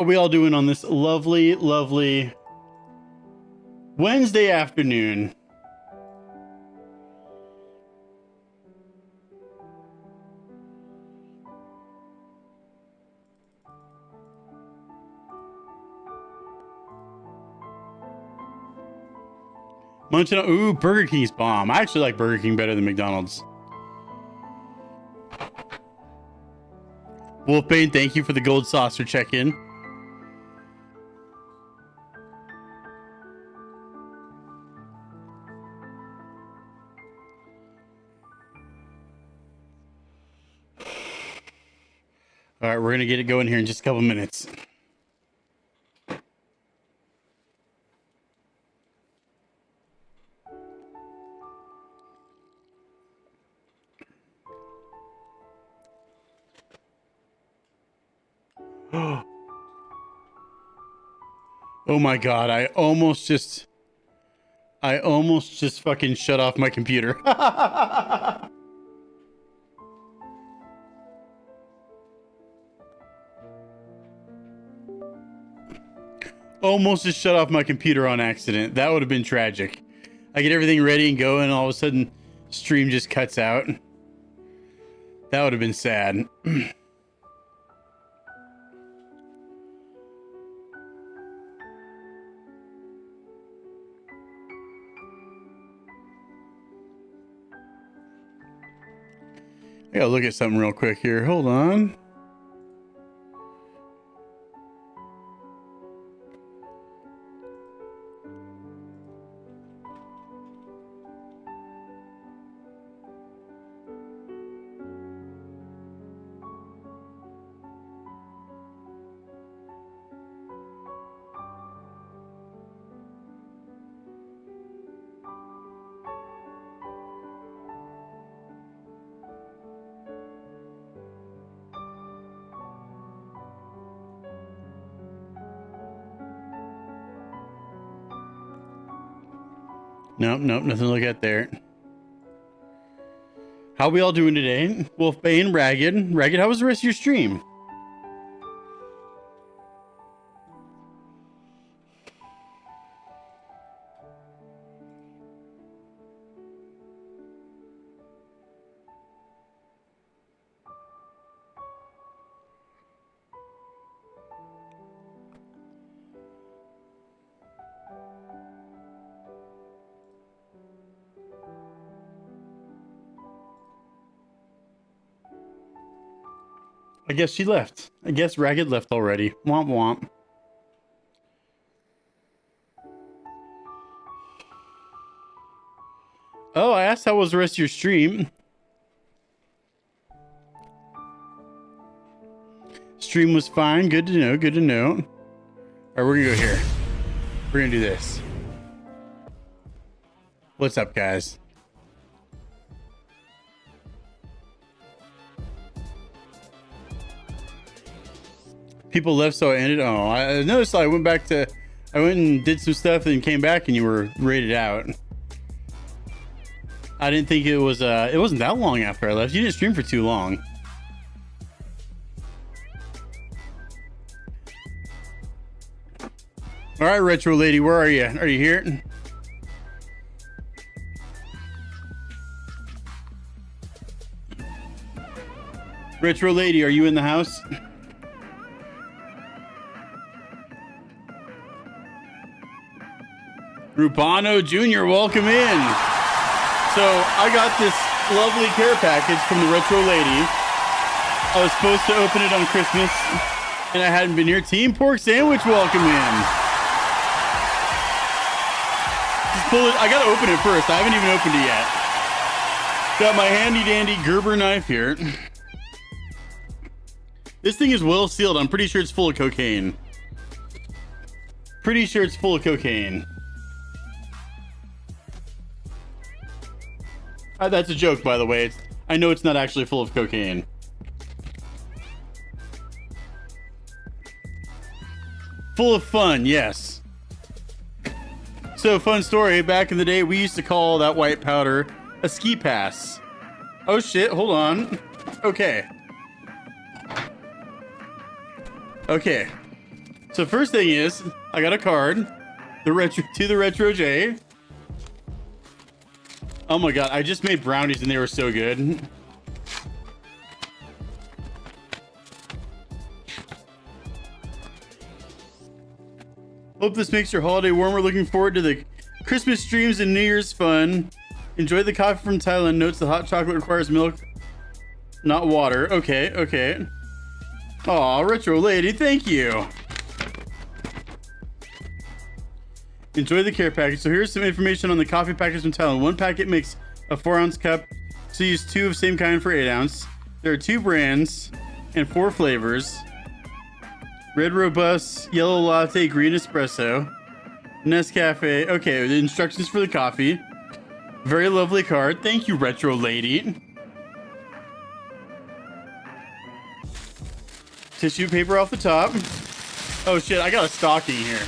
are we all doing on this lovely, lovely Wednesday afternoon? Munching on, ooh, Burger King's bomb. I actually like Burger King better than McDonald's. Wolfbane, thank you for the gold saucer check-in. All right, we're gonna get it going here in just a couple minutes. Oh my god, I almost just fucking shut off my computer. Almost just shut off my computer on accident. That would have been tragic. I get everything ready and go, and all of a sudden stream just cuts out. That would have been sad. I gotta look at something real quick here. Hold on. Nope, nothing to look at there. How we all doing today? Wolfbane, Ragged. Ragged, how was the rest of your stream? I guess she left. I guess Ragged left already. Womp womp. Oh, I asked how was the rest of your stream. Stream was fine. Good to know. Good to know. All right, we're gonna go here. We're gonna do this. What's up, guys? People left, so I ended. Oh, I noticed I went and did some stuff and came back and you were rated out. I didn't think it wasn't that long after I left. You didn't stream for too long. All right, Retro Lady, where are you? Are you here? Retro Lady, are you in the house? Rubano Jr., welcome in. So I got this lovely care package from the Retro Lady. I was supposed to open it on Christmas and I hadn't been here. Team Pork Sandwich, welcome in. Just pull it. I gotta open it first. I haven't even opened it yet. Got my handy dandy Gerber knife here. This thing is well sealed. I'm pretty sure it's full of cocaine. Pretty sure it's full of cocaine. That's a joke, by the way. I know it's not actually full of cocaine. Full of fun, yes. So, fun story. Back in the day, we used to call that white powder a ski pass. Oh shit, hold on. Okay. Okay. So first thing is, I got a card. The retro J. Oh my god, I just made brownies and they were so good. Hope this makes your holiday warmer. Looking forward to the Christmas streams and New Year's fun. Enjoy the coffee from Thailand. Notes the hot chocolate requires milk, not water. Okay, okay. Aw, retro lady, thank you. Enjoy the care package. So here's some information on the coffee package from Thailand. One packet makes a 4-ounce cup, so use 2 of same kind for 8 ounce. There are 2 brands and 4 flavors: red robust, yellow latte, green espresso, Nescafe. Okay, the instructions for the coffee. Very lovely card. Thank you, retro lady. Tissue paper off the top. Oh shit, I got a stocking here.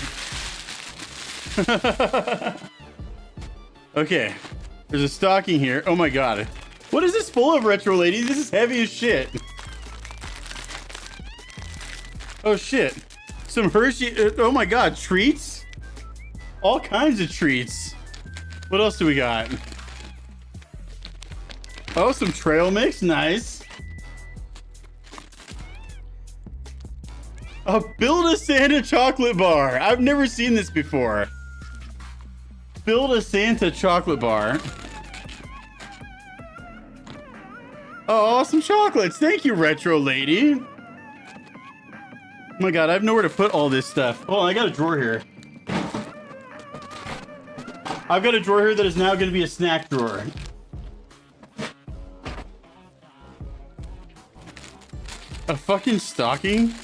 Okay, there's a stocking here. Oh my god, what is this full of, retro lady? This is heavy as shit. Oh shit, some Hershey. Oh my god, treats, all kinds of treats. What else do we got? Oh, some trail mix. Nice. A Build a Santa chocolate bar. I've never seen this before. Build a Santa chocolate bar. Oh, some chocolates. Thank you, retro lady. Oh my god, I have nowhere to put all this stuff. Oh, I got a drawer here. I've got a drawer here that is now going to be a snack drawer. A fucking stocking?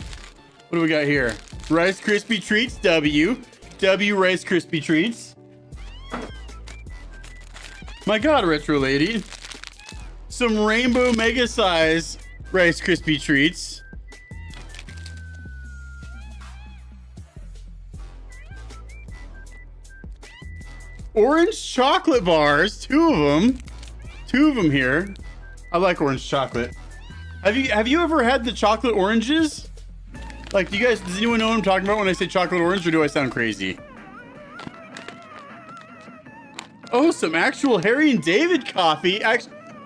What do we got here? Rice Krispie Treats, W Rice Krispie Treats. My god, retro lady. Some rainbow mega size Rice Krispie Treats. Orange chocolate bars, 2 of them. 2 of them here. I like orange chocolate. Have you ever had the chocolate oranges? Like, does anyone know what I'm talking about when I say chocolate orange, or do I sound crazy? Oh, some actual Harry and David coffee.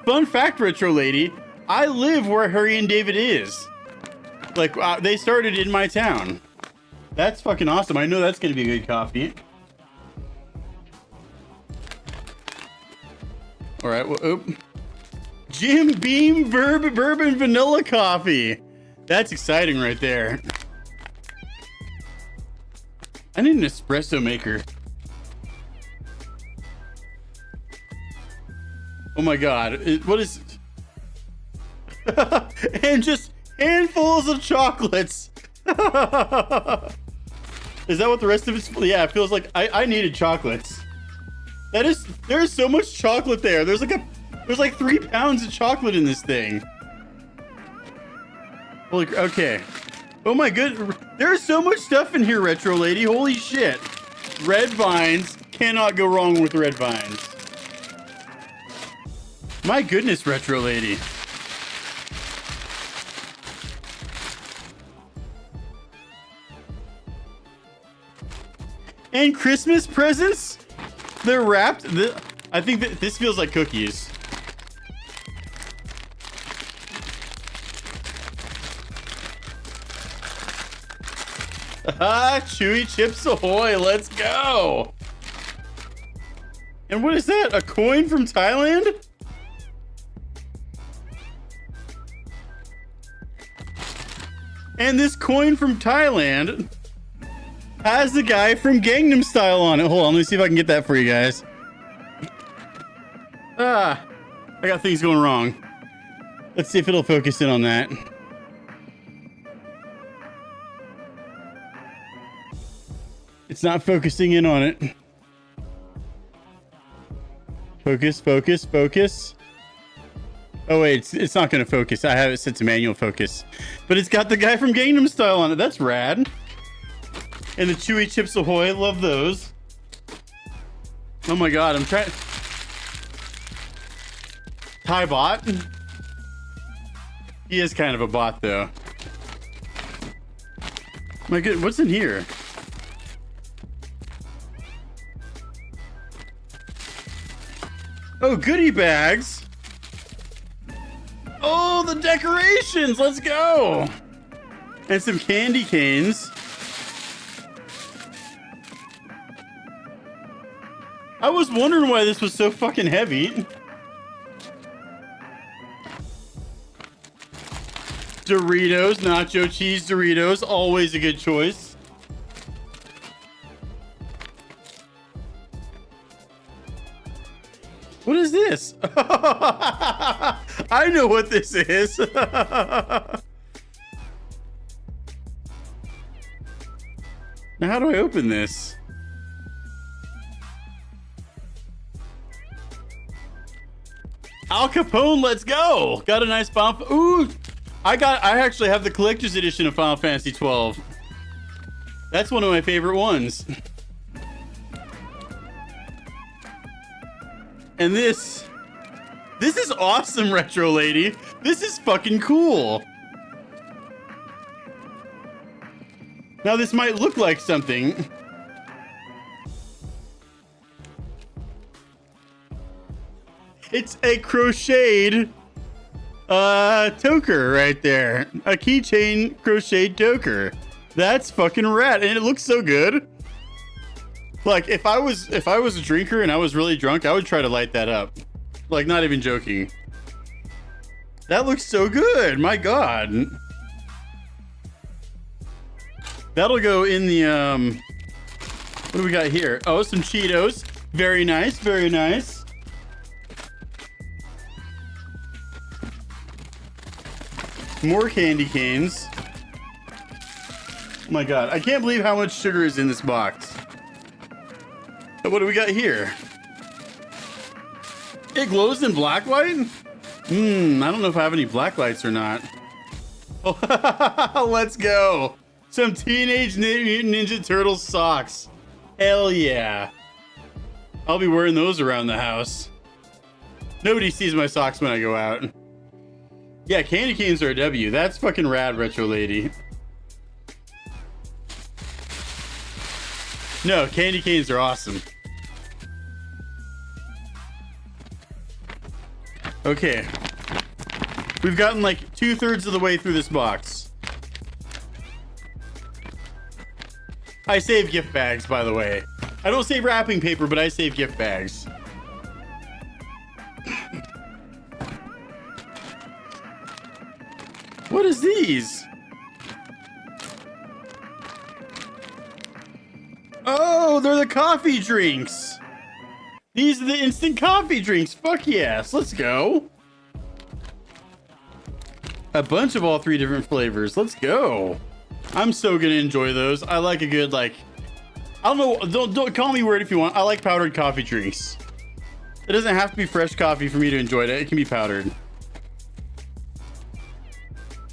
Fun fact, retro lady, I live where Harry and David is. Like, they started in my town. That's fucking awesome. I know that's gonna be a good coffee. All right, well, oop. Jim Beam bourbon vanilla coffee. That's exciting right there. I need an espresso maker. Oh my god, what is... And just handfuls of chocolates. Is that what the rest of it's... Yeah, it feels like I needed chocolates. There's so much chocolate there. There's like 3 pounds of chocolate in this thing. Holy, okay. Oh my good, there's so much stuff in here, retro lady. Holy shit. Red vines, cannot go wrong with red vines. My goodness, retro lady. And Christmas presents? They're wrapped. I think that this feels like cookies. Chewy Chips Ahoy, let's go. And what is that? A coin from Thailand? And this coin from Thailand has the guy from Gangnam Style on it. Hold on, let me see if I can get that for you guys. I got things going wrong. Let's see if it'll focus in on that. It's not focusing in on it. Focus, focus, focus. Oh wait, it's not gonna focus. I have it set to manual focus. But it's got the guy from Gangnam Style on it. That's rad. And the Chewy Chips Ahoy, love those. Oh my god, I'm trying... Thai bot? He is kind of a bot though. My good, what's in here? Oh, goodie bags. Oh, the decorations. Let's go. And some candy canes. I was wondering why this was so fucking heavy. Doritos, nacho cheese Doritos, always a good choice. What is this? I know what this is. Now, how do I open this? Al Capone, let's go. Got a nice bomb. Ooh, I actually have the collector's edition of Final Fantasy 12. That's one of my favorite ones. And this is awesome, Retro Lady. This is fucking cool. Now this might look like something. It's a crocheted toker right there. A keychain crocheted toker. That's fucking rad, and it looks so good. Like if I was a drinker and I was really drunk, I would try to light that up. Like, not even joking. That looks so good. My God. That'll go in the what do we got here? Oh, some Cheetos. Very nice, very nice. More candy canes. Oh my God, I can't believe how much sugar is in this box. What do we got here? It glows in black light? I don't know if I have any black lights or not. Oh, let's go. Some Teenage Mutant Ninja Turtles socks. Hell yeah. I'll be wearing those around the house. Nobody sees my socks when I go out. Yeah, candy canes are a W. That's fucking rad, Retro Lady. No, candy canes are awesome. Okay. We've gotten like 2/3 of the way through this box. I save gift bags, by the way. I don't save wrapping paper, but I save gift bags. What is these? Oh, they're the coffee drinks. These are the instant coffee drinks. Fuck yes, let's go. A bunch of all 3 different flavors. Let's go. I'm so gonna enjoy those. I like a good, like, I don't know, don't call me weird if you want. I like powdered coffee drinks. It doesn't have to be fresh coffee for me to enjoy it. It can be powdered.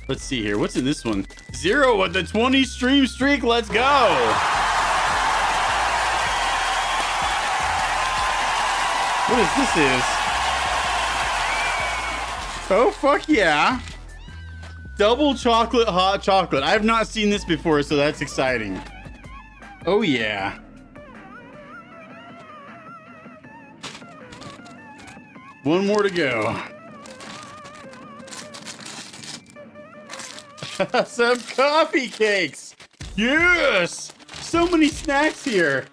Let's see here. What's in this one? 0 with the 20 stream streak. Let's go. What is this? Oh, fuck yeah. Double chocolate hot chocolate. I have not seen this before, so that's exciting. Oh, yeah. One more to go. Some coffee cakes. Yes. So many snacks here.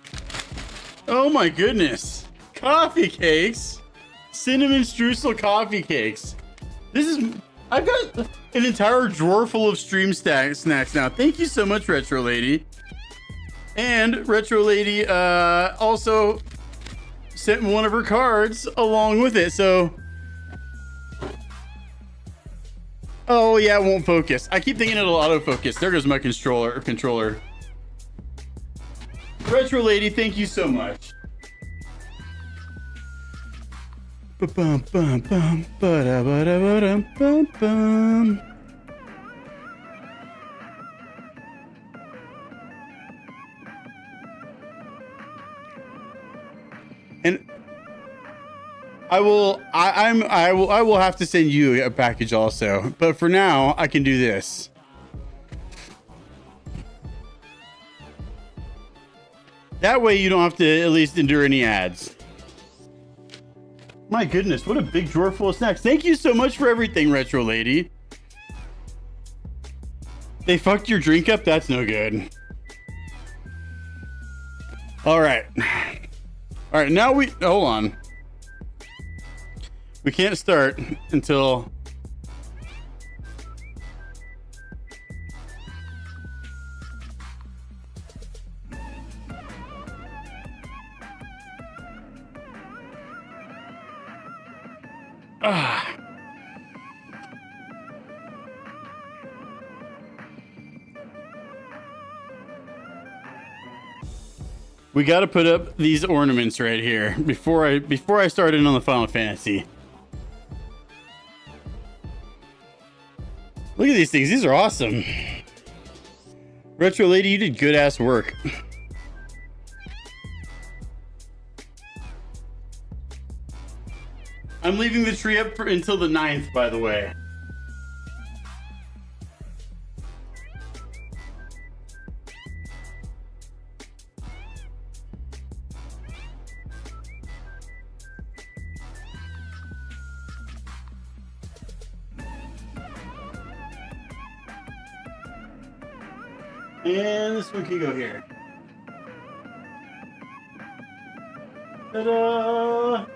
Oh, my goodness. Coffee cakes. Cinnamon streusel coffee cakes. This is... I've got an entire drawer full of stream snacks now. Thank you so much, Retro Lady. And Retro Lady also sent one of her cards along with it. So, oh yeah, it won't focus. I keep thinking it'll autofocus. There goes my controller. Retro Lady, thank you so much. Ba-bum, bum, bum, ba-da-ba-da-ba-dum, bum, bum. And I will have to send you a package also, but for now I can do this. That way you don't have to at least endure any ads. My goodness, what a big drawer full of snacks. Thank you so much for everything, Retro Lady. They fucked your drink up? That's no good. All right. All right, now hold on. We can't start until... We got to put up these ornaments right here before I start in on the Final Fantasy. Look at these things. These are awesome. Retro Lady, you did good ass work. I'm leaving the tree up until the 9th, by the way. And this one can go here. Ta-da!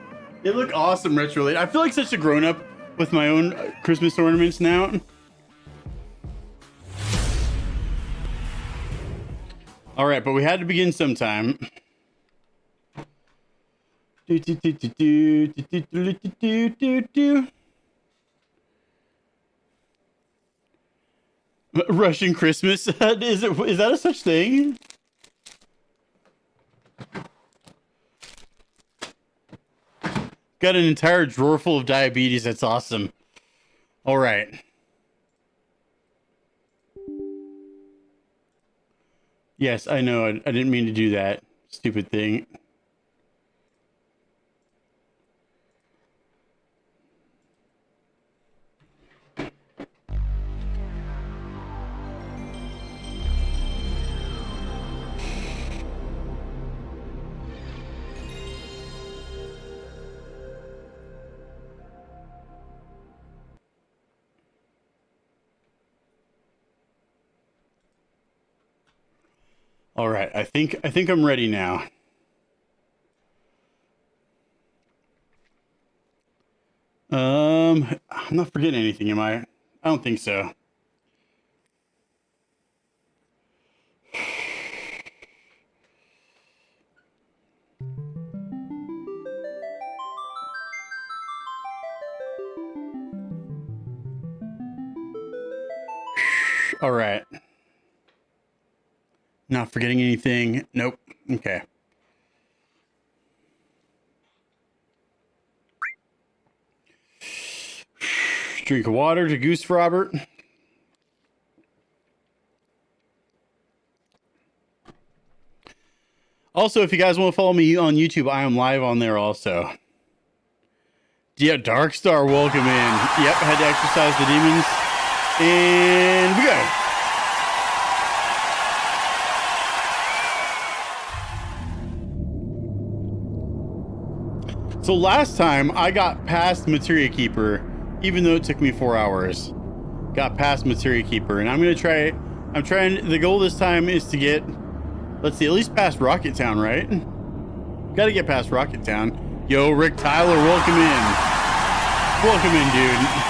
They look awesome, Retro Lady. I feel like such a grown-up with my own Christmas ornaments now. All right, but we had to begin sometime. Russian Christmas? Is that a such thing? Got an entire drawer full of diabetes. That's awesome. All right. Yes, I know. I didn't mean to do that. Stupid thing. All right, I think I'm ready now. I'm not forgetting anything, am I? I don't think so. All right. Not forgetting anything. Nope. Okay. Drink of water to Goose Robert. Also, if you guys want to follow me on YouTube, I am live on there also. Yeah, Darkstar, welcome in. Yep, had to exercise the demons. And we go. So last time I got past Materia Keeper, even though it took me 4 hours. Got past Materia Keeper, and I'm trying, the goal this time is to get, let's see, at least past Rocket Town, right? Gotta get past Rocket Town. Yo, Rick Tyler, welcome in. Welcome in, dude.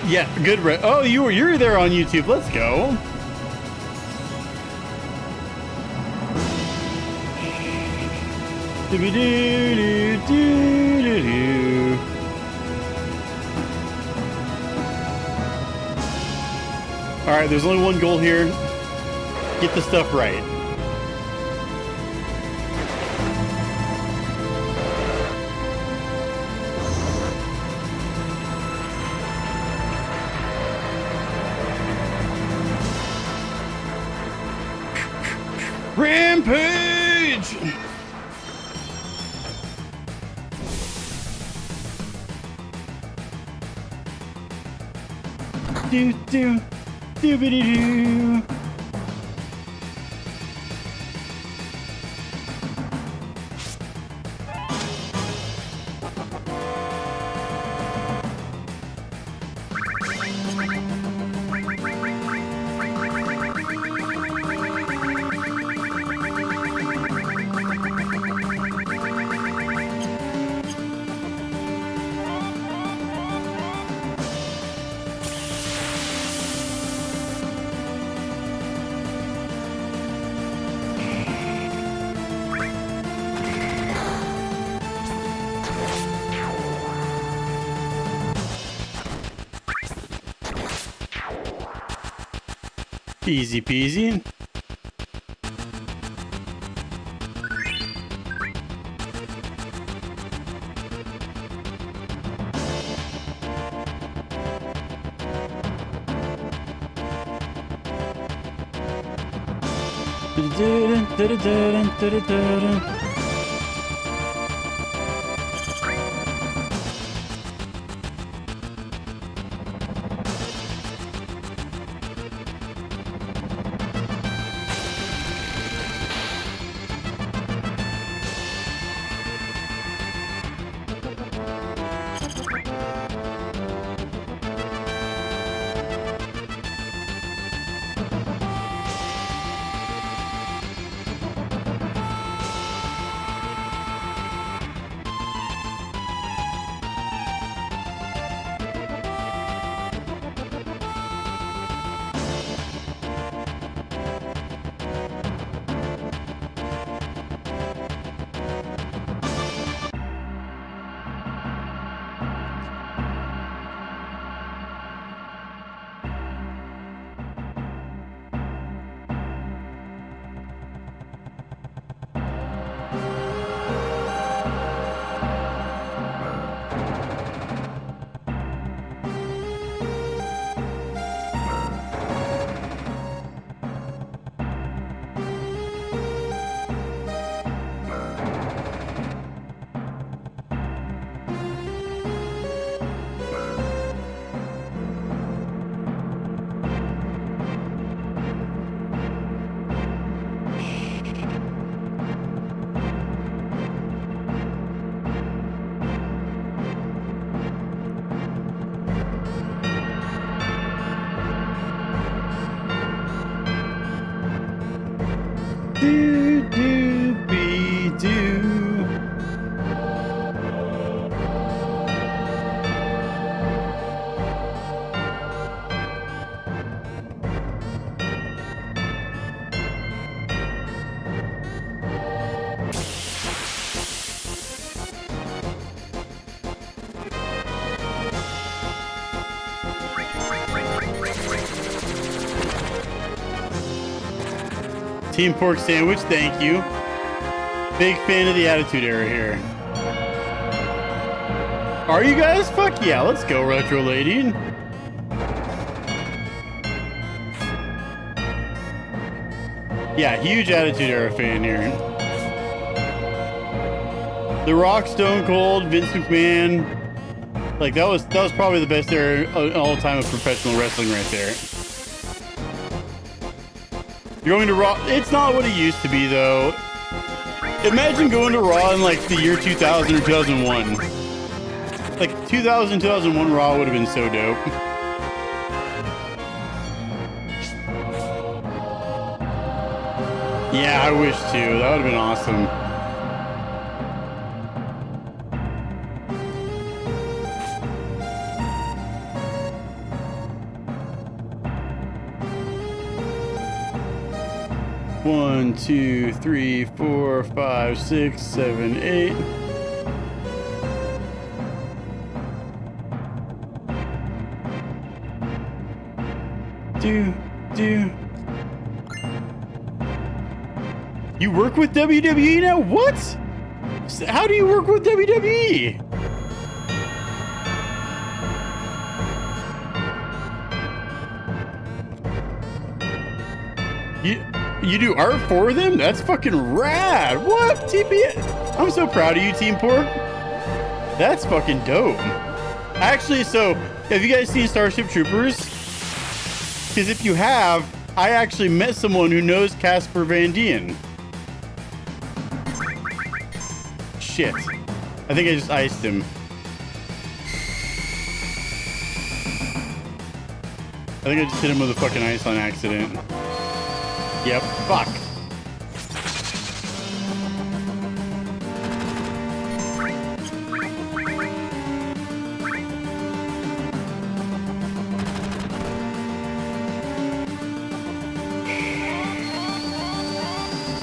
Yeah, good. Oh, you're there on YouTube. Let's go. All right, there's only one goal here. Get the stuff right. Rampage! Do do do be do. Easy peasy. Do do be do. Team Pork Sandwich, thank you. Big fan of the Attitude Era here. Are you guys? Fuck yeah, let's go, Retro Lady. Yeah, huge Attitude Era fan here. The Rock, Stone Cold, Vince McMahon. Like that was probably the best era all time of professional wrestling right there. You're going to Raw. It's not what it used to be, though. Imagine going to Raw in, like, the year 2000 or 2001. Like, 2000, 2001 Raw would have been so dope. Yeah, I wish, too. That would have been awesome. 1, 2, 3, 4, 5, 6, 7, 8. You work with WWE now? What? How do you work with WWE? You do art for them? That's fucking rad. What? TP? I'm so proud of you, Team Pork. That's fucking dope. Actually, so have you guys seen Starship Troopers? Because if you have, I actually met someone who knows Casper Van Dien. Shit. I think I just iced him. I think I just hit him with a fucking ice on accident. Yep, fuck.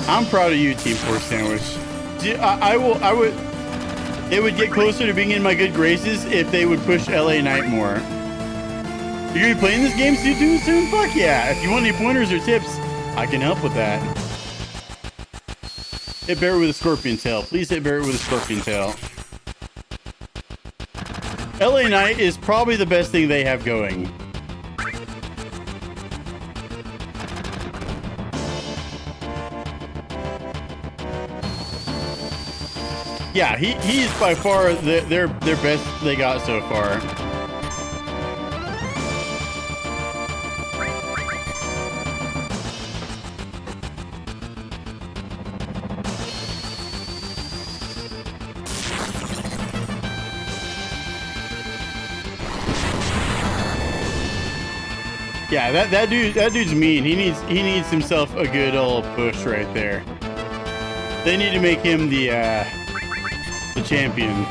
I'm proud of you, Team Pork Sandwich. It would get closer to being in my good graces if they would push LA Knight more. You're gonna be playing this game soon? Fuck yeah. If you want any pointers or tips, I can help with that. Hit Barrett with a scorpion tail. Please hit Barrett with a scorpion tail. LA Knight is probably the best thing they have going. Yeah, he's by far their best they got so far. Yeah, that dude's mean. He needs himself a good old push right there. They need to make him the champion.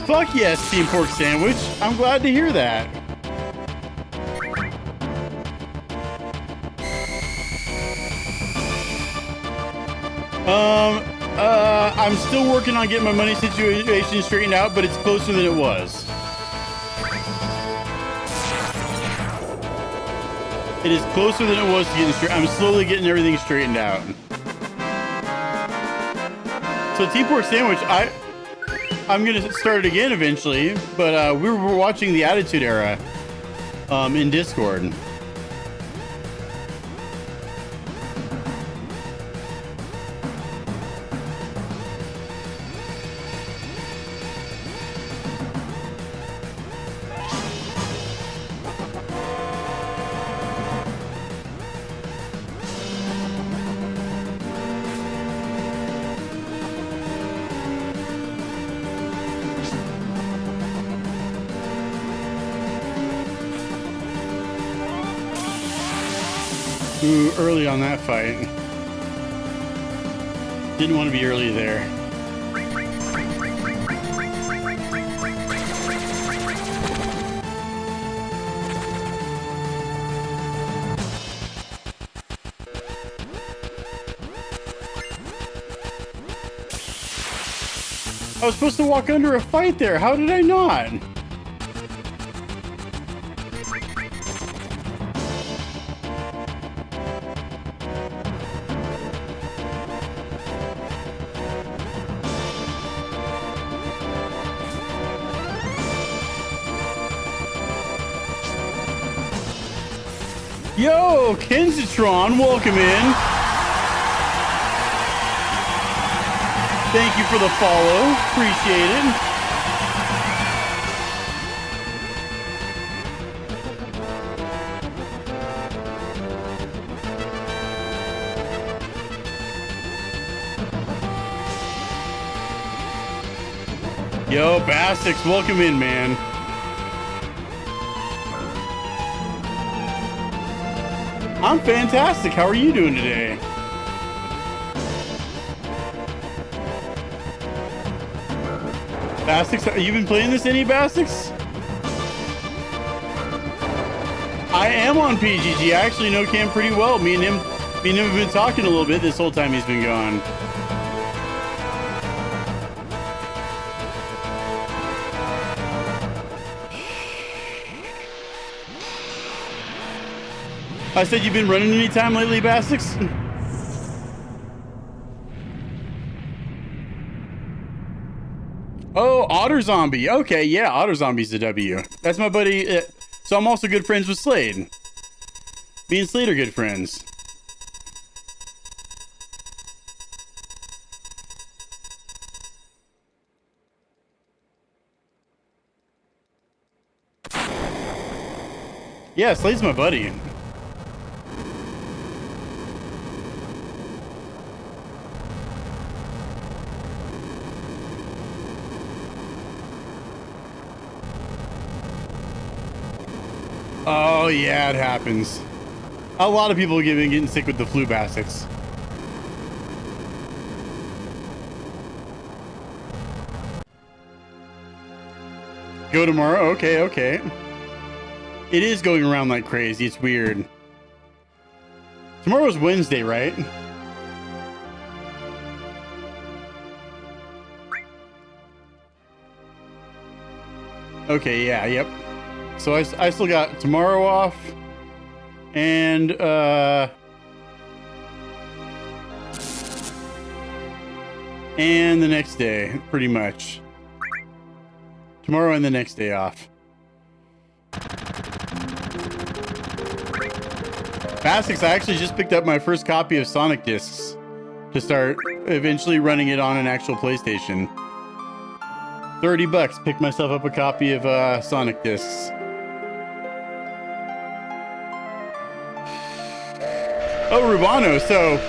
Fuck yes, Team Pork Sandwich. I'm glad to hear that. I'm still working on getting my money situation straightened out, but it's closer than it was. It is closer than it was to getting straight. I'm slowly getting everything straightened out. So Team Pork Sandwich, I'm gonna start it again eventually, but we were watching the Attitude Era in Discord. Ooh, early on that fight. Didn't want to be early there. I was supposed to walk under a fight there. How did I not? Yo, Kensitron, welcome in. Thank you for the follow. Appreciate it. Yo, Bastix, welcome in, man. I'm fantastic. How are you doing today? Bastix, you been playing this any, Bastix? I am on PGG. I actually know Cam pretty well. Me and him have been talking a little bit this whole time he's been gone. I said you've been running any time lately, Bastix? Oh, Otter Zombie. Okay, yeah, Otter Zombie's a W. That's my buddy. So I'm also good friends with Slade. Me and Slade are good friends. Yeah, Slade's my buddy. Oh, yeah, it happens. A lot of people have been getting sick with the flu, Bastix. Go tomorrow? Okay, okay. It is going around like crazy. It's weird. Tomorrow's Wednesday, right? Okay, yeah, yep. So I still got tomorrow off, and the next day, pretty much. Tomorrow and the next day off. Bastix, I actually just picked up my first copy of Sonic Discs to start eventually running it on an actual PlayStation. $30. Picked myself up a copy of Sonic Discs. Oh, Rubano. So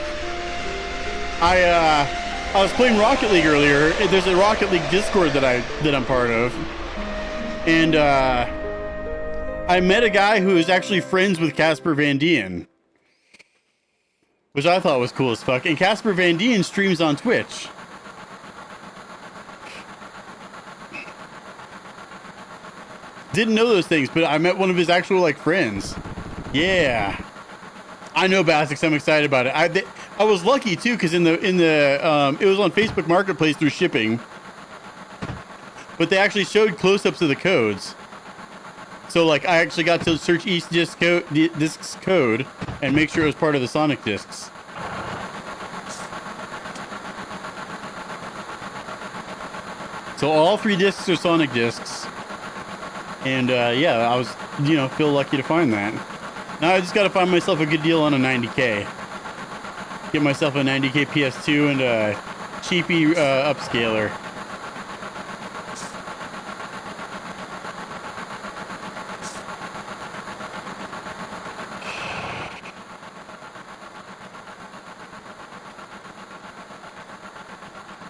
I was playing Rocket League earlier. There's a Rocket League Discord that I'm part of, and I met a guy who is actually friends with Casper Van Dien, which I thought was cool as fuck. And Casper Van Dien streams on Twitch. Didn't know those things, but I met one of his actual like friends. Yeah. I know, Bastix. I'm excited about it. I was lucky too, because it was on Facebook Marketplace through shipping, but they actually showed close-ups of the codes. So like, I actually got to search each disc's code and make sure it was part of the Sonic discs. So all 3 discs are Sonic discs, and yeah, I was feel lucky to find that. Now I just got to find myself a good deal on a 90K. Get myself a 90K PS2 and a cheapy upscaler.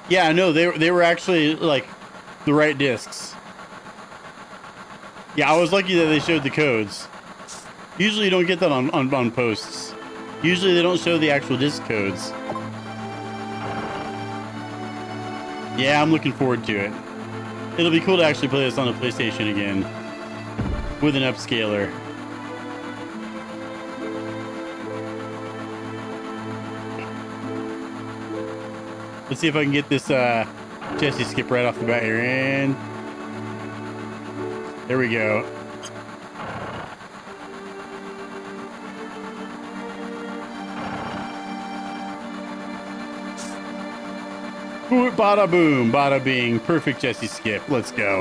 Yeah, no, they were actually like the right discs. Yeah, I was lucky that they showed the codes. Usually you don't get that on posts. Usually they don't show the actual disc codes. Yeah, I'm looking forward to it. It'll be cool to actually play this on a PlayStation again with an upscaler. Let's see if I can get this Jesse skip right off the bat here, and there we go. Bada boom, bada bing. Perfect Jesse skip. Let's go.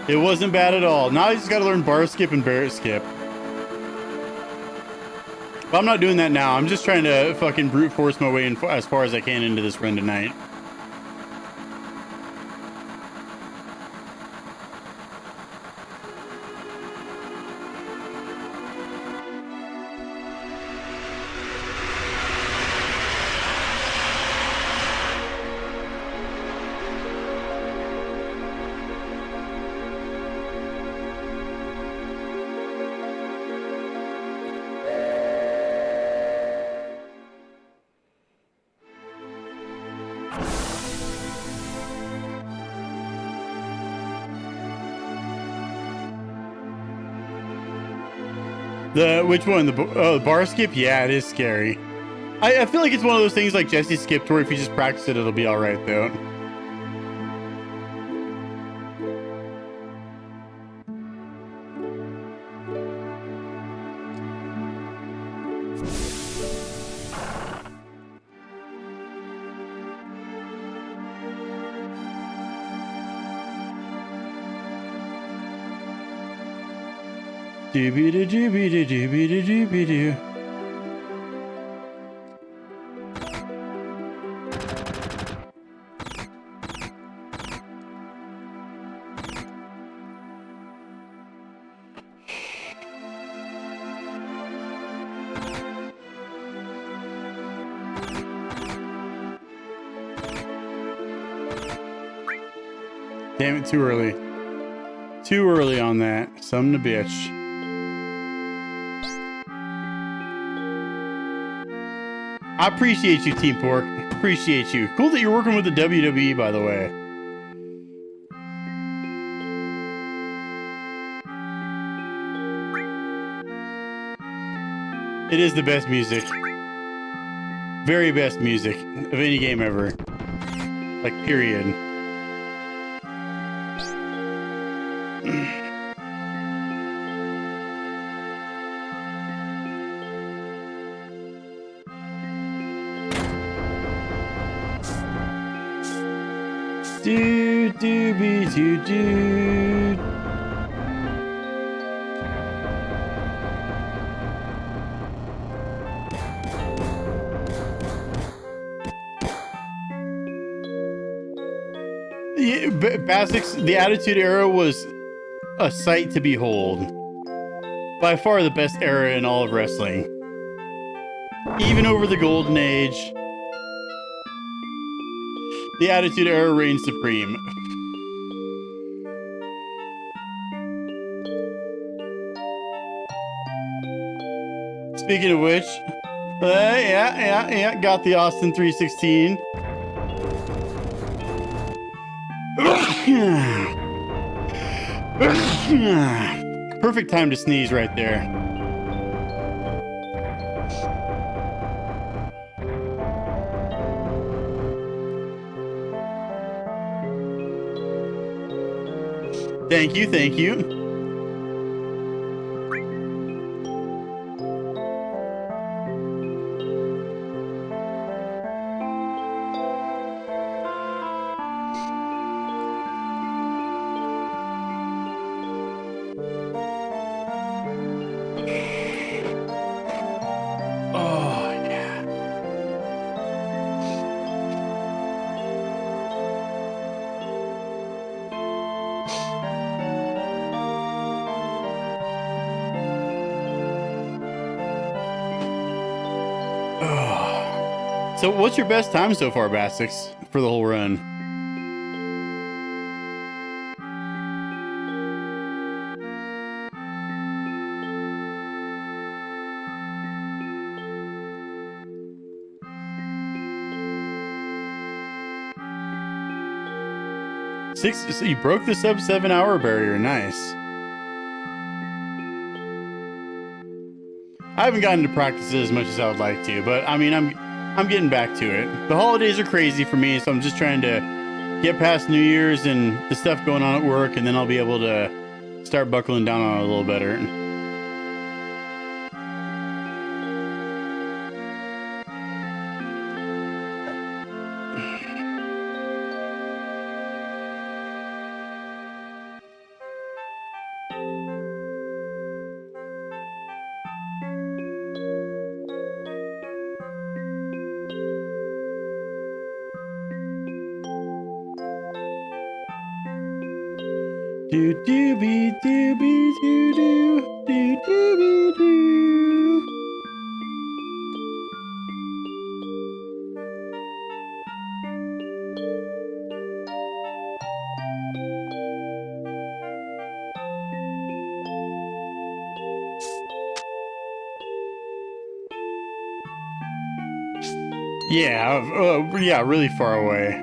It wasn't bad at all. Now I just got to learn bar skip and barrett skip. But I'm not doing that now. I'm just trying to fucking brute force my way in as far as I can into this run tonight. Which one? The bar skip? Yeah, it is scary. I feel like it's one of those things like Jesse skipped, where if you just practice it, it'll be all right though. Dooby-doo-dooby-doo-dooby-doo-dooby-doo. Damn it, too early. Too early on that. Son of a bitch. I appreciate you, Team Pork. Appreciate you. Cool that you're working with the WWE, by the way. It is the best music. Very best music of any game ever. Like, period. Do do be do do. Yeah, Basics, the Attitude Era was a sight to behold. By far the best era in all of wrestling. Even over the Golden Age. The Attitude Era reigns supreme. Speaking of which, yeah, got the Austin 316. Perfect time to sneeze right there. Thank you, thank you. Oh, yeah. So what's your best time so far, Basics, for the whole run? So you broke the sub 7 hour barrier. Nice. I haven't gotten to practice it as much as I would like to, but I mean, I'm getting back to it. The holidays are crazy for me, so I'm just trying to get past New Year's and the stuff going on at work, and then I'll be able to start buckling down on it a little better. Do do be do be do do do do be do. Yeah, really far away.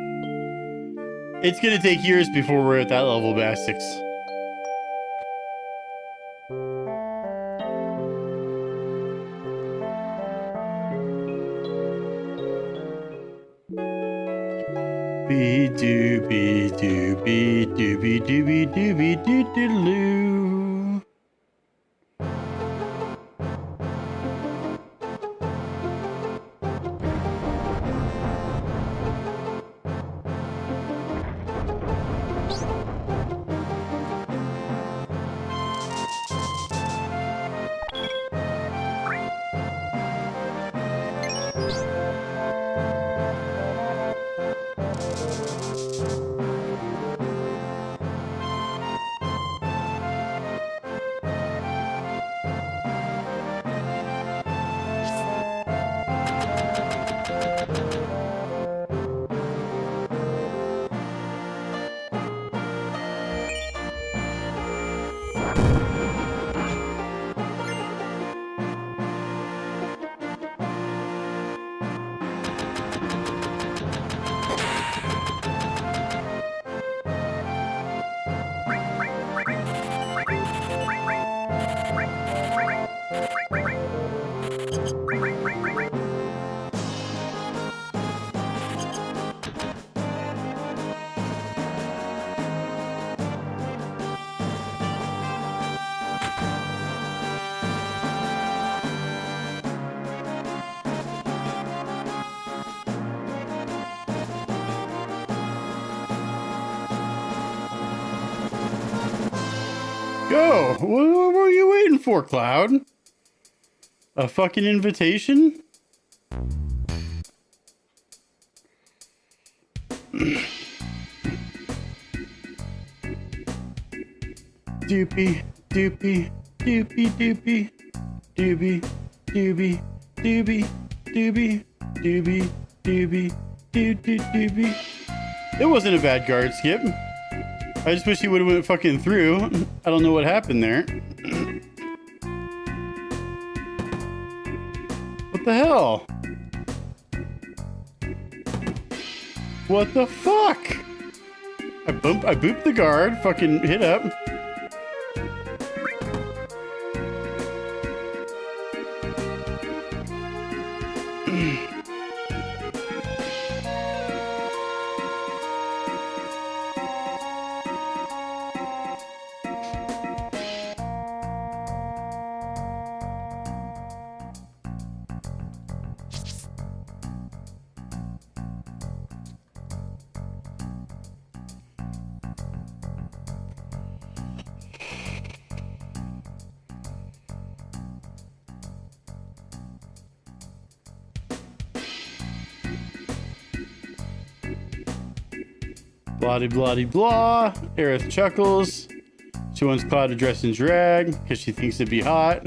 It's gonna take years before we're at that level, Basics. Doobie doobie doobie doobie doobie doobie doodaloo. Go! What were you waiting for, Cloud? A fucking invitation? Doopy, doopy, doopy, doopy, doobie, doobie, doobie, doobie, doobie, doobie, doobie. It wasn't a bad guard skip. I just wish he would have went fucking through. I don't know what happened there. What the hell? What the fuck? I booped the guard, fucking hit up. Blah blah blah. Aerith chuckles. She wants Cloud to dress in drag because she thinks it'd be hot.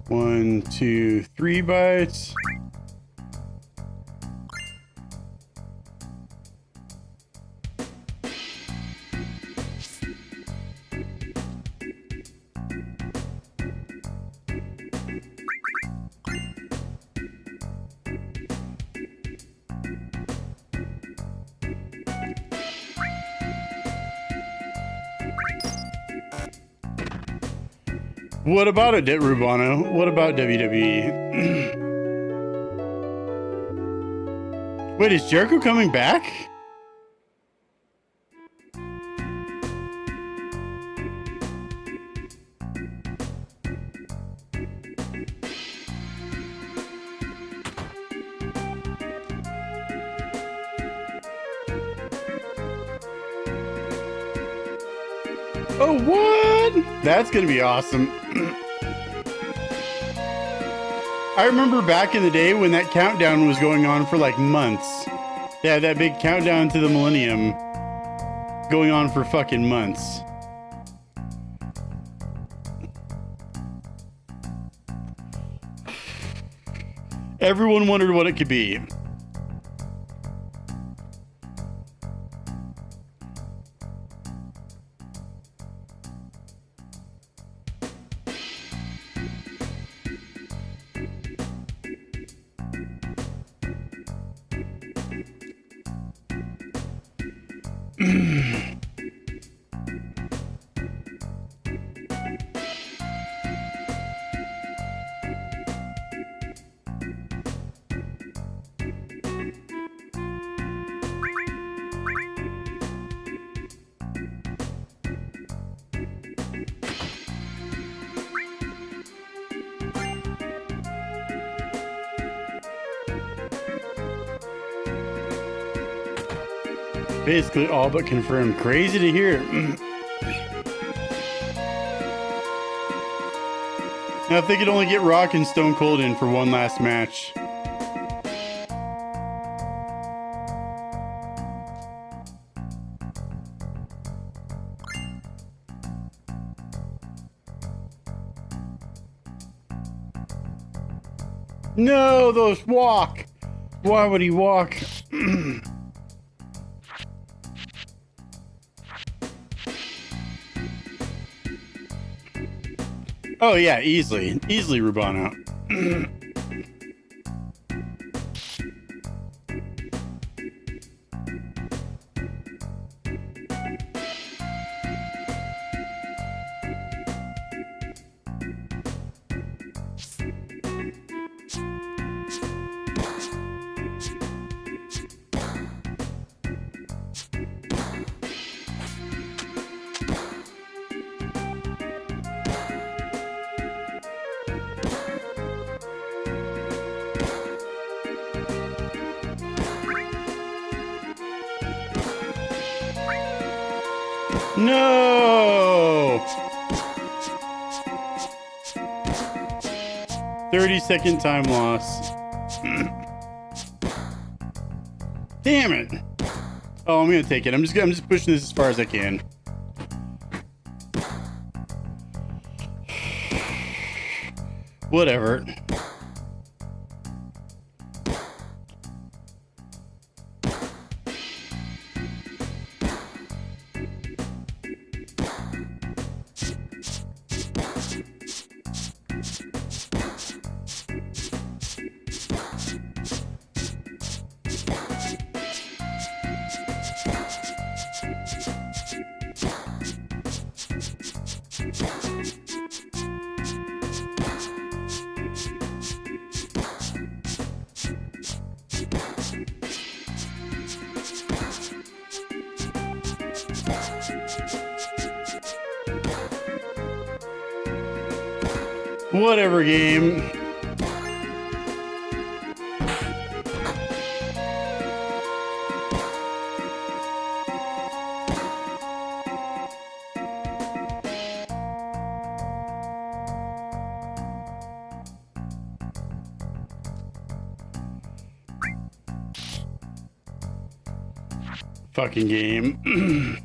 One, 2, 3 bites. What about it, Rubano? What about WWE? Wait, is Jericho coming back? Oh, what? That's gonna be awesome. I remember back in the day when that countdown was going on for like months. Yeah, that big countdown to the millennium going on for fucking months. Everyone wondered what it could be. Basically all but confirmed. Crazy to hear. Now if they could only get Rock and Stone Cold in for one last match. No, those walk. Why would he walk? Oh yeah, easily Rubano. No! 30-second time loss. Damn it! Oh, I'm gonna take it. I'm just pushing this as far as I can. Whatever. Whatever, game. Fucking game.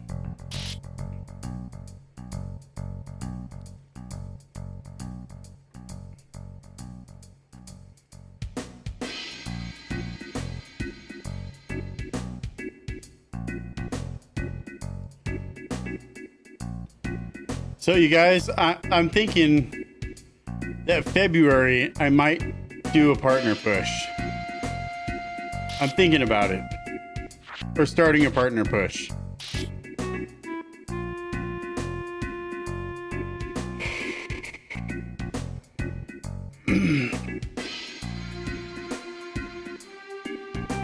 So you guys, I'm thinking that February I might do a partner push. I'm thinking about it. Or starting a partner push. And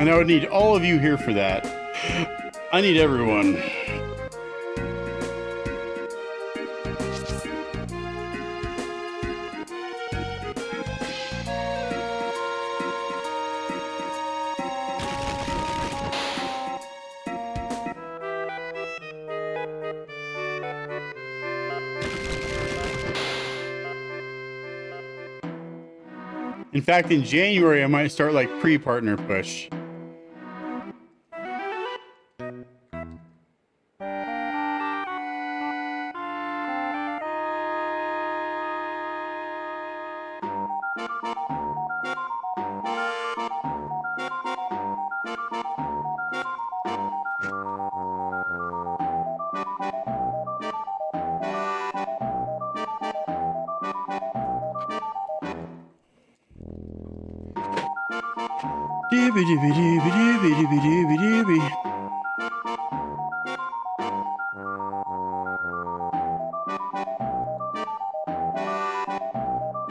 I would need all of you here for that. I need everyone. In fact, in January, I might start like pre-partner push.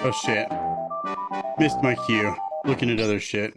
Oh shit. Missed my cue. Looking at other shit.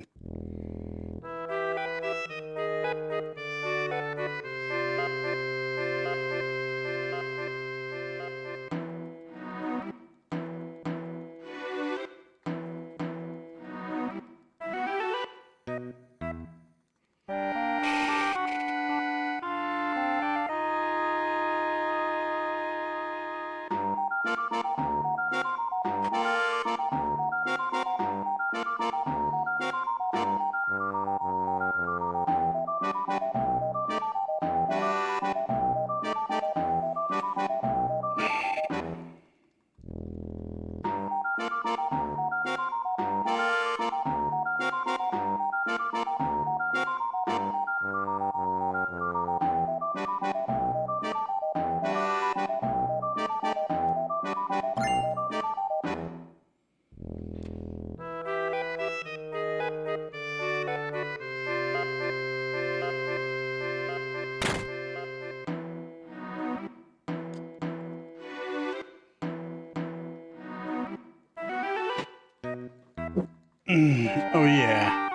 Oh yeah.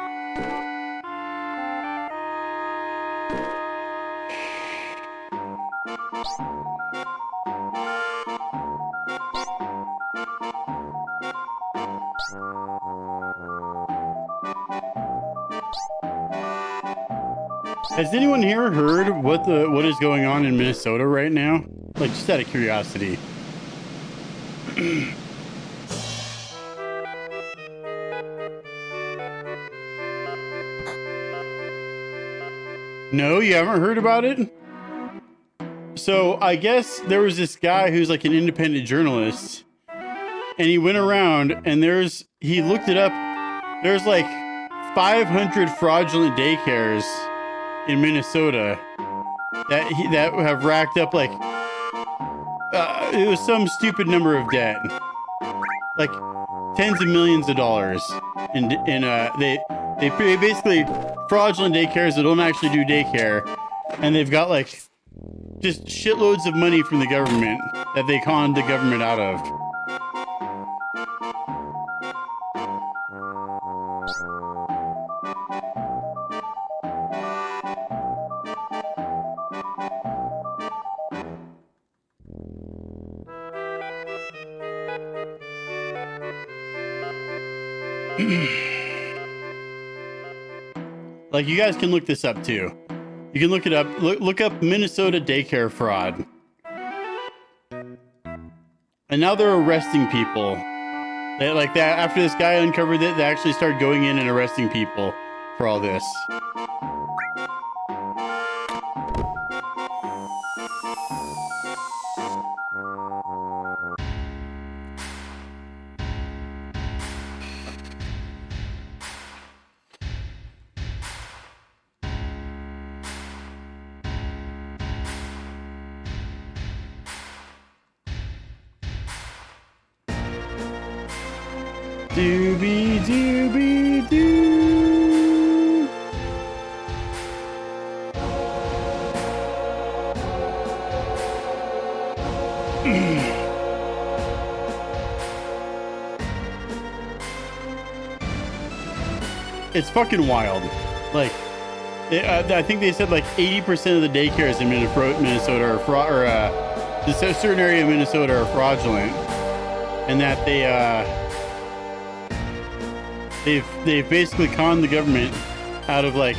Has anyone here heard what is going on in Minnesota right now? Like, just out of curiosity. No, you haven't heard about it? So I guess there was this guy who's like an independent journalist, and he went around and he looked it up. There's like 500 fraudulent daycares in Minnesota that have racked up like it was some stupid number of debt, like tens of millions of dollars. They basically fraudulent daycares that don't actually do daycare, and they've got like just shitloads of money from the government that they conned the government out of. Like, you guys can look this up too. You can look it up. Look up Minnesota daycare fraud. And now they're arresting people. Like that, after this guy uncovered it, they actually started going in and arresting people for all this. Doobie doobie doo. It's fucking wild. Like, I think they said like 80% of the daycares in Minnesota are fraud, or a certain area of Minnesota are fraudulent, and that they've basically conned the government out of like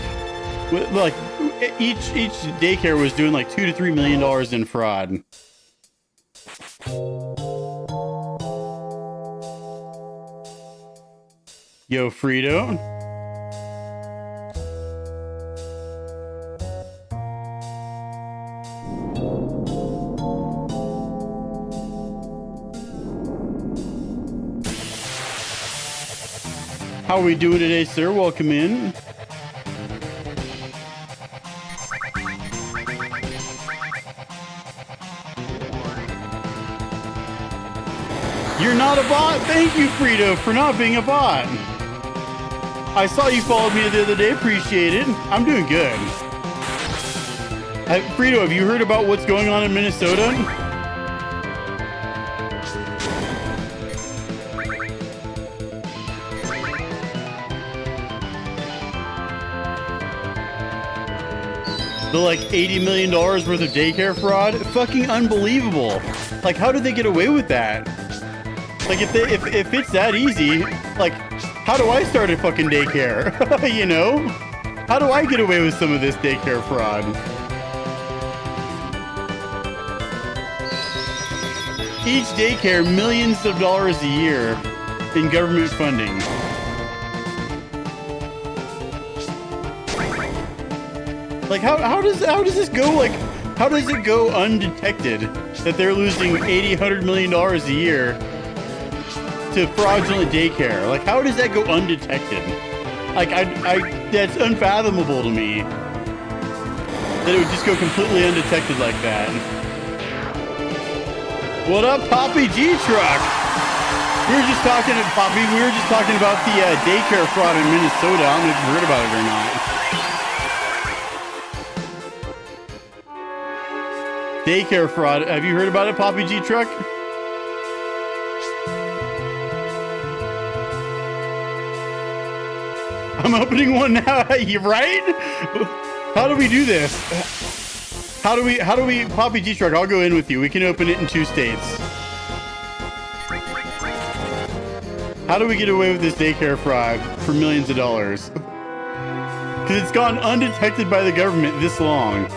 each daycare was doing like $2 to $3 million in fraud. Yo, Frito. How are we doing today, sir? Welcome in. You're not a bot. Thank you, Frito, for not being a bot. I saw you followed me the other day. Appreciate it. I'm doing good. Frito, have you heard about what's going on in Minnesota? The like $80 million worth of daycare fraud? Fucking unbelievable. Like, how did they get away with that? Like, if it's that easy, like, how do I start a fucking daycare? You know? How do I get away with some of this daycare fraud? Each daycare, millions of dollars a year in government funding. Like, how does this go? Like, how does it go undetected that they're losing $100 million a year to fraudulent daycare? Like, how does that go undetected? Like, that's unfathomable to me that it would just go completely undetected like that. What up, Poppy G Truck? We were just talking to Poppy. We were just talking about the daycare fraud in Minnesota. I don't know if you heard about it or not. Daycare fraud. Have you heard about it, Poppy G Truck? I'm opening one now. You right? How do we do this? How do we, Poppy G Truck? I'll go in with you. We can open it in 2 states. How do we get away with this daycare fraud for millions of dollars? Because it's gone undetected by the government this long.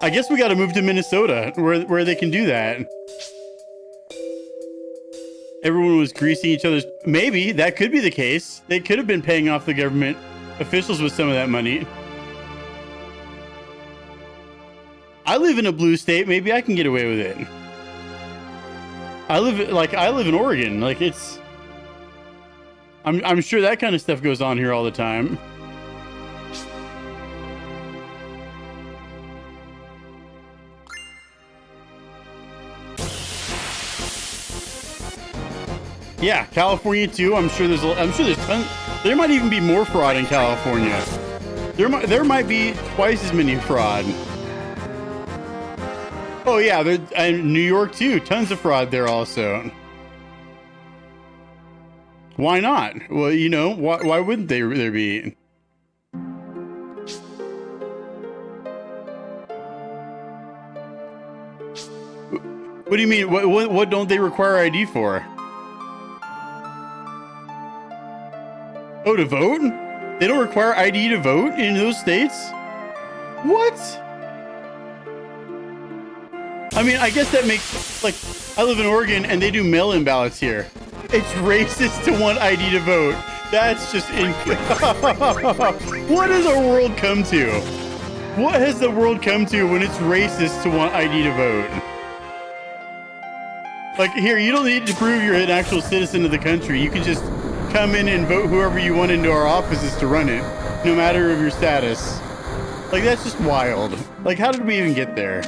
I guess we got to move to Minnesota where they can do that. Everyone was greasing each other's... Maybe that could be the case. They could have been paying off the government officials with some of that money. I live in a blue state. Maybe I can get away with it. I live in Oregon. Like, it's... I'm sure that kind of stuff goes on here all the time. Yeah, California too. I'm sure there's tons. There might even be more fraud in California. There might be twice as many fraud. Oh yeah, and New York too. Tons of fraud there also. Why not? Well, you know, why wouldn't there be? What do you mean? What don't they require ID for? Oh, to vote? They don't require ID to vote in those states? What? I mean, I guess that makes, like, I live in Oregon and they do mail-in ballots here. It's racist to want ID to vote. That's just what has our world come to? What has the world come to when it's racist to want ID to vote? Like, here, you don't need to prove you're an actual citizen of the country. You can just come in and vote whoever you want into our offices to run it, no matter of your status. Like, that's just wild. Like, how did we even get there?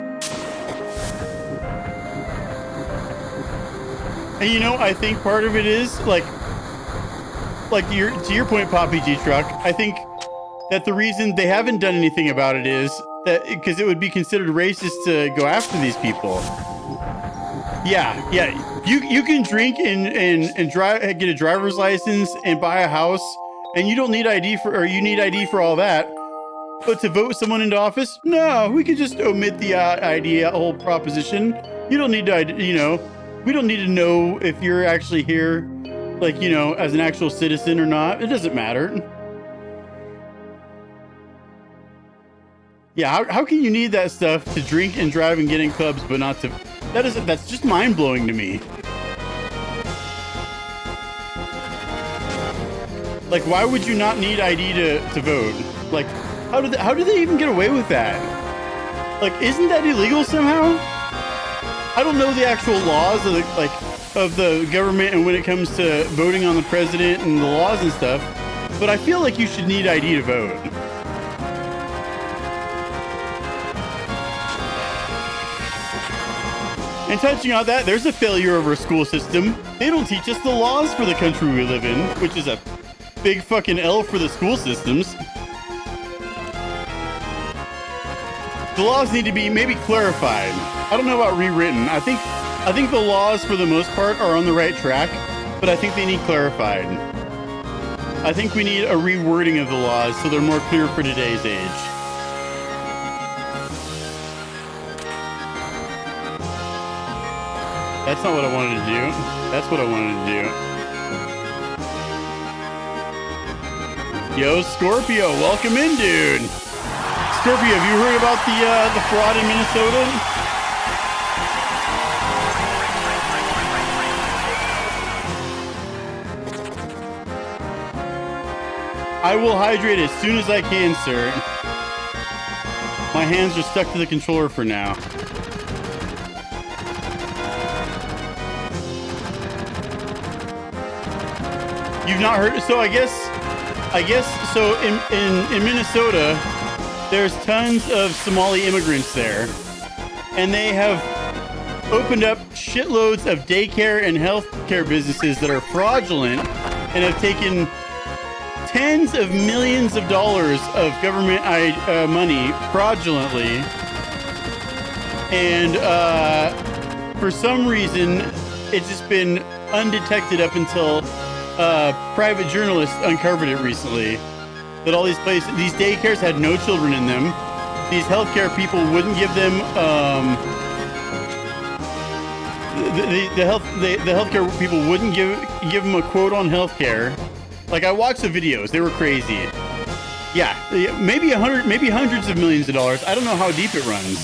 And you know, I think part of it is like to your point, Poppy G Truck, I think that the reason they haven't done anything about it is that because it would be considered racist to go after these people. Yeah. You can drink and drive, get a driver's license and buy a house, and you don't need ID or you need ID for all that. But to vote someone into office, no, we could just omit the ID whole proposition. You don't need to, you know, we don't need to know if you're actually here, like, you know, as an actual citizen or not. It doesn't matter. Yeah, how can you need that stuff to drink and drive and get in clubs, but not to... That's just mind-blowing to me. Like, why would you not need ID to vote? Like, how do they even get away with that? Like, isn't that illegal somehow? I don't know the actual laws of the government and when it comes to voting on the president and the laws and stuff, but I feel like you should need ID to vote. And touching on that, there's a failure of our school system. They don't teach us the laws for the country we live in, which is a big fucking L for the school systems. The laws need to be maybe clarified. I don't know about rewritten. I think the laws for the most part are on the right track, but I think they need clarified. I think we need a rewording of the laws so they're more clear for today's age. That's not what I wanted to do. That's what I wanted to do. Yo, Scorpio, welcome in, dude. Scorpio, have you heard about the fraud in Minnesota? I will hydrate as soon as I can, sir. My hands are stuck to the controller for now. You've not heard? So I guess so in Minnesota, there's tons of Somali immigrants there, and they have opened up shitloads of daycare and healthcare businesses that are fraudulent and have taken tens of millions of dollars of government money fraudulently, and for some reason it's just been undetected up until private journalists uncovered it recently, that all these places, these daycares had no children in them. These healthcare people wouldn't give them the healthcare people wouldn't give them a quote on healthcare. Like, I watched the videos, they were crazy. Yeah, maybe hundreds of millions of dollars. I don't know how deep it runs.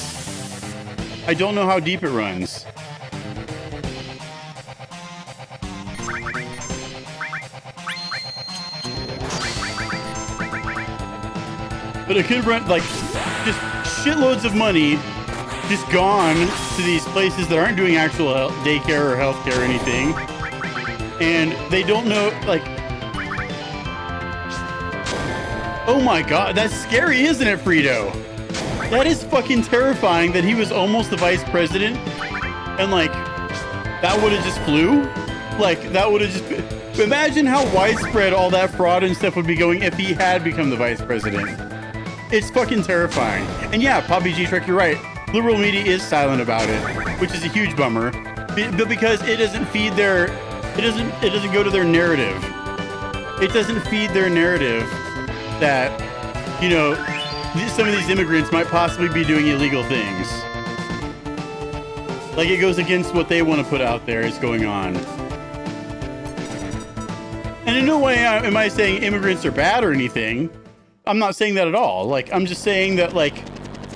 I don't know how deep it runs. But it could run, like, just shitloads of money just gone to these places that aren't doing actual daycare or healthcare or anything. And they don't know, like, oh my God, that's scary, isn't it, Frito? That is fucking terrifying that he was almost the vice president and, like, that would have just flew. Like, that would have just been... Imagine how widespread all that fraud and stuff would be going if he had become the vice president. It's fucking terrifying. And yeah, Poppy G Trek, you're right. Liberal media is silent about it, which is a huge bummer. But because it doesn't feed their... It doesn't go to their narrative. It doesn't feed their narrative that, you know, some of these immigrants might possibly be doing illegal things. Like, it goes against what they want to put out there is going on. And in no way am I saying immigrants are bad or anything. I'm not saying that at all. Like, I'm just saying that, like,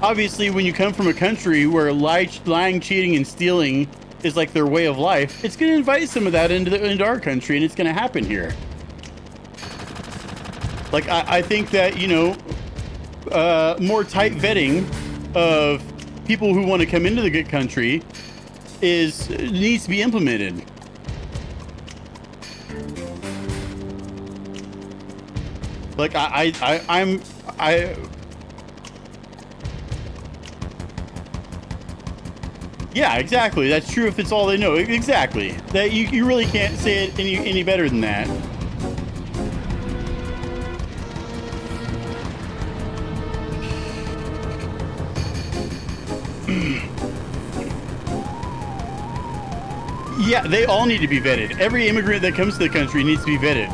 obviously when you come from a country where lying, cheating, and stealing is like their way of life, it's going to invite some of that into our country, and it's going to happen here. Like, I think that, you know, more tight vetting of people who want to come into the good country needs to be implemented. Like, yeah, exactly. That's true if it's all they know. Exactly. That you really can't say it any better than that. Yeah, they all need to be vetted. Every immigrant that comes to the country needs to be vetted.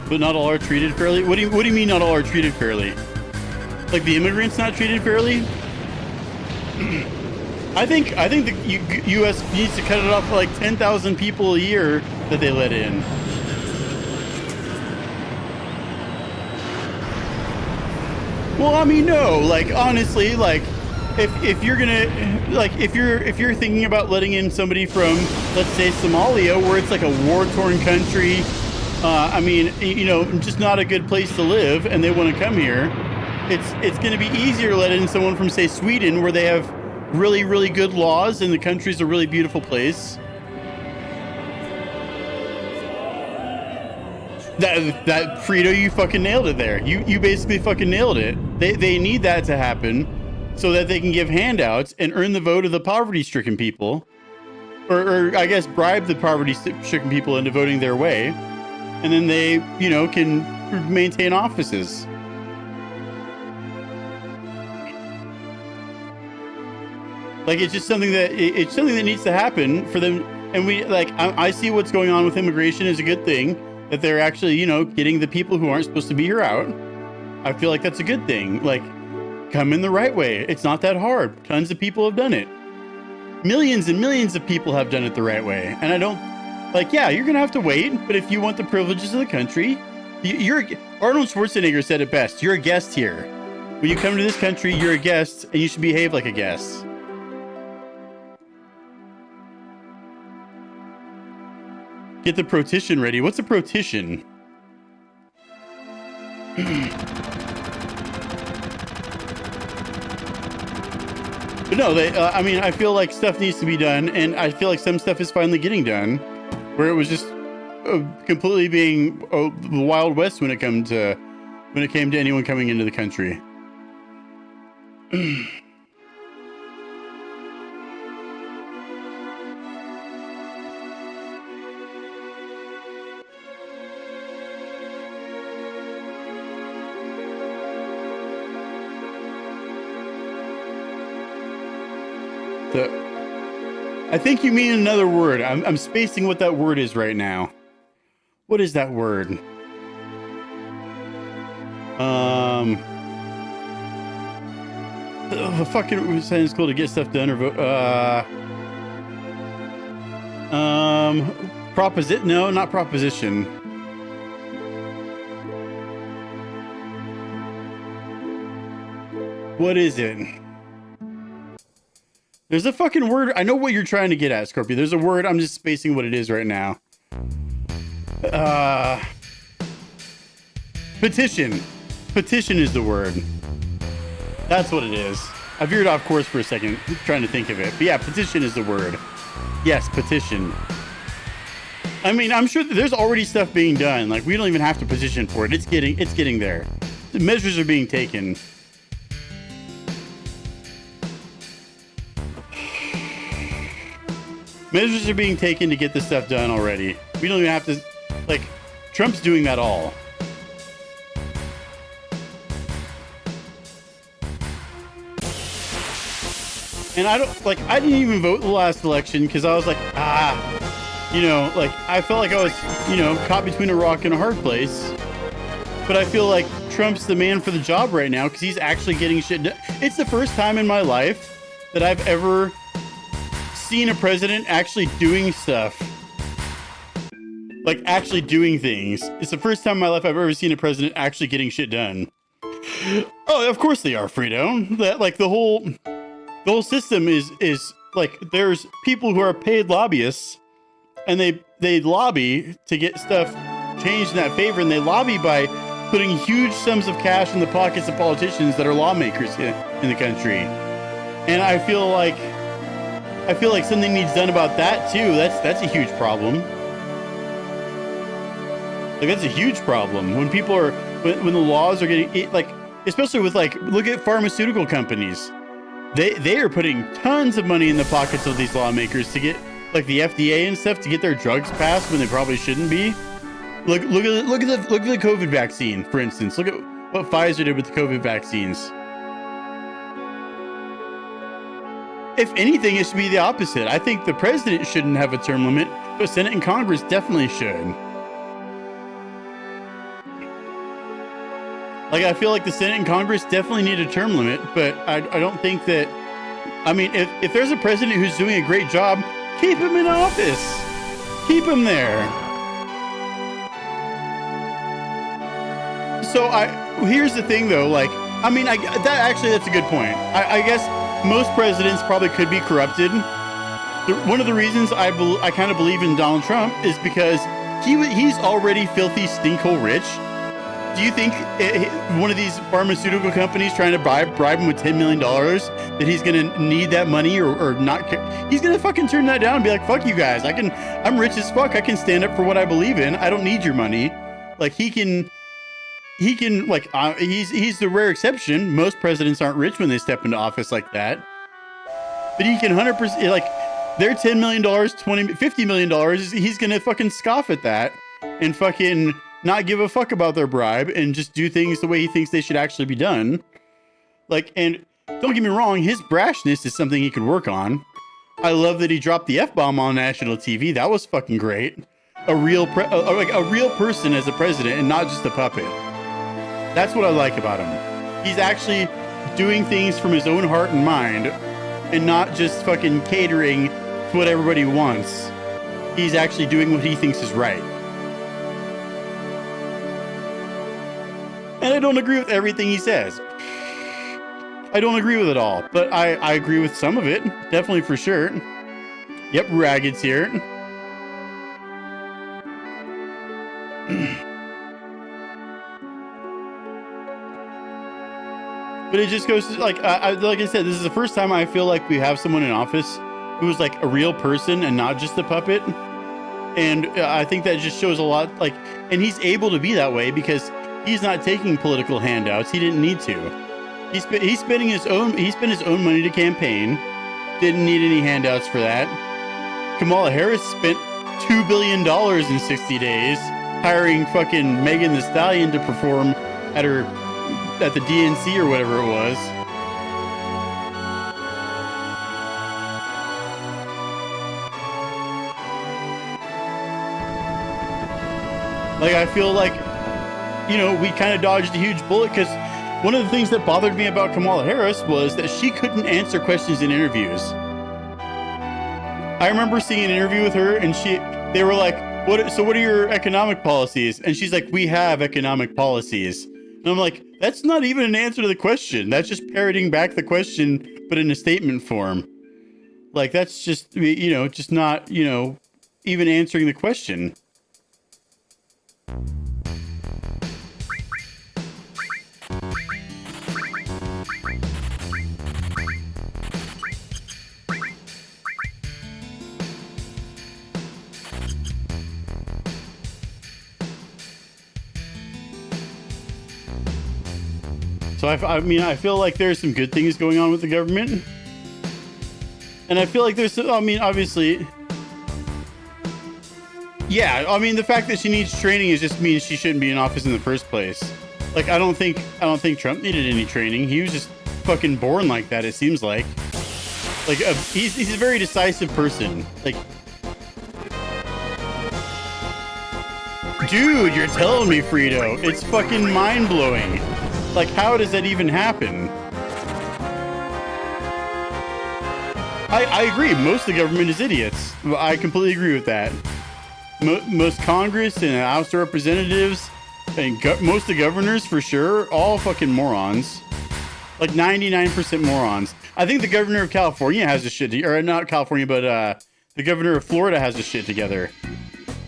But not all are treated fairly? What do you mean not all are treated fairly? Like, the immigrants not treated fairly? I think the U.S. needs to cut it off for like 10,000 people a year that they let in. Well, I mean, no, like honestly, like if you're gonna like if you're thinking about letting in somebody from, let's say, Somalia, where it's like a war-torn country, I mean, you know, just not a good place to live, and they want to come here, it's going to be easier to let in someone from, say, Sweden, where they have really, really good laws and the country's a really beautiful place. That Frito, you fucking nailed it there. You basically fucking nailed it. They need that to happen so that they can give handouts and earn the vote of the poverty-stricken people, or I guess bribe the poverty-stricken people into voting their way, and then they, you know, can maintain offices. Like, it's just something that needs to happen for them. And we, like, I see what's going on with immigration is a good thing, that they're actually, you know, getting the people who aren't supposed to be here out. I feel like that's a good thing. Like, come in the right way. It's not that hard. Tons of people have done it. Millions and millions of people have done it the right way. And I don't, like, yeah, you're going to have to wait. But if you want the privileges of the country, Arnold Schwarzenegger said it best. You're a guest here. When you come to this country, you're a guest, and you should behave like a guest. Get the protition ready. What's a protition? But no, I mean, I feel like stuff needs to be done, and I feel like some stuff is finally getting done, where it was just completely being the Wild West when it came to anyone coming into the country. I think you mean another word. I'm spacing what that word is right now. What is that word? The fucking saying it's cool to get stuff done or vote. Proposition? No, not proposition. What is it? There's a fucking word. I know what you're trying to get at, Scorpio. There's a word. I'm just spacing what it is right now. Petition. Petition is the word. That's what it is. I veered off course for a second, trying to think of it. But yeah, petition is the word. Yes, petition. I mean, I'm sure that there's already stuff being done. Like, we don't even have to petition for it. It's getting there. The measures are being taken. Measures are being taken to get this stuff done already. We don't even have to, like, Trump's doing that all. And I didn't even vote the last election because I was like, you know, like, I felt like I was, you know, caught between a rock and a hard place. But I feel like Trump's the man for the job right now because he's actually getting shit done. It's the first time in my life that I've ever seen a president actually doing stuff, like actually doing things. It's the first time in my life I've ever seen a president actually getting shit done. Oh, of course they are, Frito. That, like, the whole system is like, there's people who are paid lobbyists, and they lobby to get stuff changed in that favor, and they lobby by putting huge sums of cash in the pockets of politicians that are lawmakers in the country. And I feel like something needs done about that too. That's a huge problem. Like, that's a huge problem when people are, when the laws are getting, like, especially with, like, look at pharmaceutical companies. They are putting tons of money in the pockets of these lawmakers to get, like, the FDA and stuff, to get their drugs passed when they probably shouldn't be. Look at the COVID vaccine, for instance. Look at what Pfizer did with the COVID vaccines. If anything, it should be the opposite. I think the president shouldn't have a term limit, but Senate and Congress definitely should. Like, I feel like the Senate and Congress definitely need a term limit, but I don't think that I mean, if there's a president who's doing a great job, keep him in office. Keep him there. So here's the thing though, like, I mean, that's a good point. I guess most presidents probably could be corrupted. One of the reasons I kind of believe in Donald Trump is because he's already filthy stinkhole rich. Do you think one of these pharmaceutical companies trying to bribe him with $10 million that he's going to need that money or not? He's going to fucking turn that down and be like, fuck you guys. I'm rich as fuck. I can stand up for what I believe in. I don't need your money. Like he's the rare exception. Most presidents aren't rich when they step into office like that. But he can 100%, like, their $10 million, $50 million, he's going to fucking scoff at that and fucking not give a fuck about their bribe and just do things the way he thinks they should actually be done. Like, and don't get me wrong, his brashness is something he could work on. I love that he dropped the F-bomb on national TV. That was fucking great. A real person as a president and not just a puppet. That's what I like about him. He's actually doing things from his own heart and mind and not just fucking catering to what everybody wants. He's actually doing what he thinks is right. And I don't agree with everything he says. I don't agree with it all, but I agree with some of it. Definitely for sure. Yep, Ragged's here. But it just goes to, like I said, this is the first time I feel like we have someone in office who is like a real person and not just a puppet. And I think that just shows a lot, like, and he's able to be that way because he's not taking political handouts. He didn't need to. He spent his own money to campaign. Didn't need any handouts for that. Kamala Harris spent $2 billion in 60 days hiring fucking Megan Thee Stallion to perform at the DNC or whatever it was. Like, I feel like, you know, we kind of dodged a huge bullet because one of the things that bothered me about Kamala Harris was that she couldn't answer questions in interviews. I remember seeing an interview with her and they were like, what are your economic policies? And she's like, we have economic policies. And I'm like, that's not even an answer to the question. That's just parroting back the question, but in a statement form. Like, that's just, you know, just not, you know, even answering the question. So I mean, I feel like there's some good things going on with the government. And I feel like there's, I mean, obviously, yeah, I mean, the fact that she needs training is just means she shouldn't be in office in the first place. Like, I don't think Trump needed any training. He was just fucking born like that, it seems like. Like, he's a very decisive person. Like, dude, you're telling me, Frito. It's fucking mind-blowing. Like, how does that even happen? I agree. Most of the government is idiots. I completely agree with that. Most Congress and House of Representatives and most of the governors, for sure, all fucking morons. Like 99% morons. I think the governor of California has this shit, or not California, but the governor of Florida has this shit together.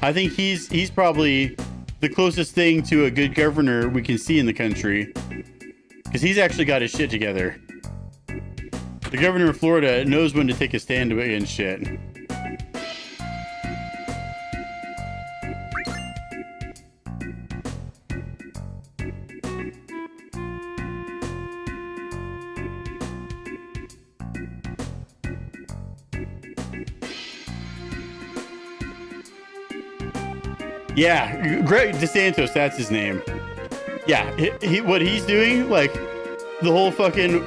I think he's probably the closest thing to a good governor we can see in the country, because he's actually got his shit together. The governor of Florida knows when to take a stand against shit. Yeah, Greg DeSantis, that's his name. Yeah, what he's doing, like, the whole fucking,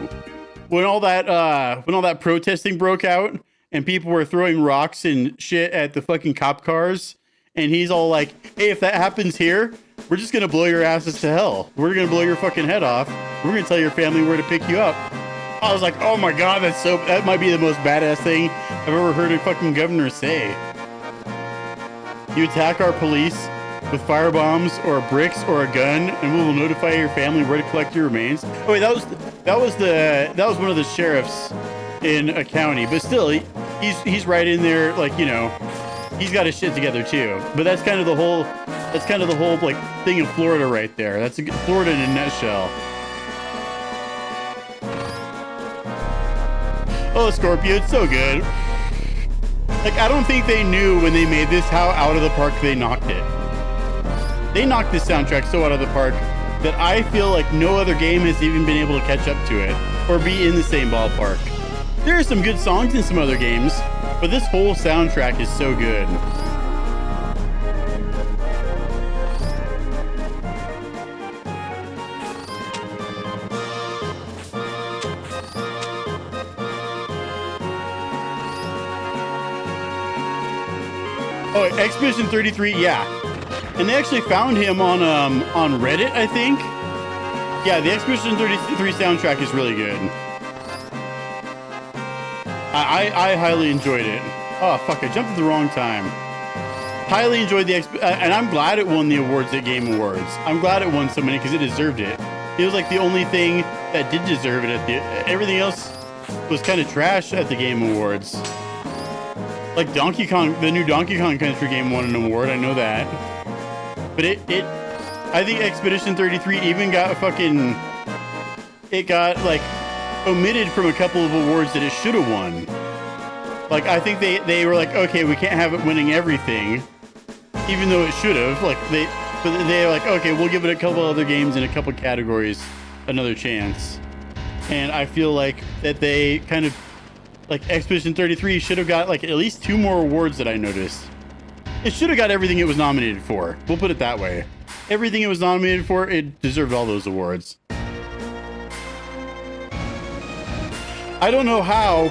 when all that protesting broke out and people were throwing rocks and shit at the fucking cop cars, and he's all like, hey, if that happens here, we're just gonna blow your asses to hell. We're gonna blow your fucking head off. We're gonna tell your family where to pick you up. I was like, oh my god, that might be the most badass thing I've ever heard a fucking governor say. You attack our police with firebombs or bricks or a gun, and we will notify your family where to collect your remains. Oh wait, that was one of the sheriffs in a county, but still, he's right in there, like, you know, he's got his shit together too. But that's kind of the whole like thing of Florida right there. That's Florida in a nutshell. Oh, Scorpio, it's so good. Like, I don't think they knew when they made this how out of the park they knocked it. They knocked this soundtrack so out of the park that I feel like no other game has even been able to catch up to it or be in the same ballpark. There are some good songs in some other games, but this whole soundtrack is so good. Oh, Expedition 33, yeah. And they actually found him on Reddit, I think. Yeah, the Expedition 33 soundtrack is really good. I highly enjoyed it. Oh, fuck, I jumped at the wrong time. Highly enjoyed the and I'm glad it won the awards at Game Awards. I'm glad it won so many because it deserved it. It was like the only thing that did deserve it. Everything else was kind of trash at the Game Awards. Like Donkey Kong, the new Donkey Kong Country game won an award. I know that. But I think Expedition 33 even got it got like omitted from a couple of awards that it should have won. Like, I think they were like, okay, we can't have it winning everything, even though it should have. Like, they're like, okay, we'll give it a couple other games in a couple categories another chance. And I feel like that they kind of, like, Expedition 33 should have got like at least 2 more awards that I noticed. It should have got everything it was nominated for. We'll put it that way. Everything it was nominated for, it deserved all those awards. I don't know how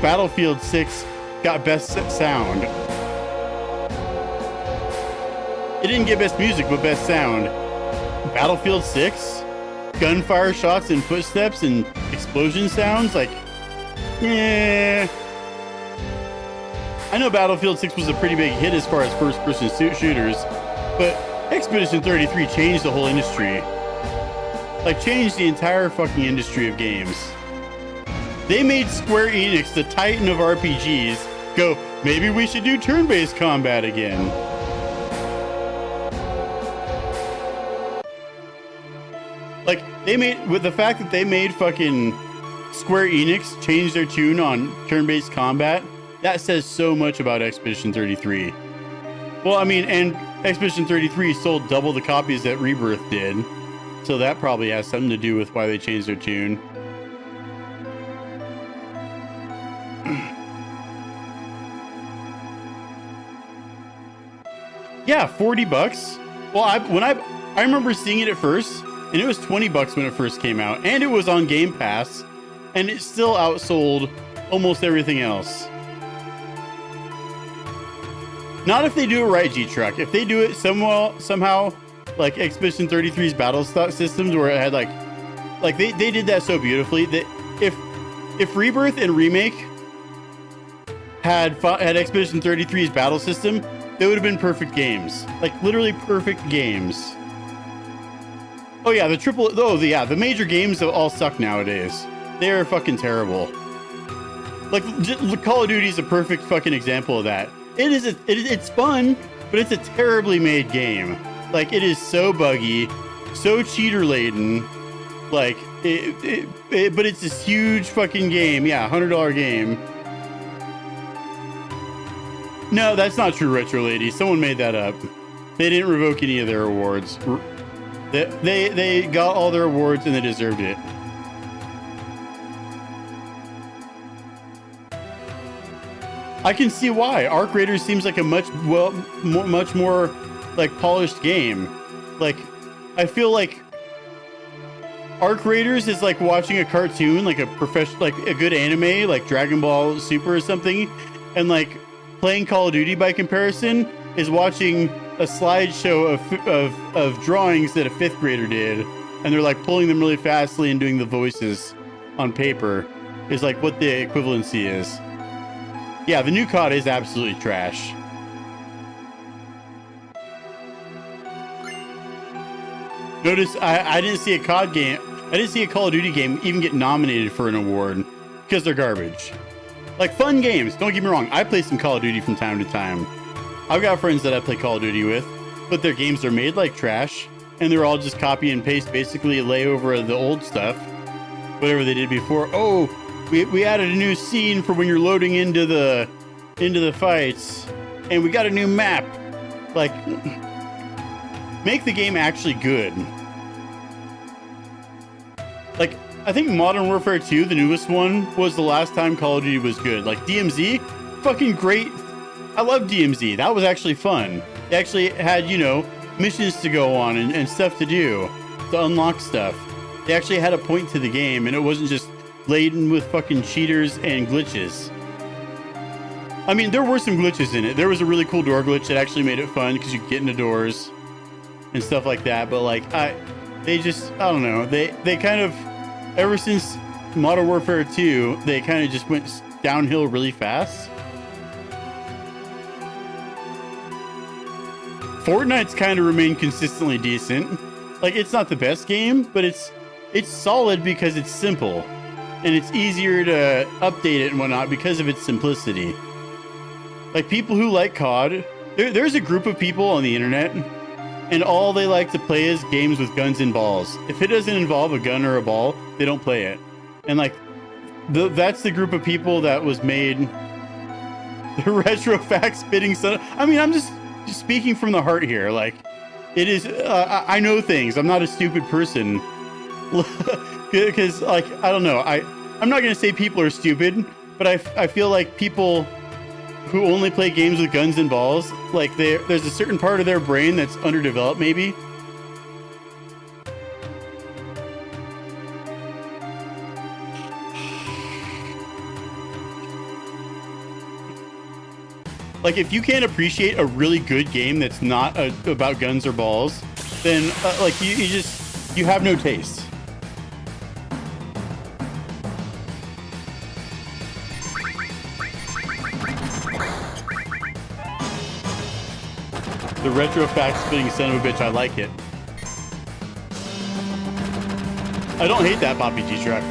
Battlefield 6 got best sound. It didn't get best music, but best sound. Battlefield 6? Gunfire shots and footsteps and explosion sounds? Like, yeah. I know Battlefield 6 was a pretty big hit as far as first-person shooters, but Expedition 33 changed the whole industry. Like, changed the entire fucking industry of games. They made Square Enix, the titan of RPGs, go, maybe we should do turn-based combat again. Like, with the fact that they made fucking Square Enix change their tune on turn-based combat, that says so much about Expedition 33. Well, I mean, and Expedition 33 sold double the copies that Rebirth did, so that probably has something to do with why they changed their tune. Yeah, $40. Well, I remember seeing it at first, and it was $20 when it first came out, and it was on Game Pass, and it still outsold almost everything else. Not if they do it right, G-Truck. If they do it somehow, like Expedition 33's battle systems, where it had like they did that so beautifully that if Rebirth and Remake had Expedition 33's battle system, they would have been perfect games. Like, literally perfect games. Oh yeah, the major games all suck nowadays. They are fucking terrible. Like, Call of Duty is a perfect fucking example of that. It's fun, but it's a terribly made game. Like, it is so buggy, so cheater laden. Like, but it's this huge fucking game. Yeah, $100 game. No, that's not true, Retro Lady. Someone made that up. They didn't revoke any of their awards. They got all their awards and they deserved it. I can see why. Arc Raiders seems like a much more like polished game. Like, I feel like Arc Raiders is like watching a cartoon, like a good anime, like Dragon Ball Super or something, and like playing Call of Duty by comparison is watching a slideshow of drawings that a 5th grader did and they're like pulling them really fastly and doing the voices on paper is like what the equivalency is. Yeah, the new COD is absolutely trash. Notice I didn't see a COD game, I didn't see a Call of Duty game even get nominated for an award because they're garbage. Like, fun games, don't get me wrong, I play some Call of Duty from time to time. I've got friends that I play Call of Duty with, but their games are made like trash, and they're all just copy and paste, basically lay over the old stuff, whatever they did before. Oh, we added a new scene for when you're loading into the fights, and we got a new map. Like, make the game actually good. Like, I think Modern Warfare 2, the newest one, was the last time Call of Duty was good. Like, DMZ, fucking great. I love DMZ. That was actually fun. They actually had, you know, missions to go on and stuff to do, to unlock stuff. They actually had a point to the game, and it wasn't just laden with fucking cheaters and glitches. I mean, there were some glitches in it. There was a really cool door glitch that actually made it fun because you could get into doors and stuff like that. But like, they just, I don't know. They kind of, ever since Modern Warfare 2, they kind of just went downhill really fast. Fortnite's kind of remained consistently decent. Like, it's not the best game, but it's solid because it's simple. And it's easier to update it and whatnot because of its simplicity. Like, people who like COD, there's a group of people on the internet, and all they like to play is games with guns and balls. If it doesn't involve a gun or a ball, they don't play it. And like, that's the group of people that was made the retro fact spitting son. I mean, I'm just speaking from the heart here. Like, it is, I know things. I'm not a stupid person. Because, like, I don't know. I'm not going to say people are stupid, but I feel like people who only play games with guns and balls, like, there's a certain part of their brain that's underdeveloped, maybe. Like, if you can't appreciate a really good game that's not about guns or balls, then, like, you have no taste. The retro fact spitting son of a bitch, I like it. I don't hate that Poppy G-Truck.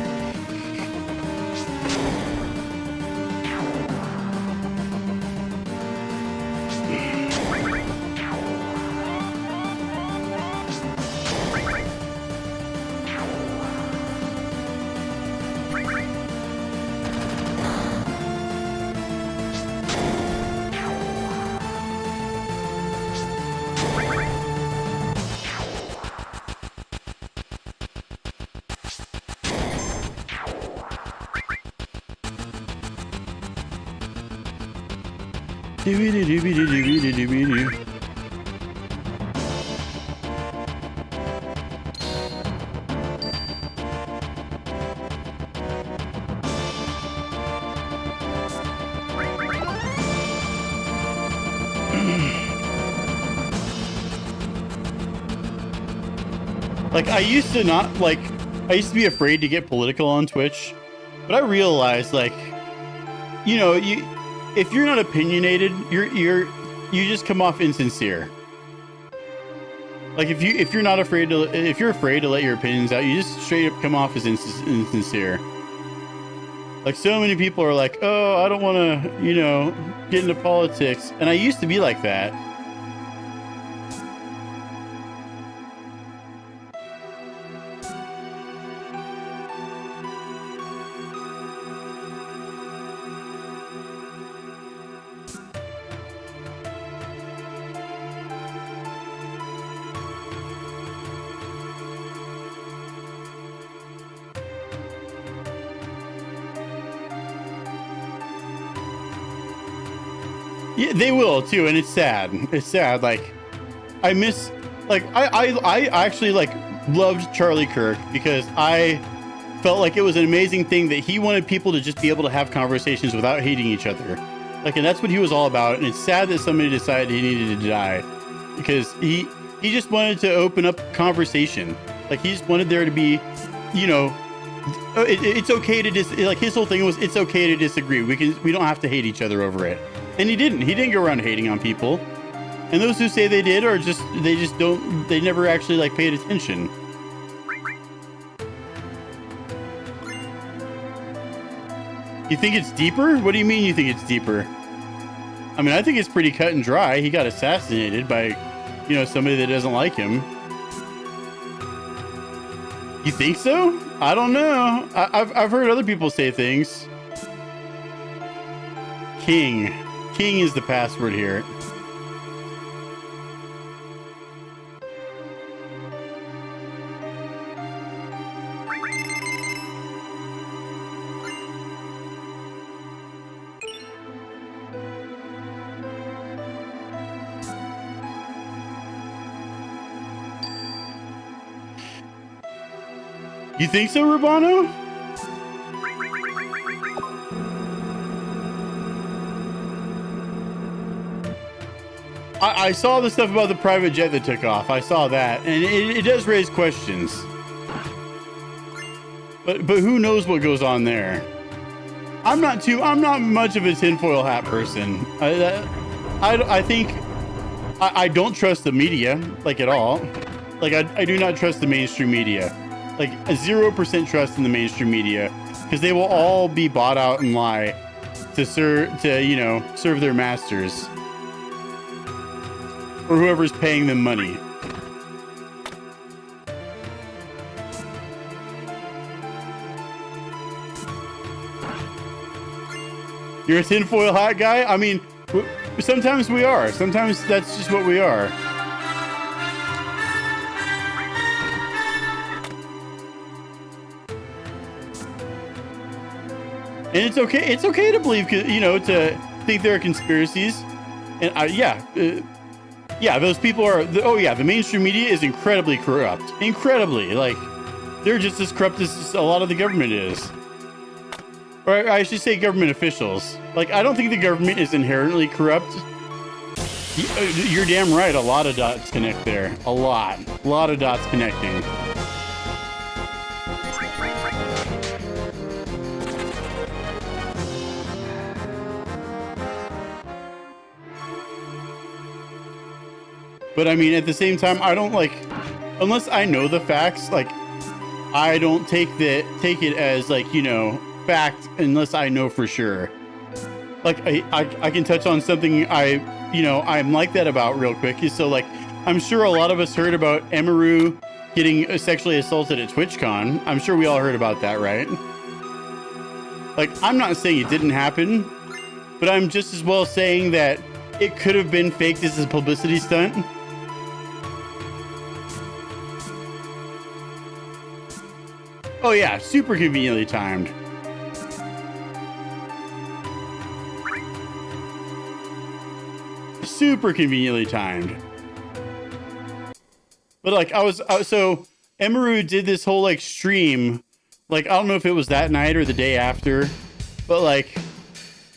Like, I used to be afraid to get political on Twitch, but I realized, like, you know, if you're not opinionated, you just come off insincere. Like, if you're afraid to let your opinions out, you just straight up come off as insincere. Like, so many people are like, oh, I don't want to, you know, get into politics, and I used to be like that. Yeah, they will too, and it's sad. It's sad. Like, I miss, like, I actually, like, loved Charlie Kirk because I felt like it was an amazing thing that he wanted people to just be able to have conversations without hating each other. Like, and that's what he was all about. And it's sad that somebody decided he needed to die because he just wanted to open up conversation. Like, he just wanted there to be, you know, it's okay to like, his whole thing was, it's okay to disagree. We don't have to hate each other over it. And he didn't go around hating on people. And those who say they did are just, they never actually like paid attention. You think it's deeper? What do you mean you think it's deeper? I mean, I think it's pretty cut and dry. He got assassinated by, you know, somebody that doesn't like him. You think so? I don't know. I've heard other people say things. King. King is the password here. You think so, Rubano? I saw the stuff about the private jet that took off. I saw that, and it does raise questions. But who knows what goes on there? I'm not much of a tinfoil hat person. I think I don't trust the media, like, at all. Like, I do not trust the mainstream media. Like, a 0% trust in the mainstream media, because they will all be bought out and lie to serve their masters or whoever's paying them money. You're a tinfoil hat guy? I mean, sometimes we are. Sometimes that's just what we are. And it's okay. It's okay to believe, you know, to think there are conspiracies. And yeah, those people are. Oh yeah, the mainstream media is incredibly corrupt. Incredibly, like, they're just as corrupt as a lot of the government is. Or I should say, government officials. Like, I don't think the government is inherently corrupt. You're damn right. A lot of dots connect there. A lot of dots connecting. But I mean, at the same time, I don't, like, unless I know the facts, like, I don't take it as, like, you know, fact unless I know for sure. Like, I can touch on something I'm like that about real quick. So, like, I'm sure a lot of us heard about Emaru getting sexually assaulted at TwitchCon. I'm sure we all heard about that, right? Like, I'm not saying it didn't happen, but I'm just as well saying that it could have been faked as a publicity stunt. Oh yeah, super conveniently timed. Super conveniently timed. But like, so Emaru did this whole like stream, like, I don't know if it was that night or the day after, but like,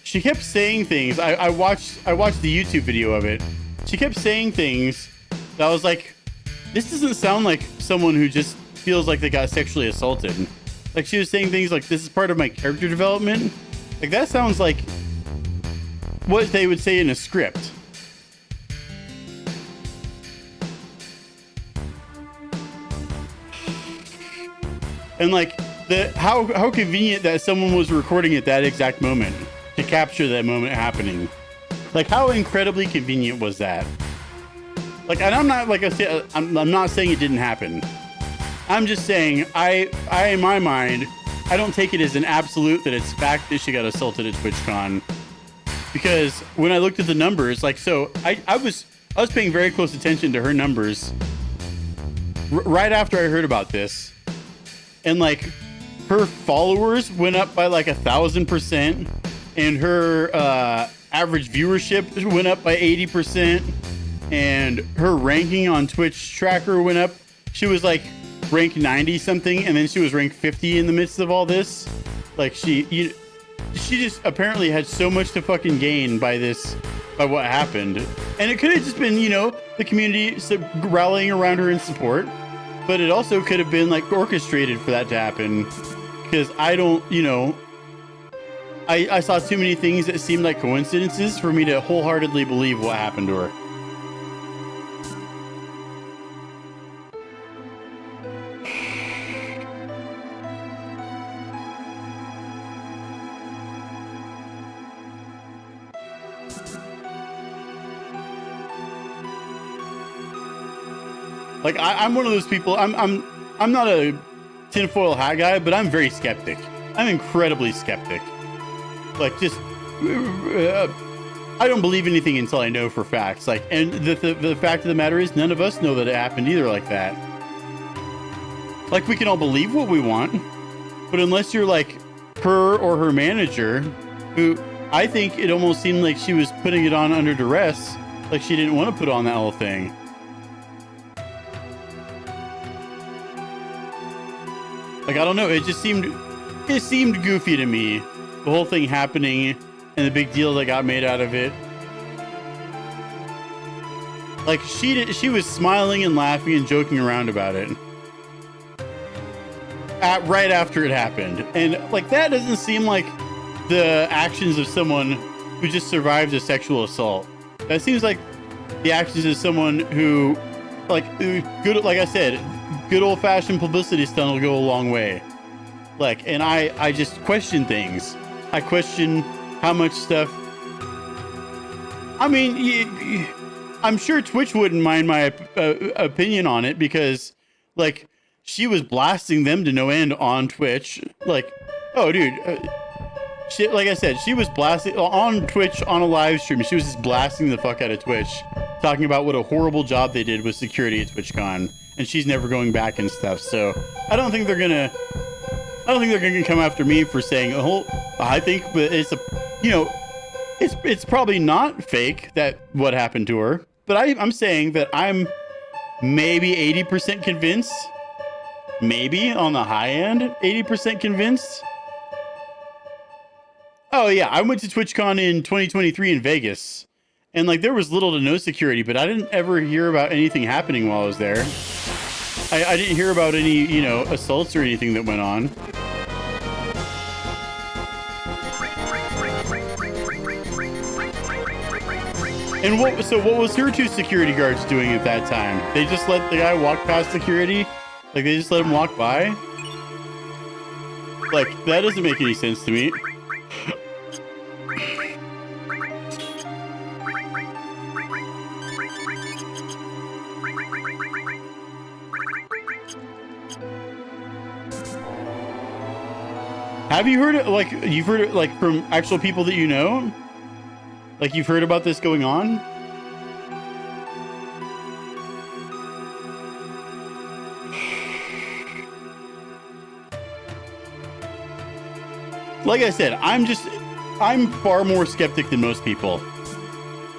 she kept saying things. I watched the YouTube video of it. She kept saying things that I was like, this doesn't sound like someone who just feels like they got sexually assaulted. Like, she was saying things like, this is part of my character development. Like, that sounds like what they would say in a script. And like, how convenient that someone was recording at that exact moment to capture that moment happening. Like, how incredibly convenient was that? Like, and I'm not, like I said, I'm not saying it didn't happen. I'm just saying, I in my mind, I don't take it as an absolute that it's fact that she got assaulted at TwitchCon. Because when I looked at the numbers, like, so I was paying very close attention to her numbers right after I heard about this. And like, her followers went up by like 1,000%, and her average viewership went up by 80%, and her ranking on Twitch tracker went up. She was like rank 90 something, and then she was rank 50 in the midst of all this. Like, she just apparently had so much to fucking gain by what happened. And it could have just been, you know, the community rallying around her in support. but it also could have been like orchestrated for that to happen, because I don't, you know, I saw too many things that seemed like coincidences for me to wholeheartedly believe what happened to her. Like I'm one of those people. I'm not a tinfoil hat guy, but I'm very skeptic. I'm incredibly skeptic. Like, just I don't believe anything until I know for facts. Like, and the fact of the matter is, none of us know that it happened either like that. Like, we can all believe what we want, but unless you're like her or her manager, who I think it almost seemed like she was putting it on under duress, like she didn't want to put on that whole thing. Like, I don't know, it seemed goofy to me, the whole thing happening and the big deal that got made out of it. Like, she was smiling and laughing and joking around about it right after it happened. And like, that doesn't seem like the actions of someone who just survived a sexual assault. That seems like the actions of someone who, like, good, like I said, good old-fashioned publicity stunt will go a long way. Like, and I just question things. I question how much stuff. I mean, I'm sure Twitch wouldn't mind my opinion on it, because, like, she was blasting them to no end on Twitch. Like, oh, dude, shit. Like I said, she was blasting on Twitch on a live stream. She was just blasting the fuck out of Twitch, talking about what a horrible job they did with security at TwitchCon. And she's never going back and stuff. So I don't think they're gonna come after me for saying, oh, I think, but it's a, you know, it's probably not fake that what happened to her. But I'm saying that I'm maybe 80% convinced, maybe on the high end, 80% convinced. Oh yeah, I went to TwitchCon in 2023 in Vegas, and like, there was little to no security, but I didn't ever hear about anything happening while I was there. I didn't hear about any, you know, assaults or anything that went on. And what was her two security guards doing at that time? They just let the guy walk past security? Like, they just let him walk by? Like, that doesn't make any sense to me. Have you heard it, like, you've heard it, like, from actual people that you know? Like, you've heard about this going on? Like I said, I'm far more skeptic than most people.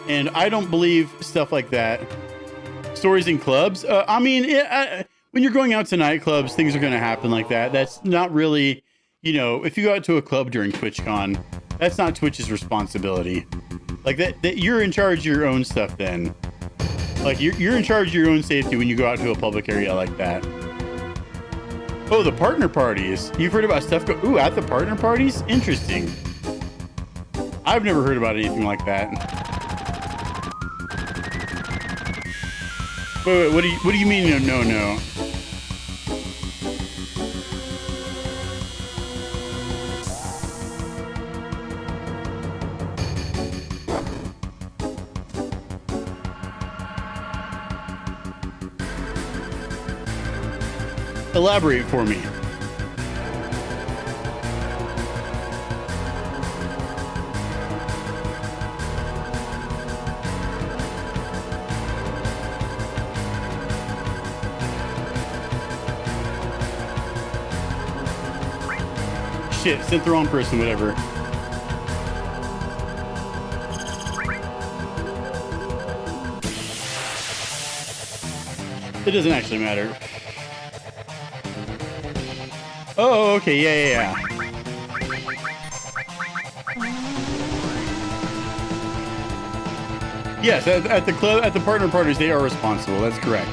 And I don't believe stuff like that. Stories in clubs. I mean, when you're going out to nightclubs, things are going to happen like that. That's not really, you know, if you go out to a club during TwitchCon, that's not Twitch's responsibility. Like, that you're in charge of your own stuff then. Like, you're in charge of your own safety when you go out to a public area like that. Oh, the partner parties. You've heard about stuff ooh, at the partner parties? Interesting. I've never heard about anything like that. Wait, what do you mean no? Elaborate for me. Shit, sent the wrong person, whatever. It doesn't actually matter. Oh, okay, yeah. Yes, at the club, at the partner parties, they are responsible. That's correct.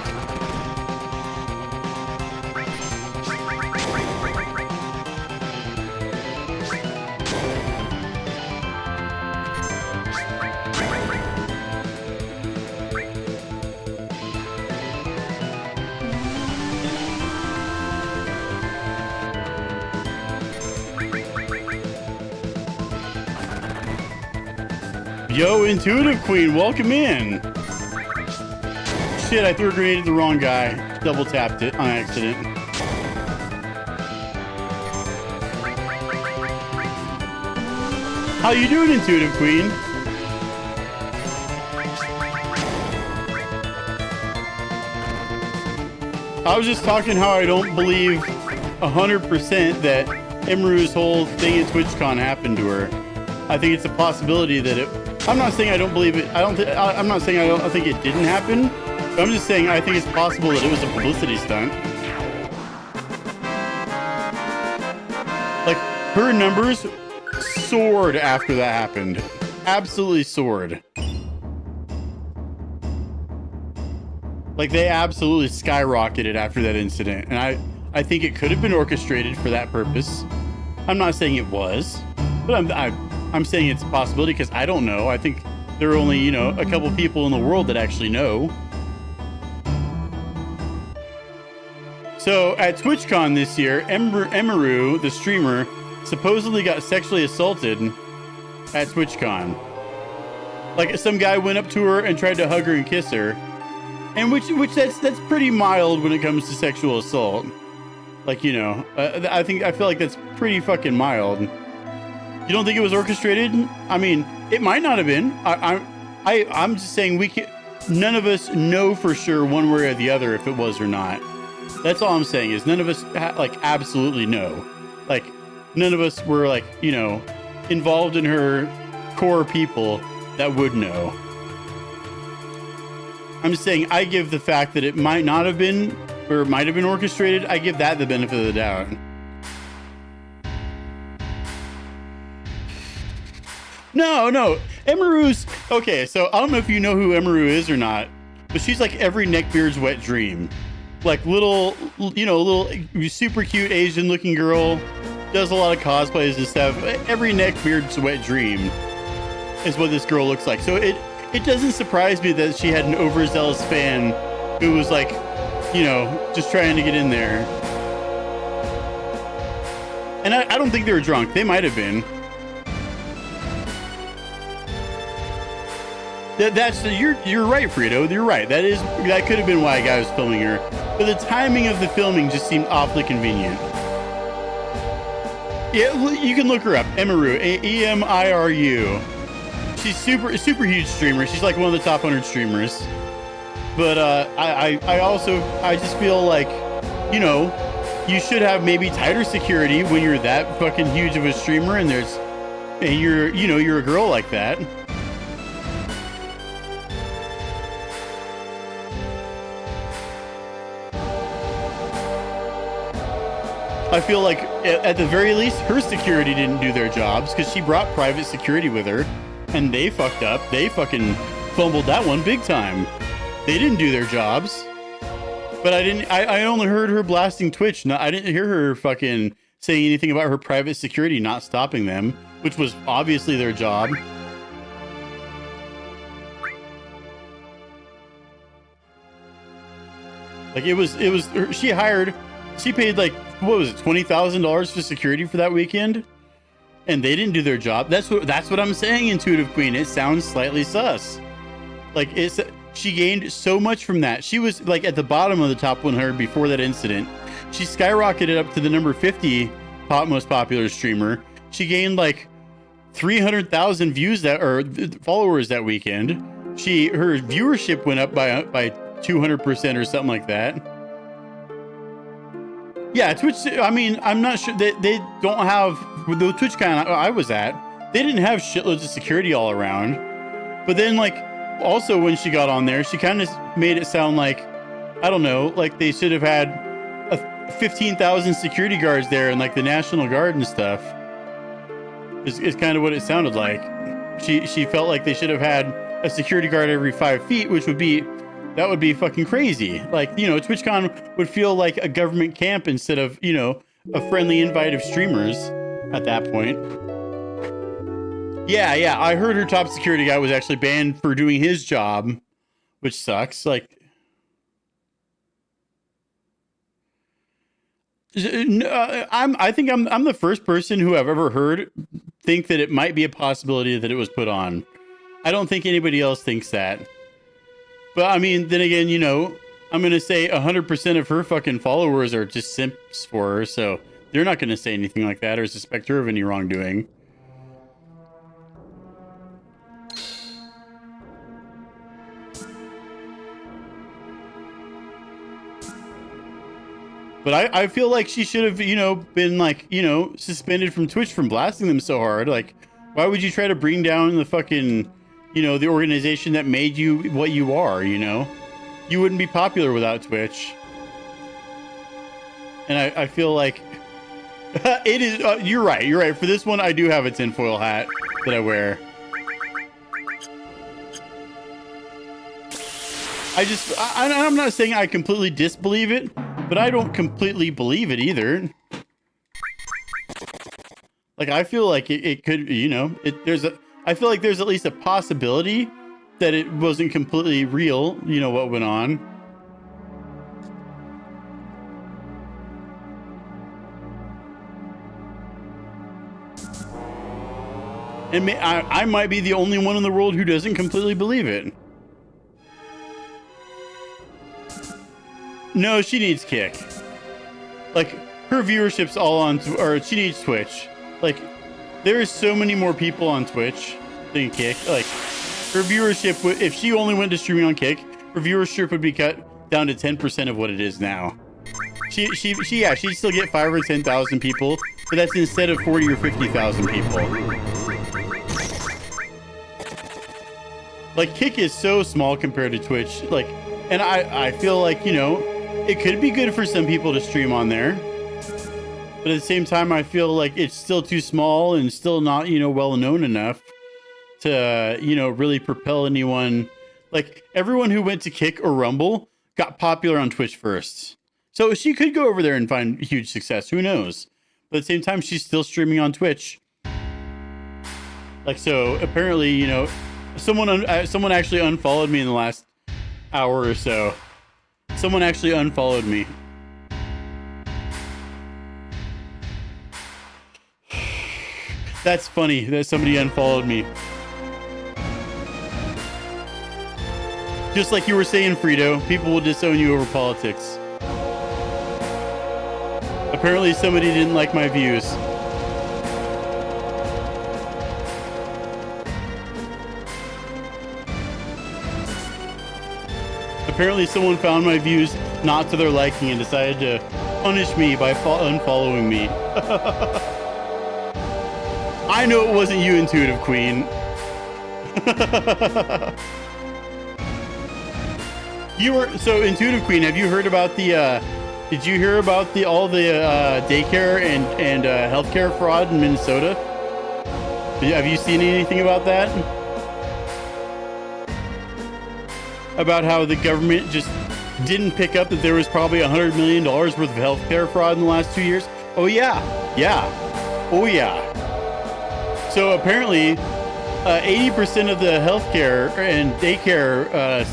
Yo, Intuitive Queen, welcome in. Shit, I threw a grenade at the wrong guy. Double tapped it on accident. How you doing, Intuitive Queen? I was just talking how I don't believe 100% that Emeru's whole thing at TwitchCon happened to her. I think it's a possibility that it. I'm not saying I don't believe it. I'm not saying I don't think it didn't happen. But I'm just saying I think it's possible that it was a publicity stunt. Like, her numbers soared after that happened. Absolutely soared. Like, they absolutely skyrocketed after that incident. And I think it could have been orchestrated for that purpose. I'm not saying it was, but I'm saying it's a possibility because I don't know. I think there are only, you know, a couple people in the world that actually know. So at TwitchCon this year, Emeru, the streamer, supposedly got sexually assaulted at TwitchCon. Like, some guy went up to her and tried to hug her and kiss her. And which that's pretty mild when it comes to sexual assault. Like, you know, I feel like that's pretty fucking mild. You don't think it was orchestrated? I mean, it might not have been. I'm just saying none of us know for sure one way or the other if it was or not. That's all I'm saying is none of us like absolutely know. Like, none of us were, like, you know, involved in her core people that would know. I'm just saying I give the fact that it might not have been, or it might have been orchestrated, I give that the benefit of the doubt. No. Emeru's... Okay, so I don't know if you know who Emeru is or not, but she's like every neckbeard's wet dream. Like, little, you know, little super cute Asian looking girl, does a lot of cosplays and stuff. Every neckbeard's wet dream is what this girl looks like. So it doesn't surprise me that she had an overzealous fan who was, like, you know, just trying to get in there. And I don't think they were drunk. They might have been. You're right, Frito. You're right. That could have been why a guy was filming her. But the timing of the filming just seemed awfully convenient. Yeah, you can look her up. Emeru, E-M-I-R-U. She's super huge streamer. She's like one of the top 100 streamers. But I just feel like, you know, you should have maybe tighter security when you're that fucking huge of a streamer and you're a girl like that. I feel like at the very least her security didn't do their jobs because she brought private security with her. And they fucked up. They fucking fumbled that one big time. They didn't do their jobs. But I only heard her blasting Twitch. No, I didn't hear her fucking saying anything about her private security not stopping them, which was obviously their job. Like, she paid, like, what was it, $20,000 for security for that weekend? And they didn't do their job. That's what I'm saying, Intuitive Queen. It sounds slightly sus. Like, she gained so much from that. She was, like, at the bottom of the top 100 before that incident. She skyrocketed up to the number 50 most popular streamer. She gained, like, 300,000 followers that weekend. Her viewership went up by 200% or something like that. Yeah, Twitch, I mean, I'm not sure they don't have, with the TwitchCon I was at, they didn't have shitloads of security all around. But then, like, also when she got on there, she kind of made it sound like, I don't know, like they should have had 15,000 security guards there and, like, the National Guard and stuff. Is kind of what it sounded like. She felt like they should have had a security guard every 5 feet, which would be fucking crazy. Like, you know, TwitchCon would feel like a government camp instead of, you know, a friendly invite of streamers at that point. Yeah, I heard her top security guy was actually banned for doing his job, which sucks. Like, I think I'm the first person who I've ever heard think that it might be a possibility that it was put on. I don't think anybody else thinks that. But I mean, then again, you know, I'm going to say 100% of her fucking followers are just simps for her. So they're not going to say anything like that or suspect her of any wrongdoing. But I feel like she should have, you know, been like, you know, suspended from Twitch from blasting them so hard. Like, why would you try to bring down the fucking, you know, the organization that made you what you are, you know? You wouldn't be popular without Twitch. And I feel like it is, you're right. You're right. For this one, I do have a tinfoil hat that I wear. I'm not saying I completely disbelieve it, but I don't completely believe it either. Like, I feel like it could, you know, I feel like there's at least a possibility that it wasn't completely real, you know, what went on. And I might be the only one in the world who doesn't completely believe it. No, she needs Kick. Like, her viewership's all on, or she needs Twitch. Like, there is so many more people on Twitch than Kick. Like, her viewership, if she only went to streaming on Kick, her viewership would be cut down to 10% of what it is now. She'd still get 5 or 10,000 people, but that's instead of 40 or 50,000 people. Like, Kick is so small compared to Twitch. Like, and I feel like, you know, it could be good for some people to stream on there. But at the same time, I feel like it's still too small and still not, you know, well known enough to, you know, really propel anyone. Like, everyone who went to Kick or Rumble got popular on Twitch first. So she could go over there and find huge success. Who knows? But at the same time, she's still streaming on Twitch. Like, so apparently, you know, someone actually unfollowed me in the last hour or so. Someone actually unfollowed me. That's funny that somebody unfollowed me. Just like you were saying, Frito, people will disown you over politics. Apparently somebody didn't like my views. Apparently someone found my views not to their liking and decided to punish me by unfollowing me. I know it wasn't you, Intuitive Queen. So Intuitive Queen, have you heard about the did you hear about all the daycare and healthcare fraud in Minnesota? Have you seen anything about that? About how the government just didn't pick up that there was probably $100 million worth of healthcare fraud in the last 2 years? Oh yeah. Oh yeah. So apparently 80% of the healthcare and daycare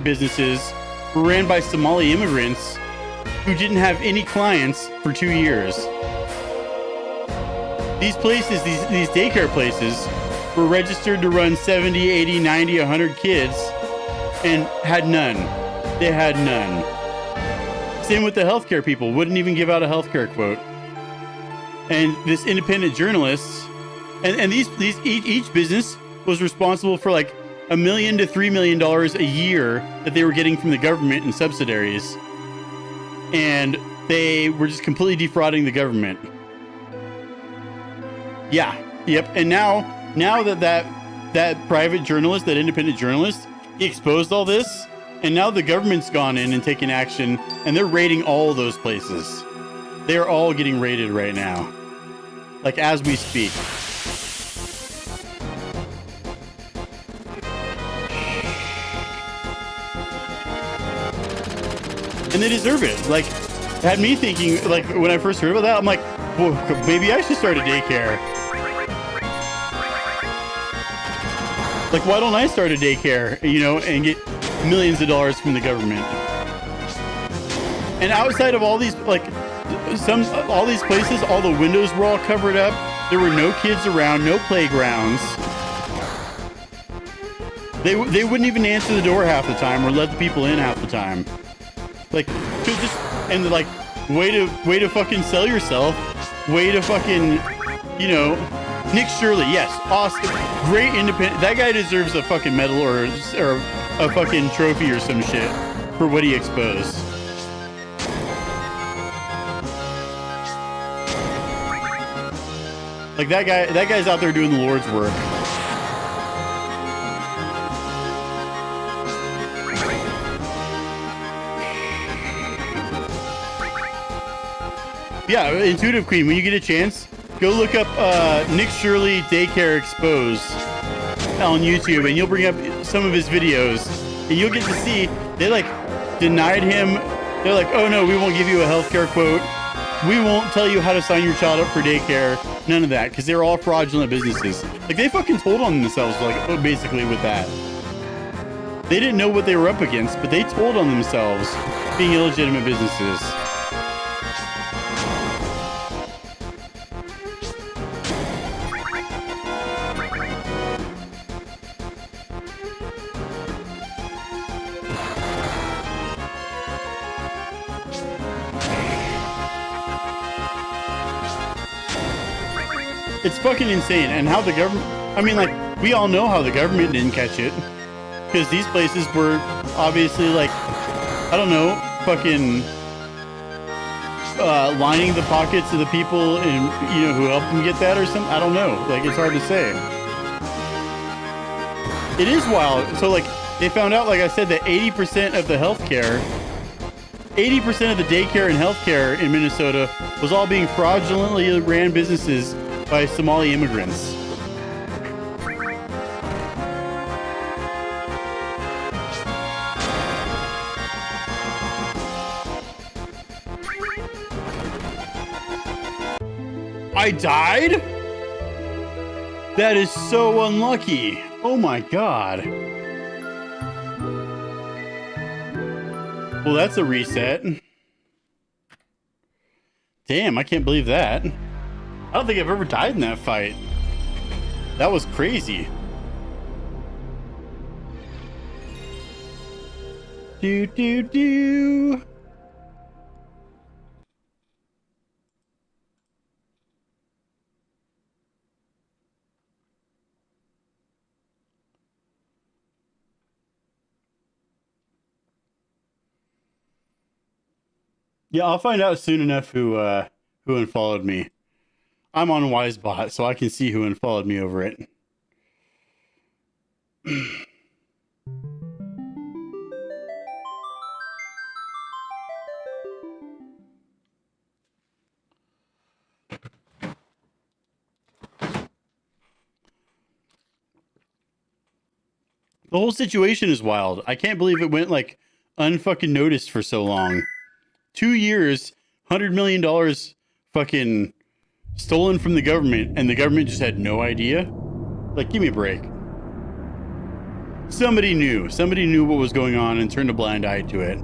businesses were ran by Somali immigrants who didn't have any clients for 2 years. These places, these daycare places, were registered to run 70, 80, 90, 100 kids and had none. They had none. Same with the healthcare people, wouldn't even give out a healthcare quote. And this independent journalists, and each business was responsible for like $1 million to $3 million a year that they were getting from the government in subsidiaries. And they were just completely defrauding the government. Yeah. Yep. And now that private journalist, that independent journalist, he exposed all this, and now the government's gone in and taken action, and they're raiding all those places. They're all getting raided right now. Like, as we speak. And they deserve it. Like, it had me thinking, like, when I first heard about that, I'm like, well, maybe I should start a daycare. Like, why don't I start a daycare, you know, and get millions of dollars from the government? And outside of all these, like, all these places, all the windows were all covered up. There were no kids around, no playgrounds. They wouldn't even answer the door half the time or let the people in half the time. Like, just, and like, way to fucking sell yourself. Way to fucking, you know, Nick Shirley, yes, awesome, great independent. That guy deserves a fucking medal or a fucking trophy or some shit for what he exposed. Like that guy's out there doing the Lord's work. Yeah, Intuitive Queen, when you get a chance, go look up Nick Shirley Daycare Exposed on YouTube, and you'll bring up some of his videos, and you'll get to see they like denied him. They're like, oh no, we won't give you a healthcare quote. We won't tell you how to sign your child up for daycare. None of that, because they're all fraudulent businesses. Like they fucking told on themselves, like basically with that. They didn't know what they were up against, but they told on themselves being illegitimate businesses. It's fucking insane. And how the government, I mean, like, we all know how the government didn't catch it. Because these places were obviously, like, I don't know, fucking lining the pockets of the people and, you know, who helped them get that or something. I don't know. Like, it's hard to say. It is wild. So, like, they found out, like I said, that 80% of the healthcare, 80% of the daycare and healthcare in Minnesota was all being fraudulently ran businesses by Somali immigrants. I died? That is so unlucky. Oh my God. Well, that's a reset. Damn, I can't believe that. I don't think I've ever died in that fight. That was crazy. Do, do, do. Yeah, I'll find out soon enough who unfollowed me. I'm on Wisebot, so I can see who unfollowed me over it. The whole situation is wild. I can't believe it went like unfucking noticed for so long. 2 years, $100 million fucking stolen from the government, and the government just had no idea? Like, give me a break. Somebody knew what was going on and turned a blind eye to it.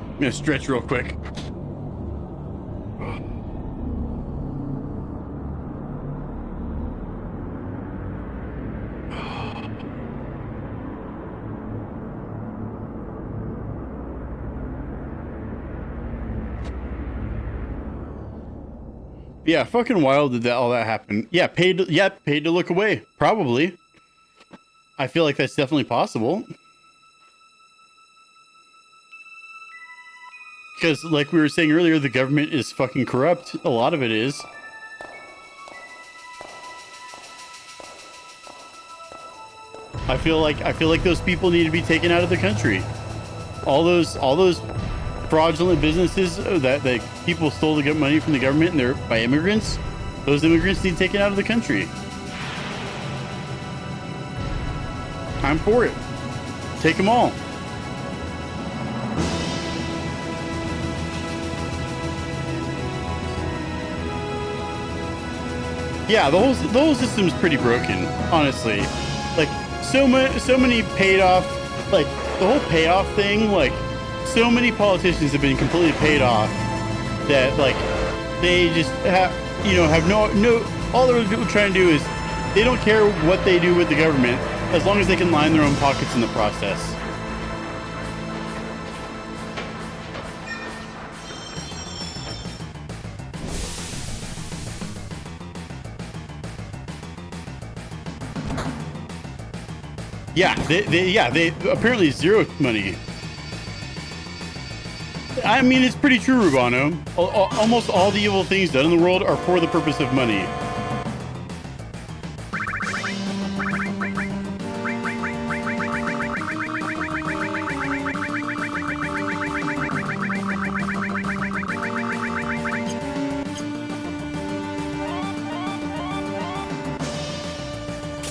I'm gonna stretch real quick. Yeah, fucking wild did all that happen. Yeah, paid to look away. Probably. I feel like that's definitely possible. Because, like we were saying earlier, the government is fucking corrupt. A lot of it is. I feel like those people need to be taken out of the country. All those fraudulent businesses that people stole to get money from the government and they're by immigrants. Those immigrants need taken out of the country. I'm for it. Take them all. Yeah, the whole system's pretty broken, honestly. Like, so many paid off, like the whole payoff thing, like so many politicians have been completely paid off that like they just have, you know, have no, all they're trying to do is they don't care what they do with the government as long as they can line their own pockets in the process. Yeah, they apparently zero money. I mean, it's pretty true, Rubano. Almost all the evil things done in the world are for the purpose of money.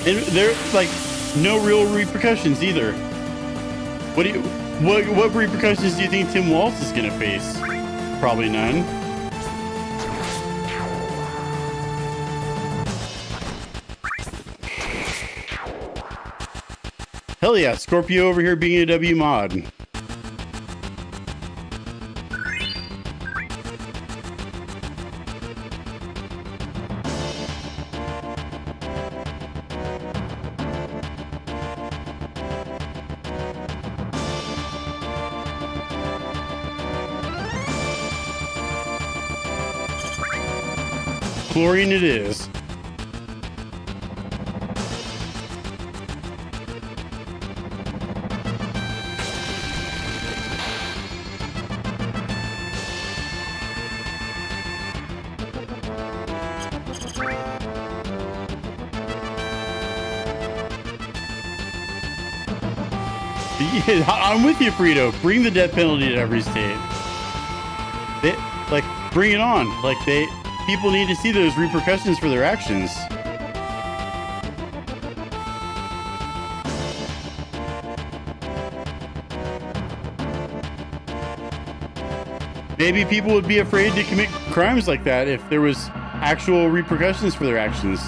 And there's like no real repercussions either. What repercussions do you think Tim Waltz is gonna face? Probably none. Hell yeah, Scorpio over here being a W mod. Chlorine it is. Yeah, I'm with you, Frito. Bring the death penalty to every state. Like, bring it on. Like, people need to see those repercussions for their actions. Maybe people would be afraid to commit crimes like that if there was actual repercussions for their actions.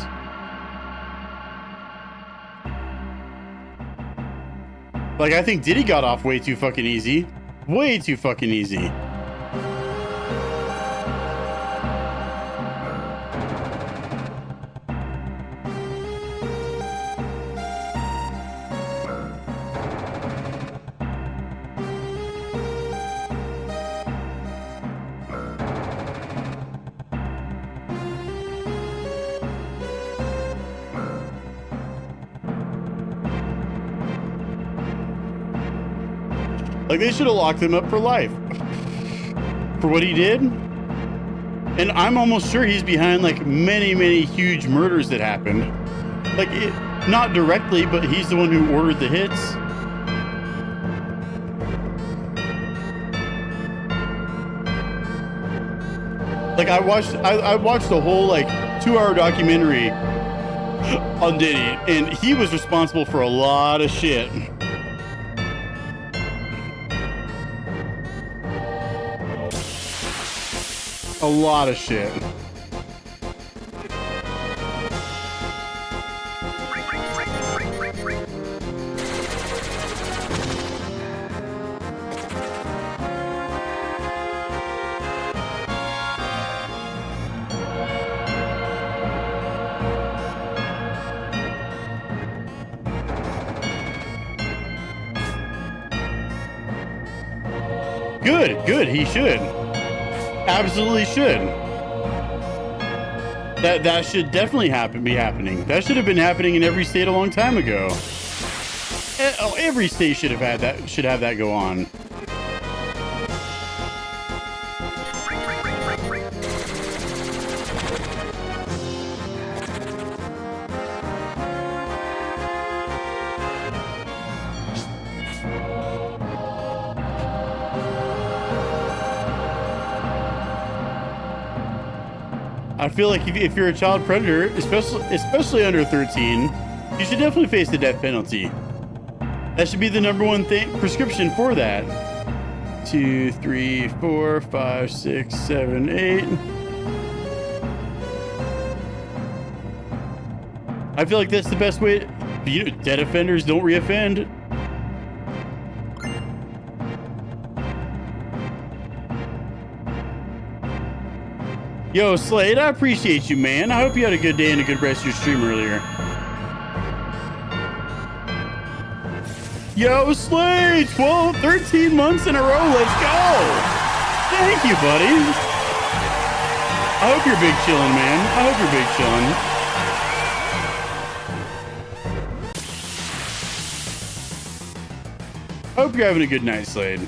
Like, I think Diddy got off way too fucking easy. Way too fucking easy. Like, they should have locked him up for life for what he did. And I'm almost sure he's behind like many huge murders that happened. Like, not directly, but he's the one who ordered the hits. Like, I watched a whole like 2-hour documentary on Diddy, and he was responsible for a lot of shit. A lot of shit. Good, he should. Absolutely should. That should definitely be happening. That should have been happening in every state a long time ago. Every state should have that go on. I feel like if you're a child predator, especially under 13, you should definitely face the death penalty. That should be the #1 prescription for that. 2, 3, 4, 5, 6, 7, 8. I feel like that's the best way. You know, dead offenders don't reoffend. Yo, Slade, I appreciate you, man. I hope you had a good day and a good rest of your stream earlier. Yo, Slade, 13 months in a row. Let's go. Thank you, buddy. I hope you're big chillin', man. I hope you're big chillin'. I hope you're having a good night, Slade.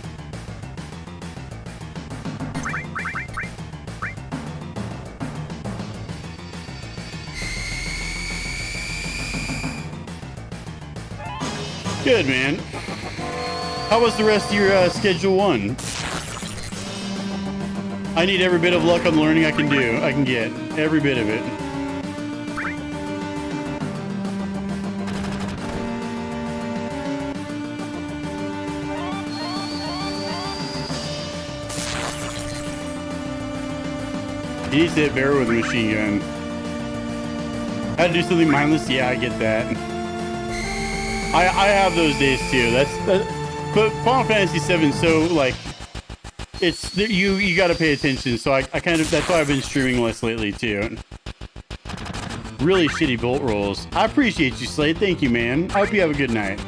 Good, man. How was the rest of your schedule 1? I need every bit of luck on learning I can get. Every bit of it. He needs to hit Bear with a machine gun. How to do something mindless? Yeah, I get that. I have those days too. But Final Fantasy 7, so like, it's you got to pay attention. So I kind of, that's why I've been streaming less lately too. Really shitty bolt rolls. I appreciate you, Slade. Thank you, man. I hope you have a good night.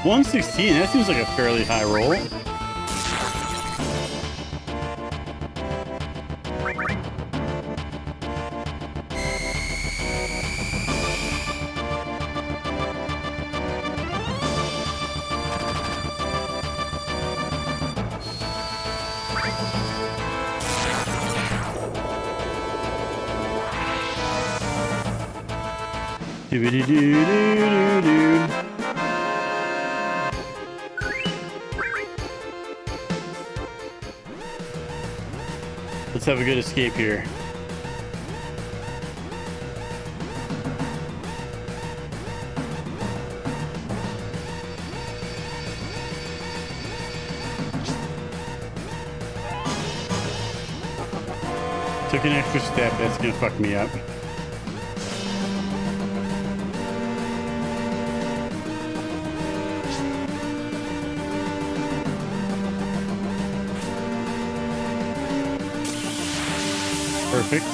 $116, that seems like a fairly high roll. Do-do-do-do-do-do. Let's have a good escape here. Took an extra step, that's gonna fuck me up. Perfect.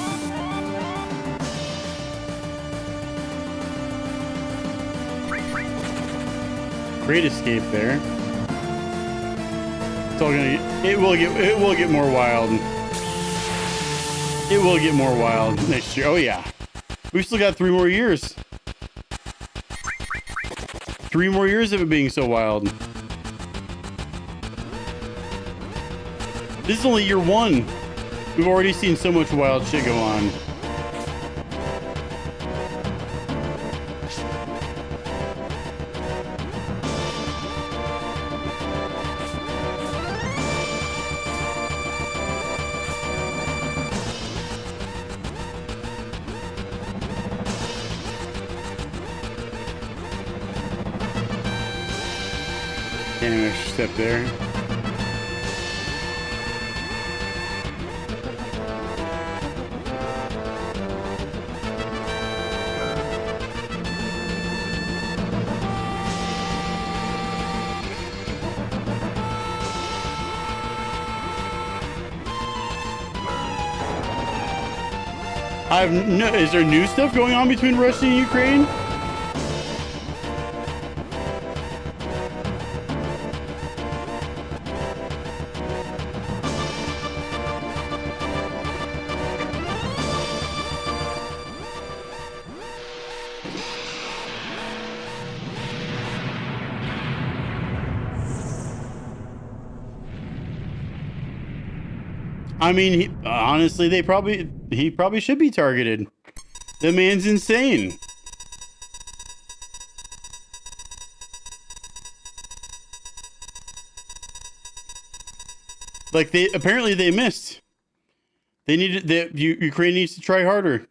Great escape there. It's all gonna. It will get more wild. It will get more wild next year. Oh yeah, we've still got 3 more years. 3 more years of it being so wild. This is only year 1. We've already seen so much wild shit go on. And an extra step there. Is there new stuff going on between Russia and Ukraine? I mean, honestly, he probably should be targeted. The man's insane. Like apparently they missed. They needed Ukraine needs to try harder.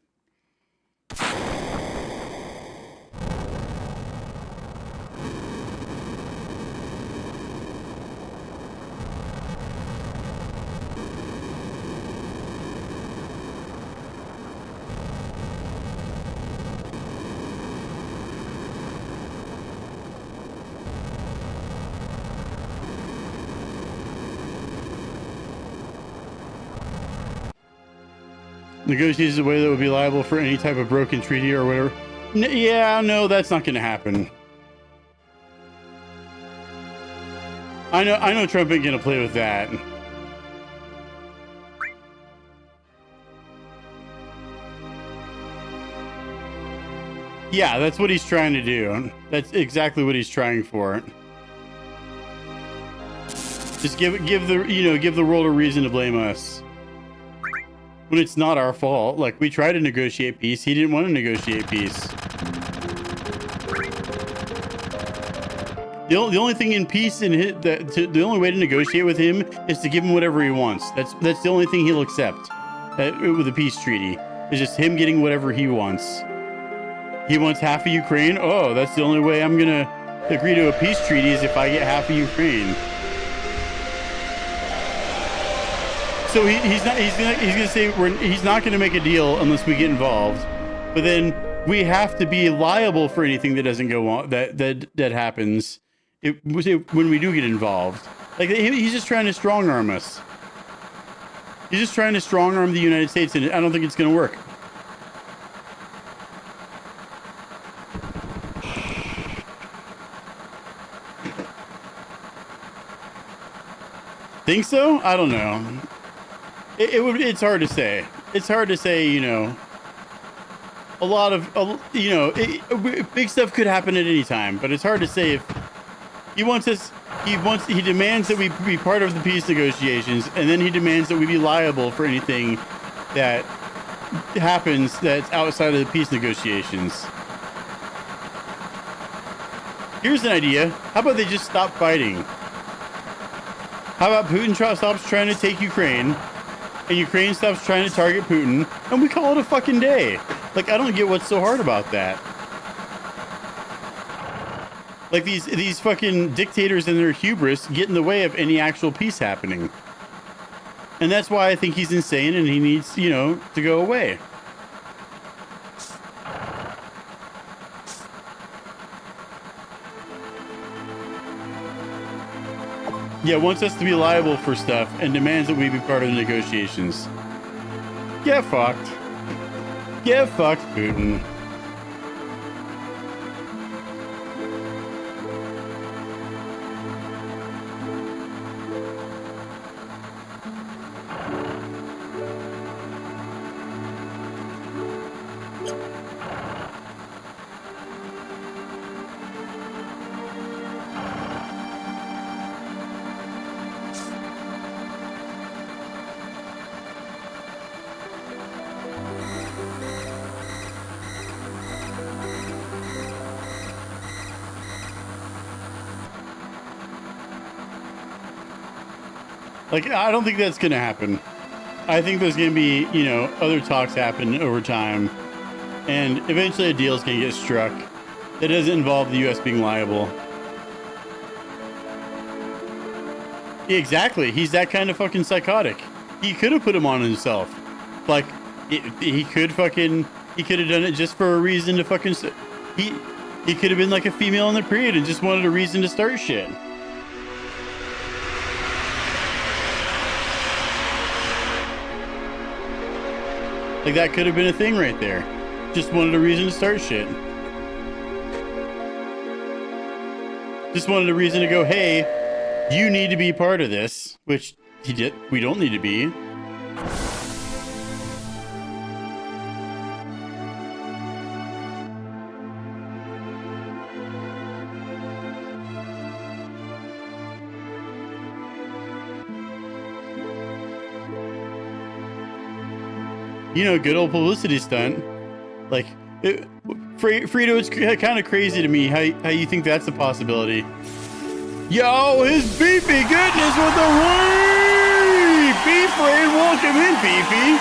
Negotiates a way that would be liable for any type of broken treaty or whatever. Yeah, no, that's not going to happen. I know Trump ain't going to play with that. Yeah, that's what he's trying to do. That's exactly what he's trying for. Just give the world a reason to blame us. When it's not our fault. Like, we tried to negotiate peace. He didn't want to negotiate peace. The only thing in peace the only way to negotiate with him is to give him whatever he wants. That's the only thing he'll accept with a peace treaty. It's just him getting whatever he wants. He wants half of Ukraine. Oh, that's the only way I'm gonna agree to a peace treaty is if I get half of Ukraine. So he's gonna say he's not gonna make a deal unless we get involved, but then we have to be liable for anything that doesn't go on that happens when we do get involved. Like, he's just trying to strong arm us. He's just trying to strong arm the United States, and I don't think it's gonna work. Think so? I don't know. It's hard to say. It's hard to say, you know. A lot of, you know, big stuff could happen at any time, but it's hard to say if he demands that we be part of the peace negotiations, and then he demands that we be liable for anything that happens that's outside of the peace negotiations. Here's an idea. How about they just stop fighting? How about Putin stops trying to take Ukraine, and Ukraine stops trying to target Putin, and we call it a fucking day? Like, I don't get what's so hard about that. Like, these fucking dictators and their hubris get in the way of any actual peace happening. And that's why I think he's insane and he needs, you know, to go away. Yeah, wants us to be liable for stuff and demands that we be part of the negotiations. Get fucked. Get fucked, Putin. Like, I don't think that's going to happen. I think there's going to be, you know, other talks happen over time. And eventually a deal's going to get struck that doesn't involve the U.S. being liable. Yeah, exactly. He's that kind of fucking psychotic. He could have put him on himself. Like, he could have done it just for a reason to fucking... He could have been like a female in the period and just wanted a reason to start shit. Like, that could have been a thing right there. Just wanted a reason to start shit. Just wanted a reason to go, hey, you need to be part of this, which he did. We don't need to be. You know, good old publicity stunt. Like, Frito, it's kind of crazy to me how you think that's a possibility. Yo, his beefy goodness with the raid! Beef raid, welcome in, Beefy.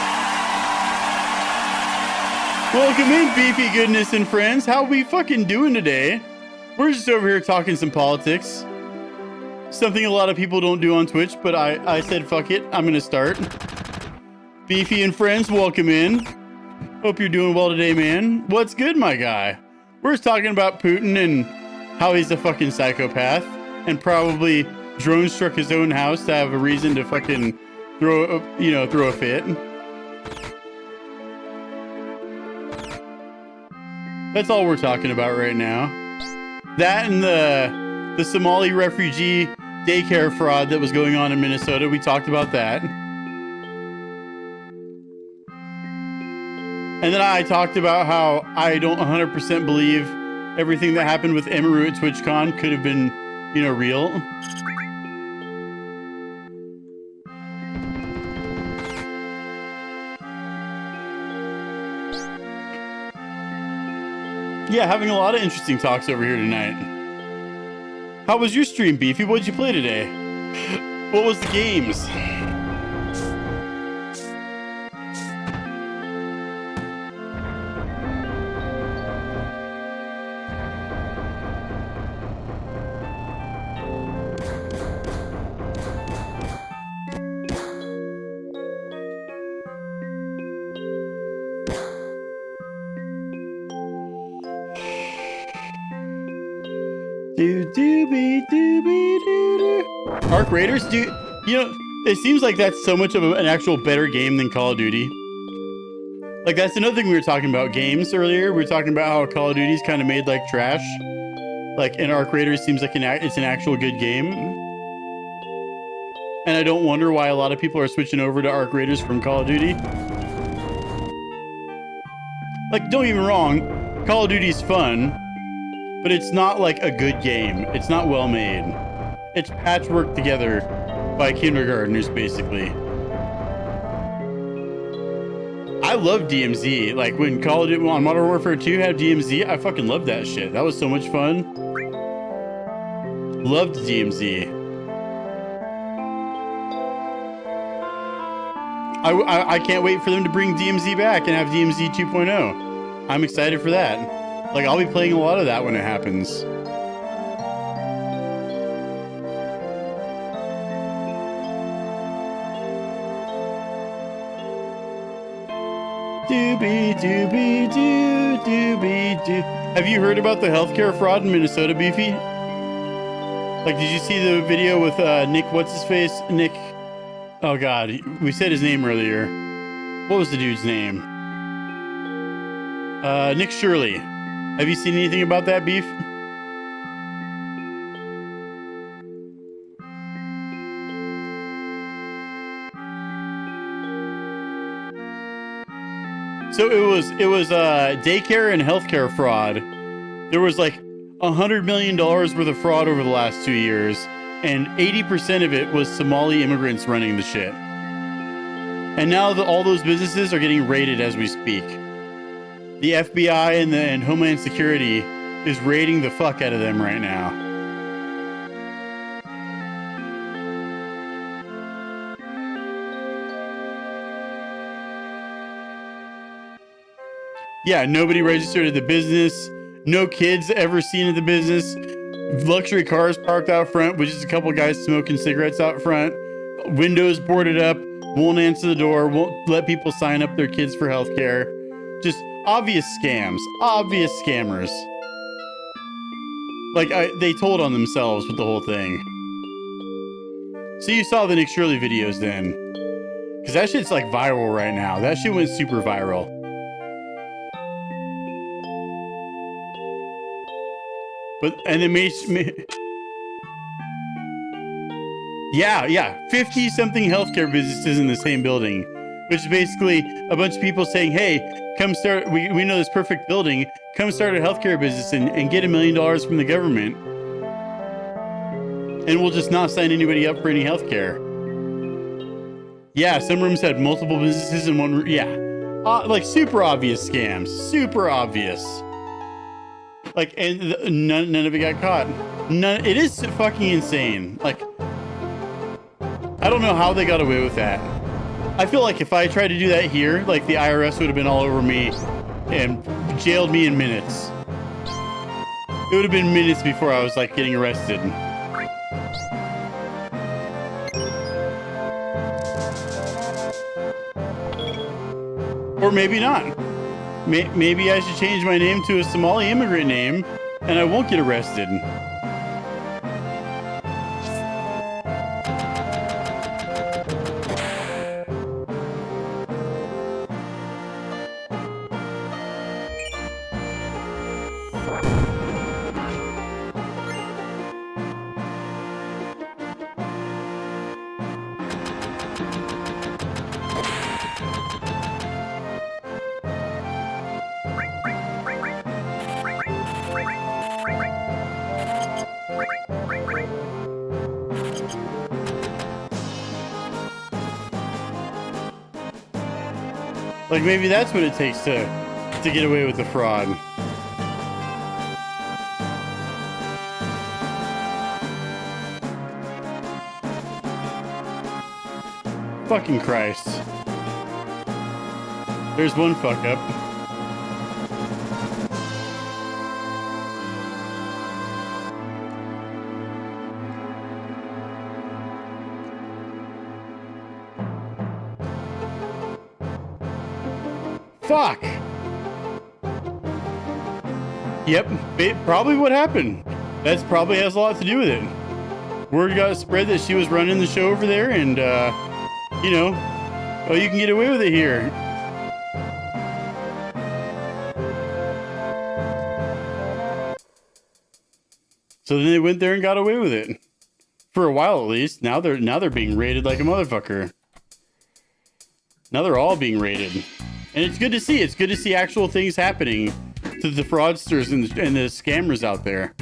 Welcome in, Beefy goodness and friends. How we fucking doing today? We're just over here talking some politics. Something a lot of people don't do on Twitch, but I said, fuck it, I'm gonna start. Beefy and friends, welcome in. Hope you're doing well today, man. What's good, my guy? We're just talking about Putin and how he's a fucking psychopath and probably drone struck his own house to have a reason to fucking throw a fit. That's all we're talking about right now. That and the Somali refugee daycare fraud that was going on in Minnesota. We talked about that. And then I talked about how I don't 100% believe everything that happened with Emaru at TwitchCon could have been, you know, real. Yeah, having a lot of interesting talks over here tonight. How was your stream, Beefy? What did you play today? What was the games? Arc Raiders, you know, it seems like that's so much of an actual better game than Call of Duty. Like, that's another thing we were talking about games earlier. We were talking about how Call of Duty's kind of made like trash. Like, and Arc Raiders seems like it's an actual good game. And I don't wonder why a lot of people are switching over to Arc Raiders from Call of Duty. Like, don't get me wrong, Call of Duty's fun, but it's not like a good game. It's not well made. It's patchwork together by kindergartners, basically. I love DMZ. Like, when Call of Duty on Modern Warfare 2 had DMZ, I fucking loved that shit. That was so much fun. Loved DMZ. I can't wait for them to bring DMZ back and have DMZ 2.0. I'm excited for that. Like, I'll be playing a lot of that when it happens. Doobie-doo. Have you heard about the healthcare fraud in Minnesota, Beefy? Like, did you see the video with Nick, what's his face? Nick, oh God, we said his name earlier. What was the dude's name? Nick Shirley. Have you seen anything about that, Beef? So it was daycare and healthcare fraud. There was like $100 million worth of fraud over the last 2 years, and 80% of it was Somali immigrants running the shit. And now all those businesses are getting raided as we speak. The FBI and Homeland Security is raiding the fuck out of them right now. Yeah, nobody registered at the business. No kids ever seen at the business. Luxury cars parked out front with just a couple guys smoking cigarettes out front. Windows boarded up. Won't answer the door. Won't let people sign up their kids for healthcare. Just obvious scams. Obvious scammers. Like, they told on themselves with the whole thing. So you saw the Nick Shirley videos then. Because that shit's like viral right now. That shit went super viral. But, and it made, yeah, 50 something healthcare businesses in the same building, which is basically a bunch of people saying, hey, come start, we know this perfect building, come start a healthcare business and get $1 million from the government. And we'll just not sign anybody up for any healthcare. Yeah, some rooms had multiple businesses in one room. Yeah, Like super obvious scams, super obvious. Like, and none of it got caught. None. It is fucking insane. Like, I don't know how they got away with that. I feel like if I tried to do that here, like the IRS would have been all over me and jailed me in minutes. It would have been minutes before I was like getting arrested. Or maybe not. Maybe I should change my name to a Somali immigrant name and I won't get arrested. Like maybe that's what it takes to get away with the fraud. Fucking Christ. There's one fuck up. Fuck. Yep, probably what happened. That's probably has a lot to do with it. Word got spread that she was running the show over there, and you know, oh, you can get away with it here. So then they went there and got away with it for a while, at least. Now they're being raided like a motherfucker. Now they're all being raided. And it's good to see. It's good to see actual things happening to the fraudsters and the scammers out there.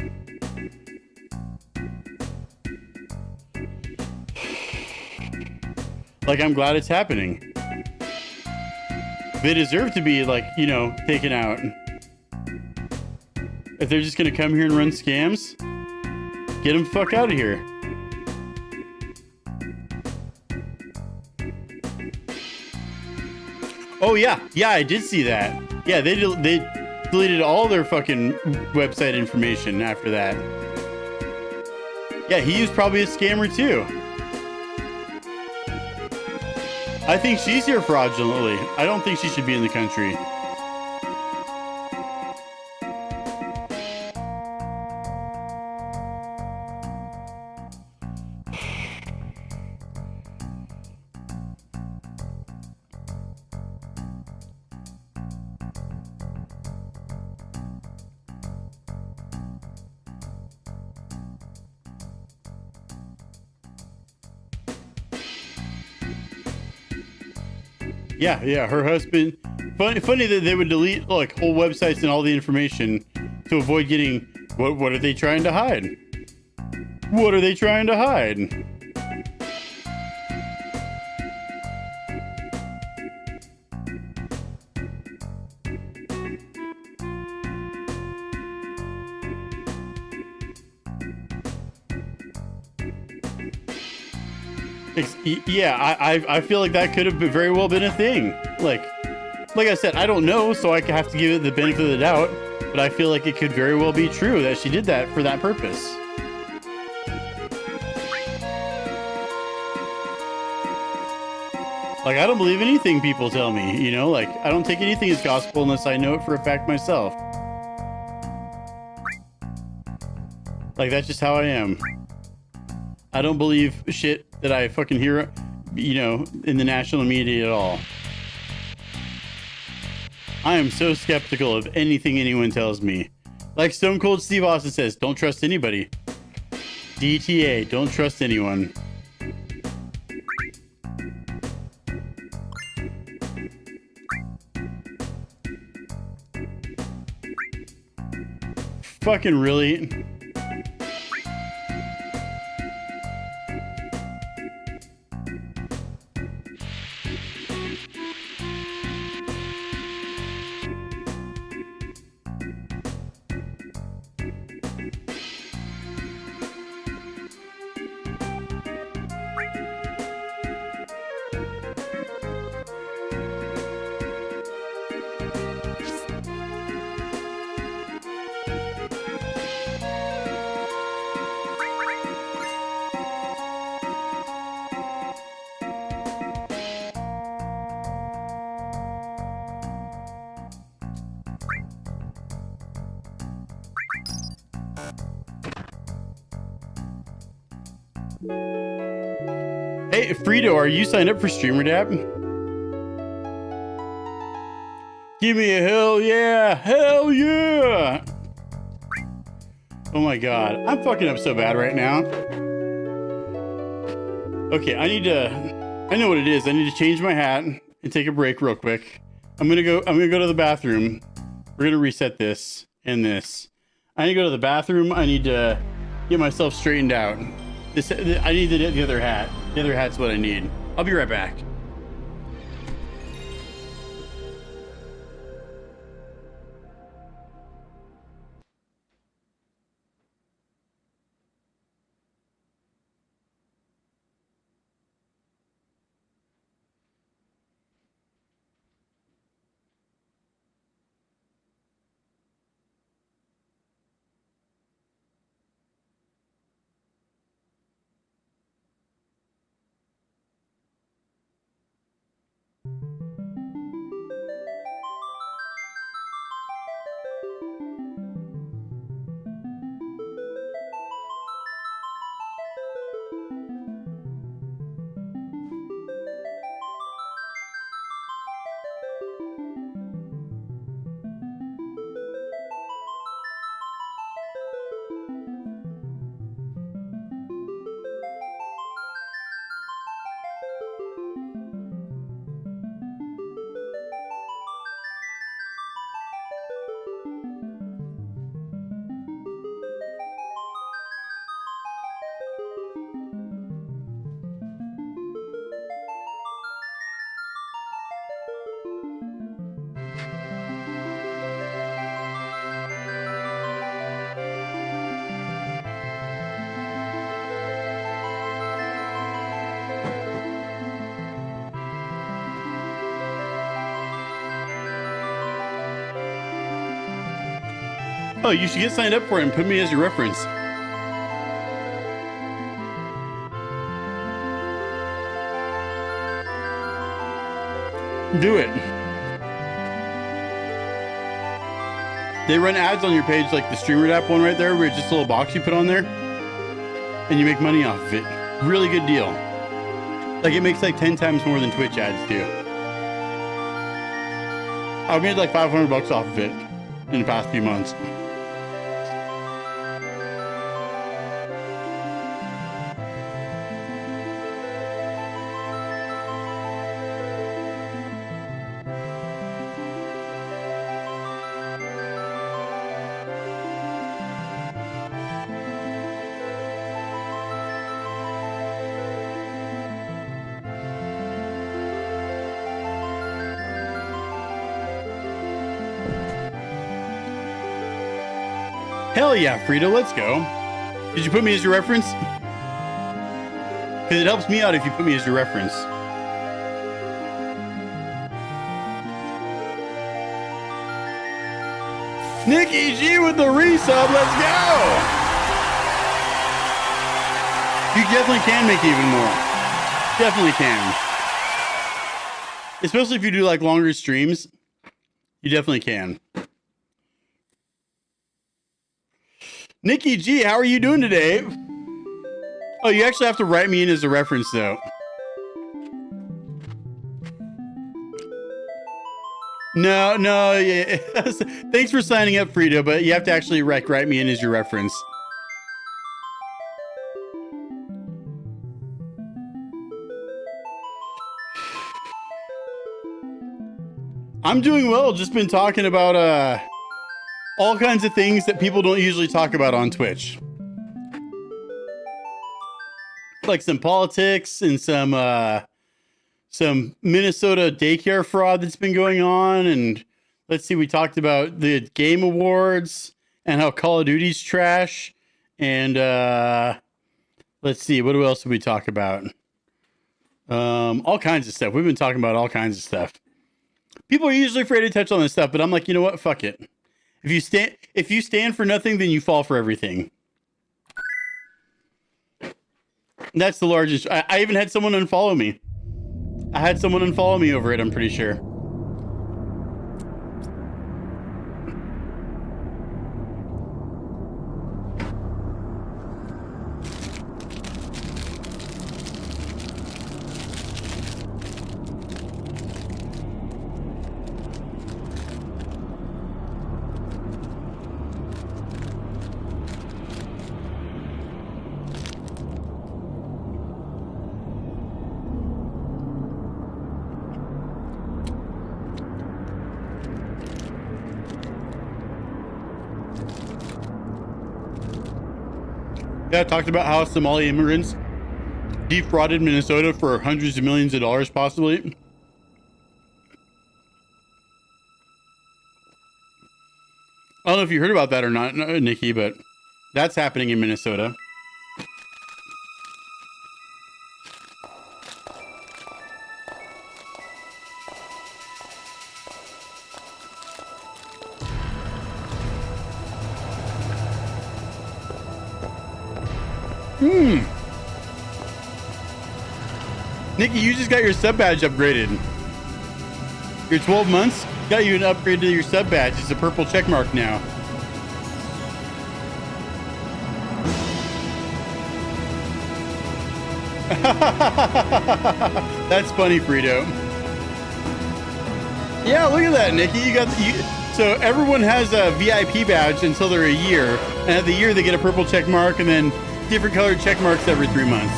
Like, I'm glad it's happening. They deserve to be, like, you know, taken out. If they're just gonna come here and run scams, get them the fuck out of here. Oh yeah, I did see that. Yeah, they deleted all their fucking website information after that. Yeah, he was probably a scammer too. I think she's here fraudulently. I don't think she should be in the country. Yeah, her husband. Funny that they would delete like whole websites and all the information to avoid getting. What are they trying to hide? What are they trying to hide? Yeah, I feel like that could have very well been a thing. Like I said, I don't know, so I have to give it the benefit of the doubt. But I feel like it could very well be true that she did that for that purpose. Like, I don't believe anything people tell me, you know? Like, I don't take anything as gospel unless I know it for a fact myself. Like, that's just how I am. I don't believe shit that I fucking hear, you know, in the national media at all. I am so skeptical of anything anyone tells me. Like Stone Cold Steve Austin says, don't trust anybody. DTA, don't trust anyone. Fucking really? Hey, Frito, are you signed up for StreamerDap? Give me a hell yeah! Hell yeah! Oh my god, I'm fucking up so bad right now. Okay, I know what it is. I need to change my hat and take a break real quick. I'm gonna go to the bathroom. We're gonna reset this and this. I need to go to the bathroom. I need to get myself straightened out. I need the other hat. The other hat's what I need. I'll be right back. Oh, you should get signed up for it and put me as your reference. Do it. They run ads on your page like the StreamerDap one right there, where it's just a little box you put on there and you make money off of it. Really good deal. Like it makes like 10 times more than Twitch ads do. I've made like 500 bucks off of it in the past few months. Hell yeah, Frito, let's go. Did you put me as your reference? Because it helps me out if you put me as your reference. Nikki G with the resub, let's go! You definitely can make even more. Definitely can. Especially if you do like longer streams. You definitely can. Nikki G, how are you doing today? Oh, you actually have to write me in as a reference, though. No, yeah. Thanks for signing up, Frito, but you have to actually write me in as your reference. I'm doing well. Just been talking about all kinds of things that people don't usually talk about on Twitch. Like some politics and some Minnesota daycare fraud that's been going on. And let's see, we talked about the Game Awards and how Call of Duty's trash. And let's see, what else did we talk about? All kinds of stuff. We've been talking about all kinds of stuff. People are usually afraid to touch on this stuff, but I'm like, you know what? Fuck it. If you stand for nothing, then you fall for everything. That's the largest. I even had someone unfollow me. I had someone unfollow me over it, I'm pretty sure. Yeah, talked about how Somali immigrants defrauded Minnesota for hundreds of millions of dollars, possibly. I don't know if you heard about that or not, Nikki, but that's happening in Minnesota. Nikki, you just got your sub badge upgraded. Your 12 months got you an upgrade to your sub badge. It's a purple check mark now. That's funny, Frito. Yeah, look at that, Nikki. So everyone has a VIP badge until they're a year, and at the year they get a purple check mark, and then different colored check marks every 3 months.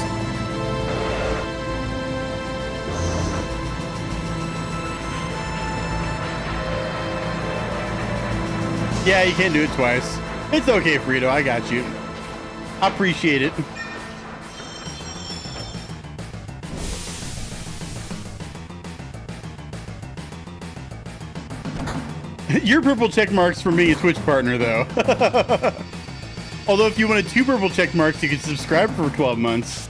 Yeah, you can't do it twice. It's okay, Frito. I got you. I appreciate it. Your purple check marks for me a Twitch partner, though. Although if you wanted 2 purple check marks, you could subscribe for 12 months.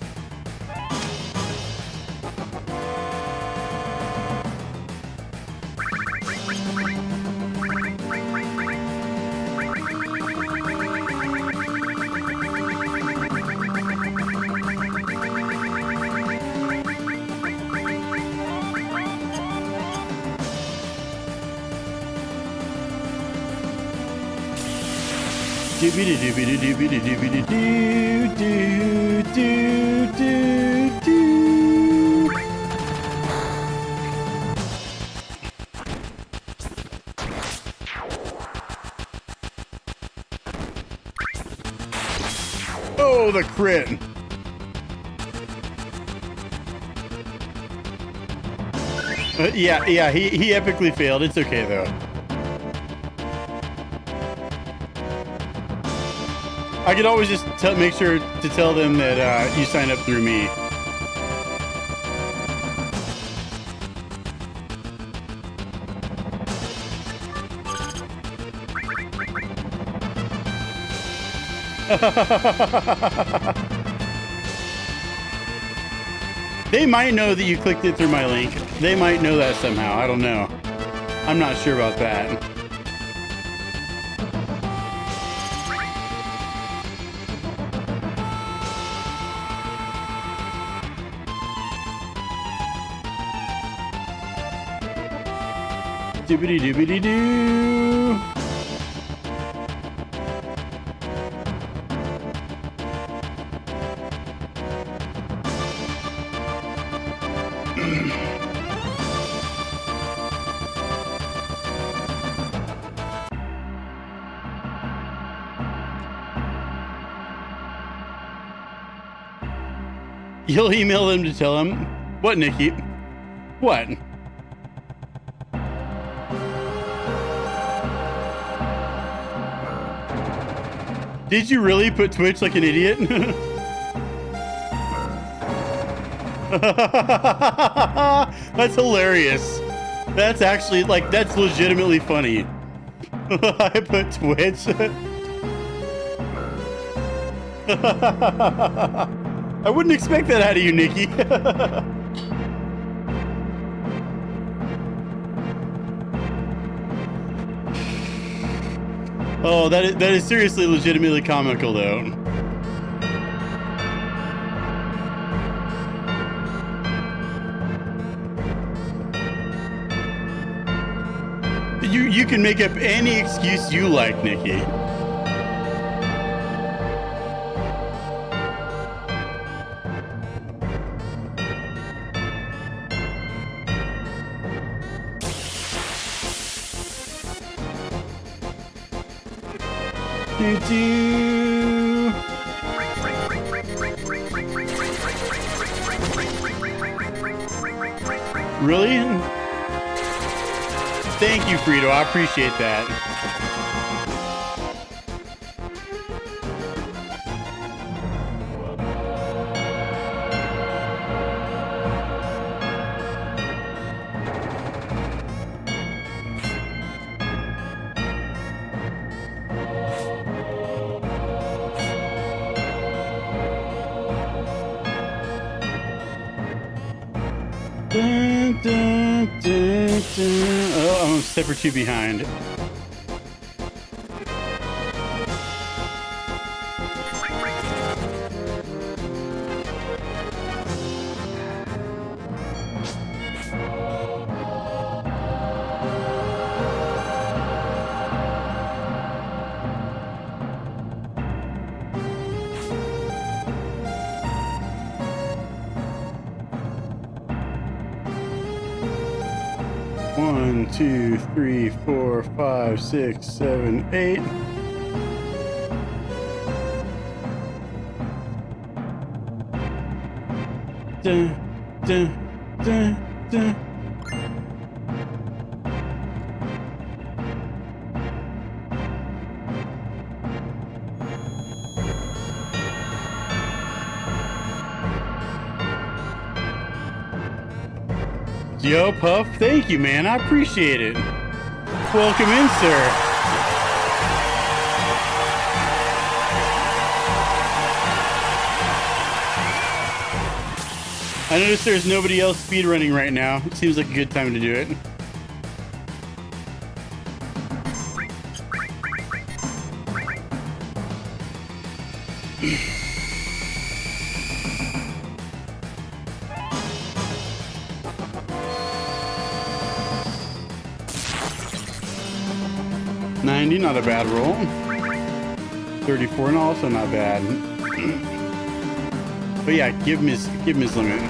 Oh, the crit. Yeah, he epically failed. It's okay, though. I could always just make sure to tell them that you signed up through me. They might know that you clicked it through my link. They might know that somehow. I don't know. I'm not sure about that. Doobity doobity doo. You'll email them to tell them what, Nikki? What? Did you really put Twitch like an idiot? That's hilarious. That's actually, like, that's legitimately funny. I put Twitch. I wouldn't expect that out of you, Nikki. Oh, that is seriously legitimately comical, though. You can make up any excuse you like, Nikki. Do-do. Really? Thank you, Frito. I appreciate that. Dun, dun, dun, dun. Oh, I'm a step or two behind. One, two, three, four, 5, 6, 7, 8. Dun, dun, dun, dun. Yo, Puff, thank you, man. I appreciate it. Welcome in, sir. I notice there's nobody else speedrunning right now. It seems like a good time to do it. Not a bad roll. 34 and also not bad. But yeah, give him his limit.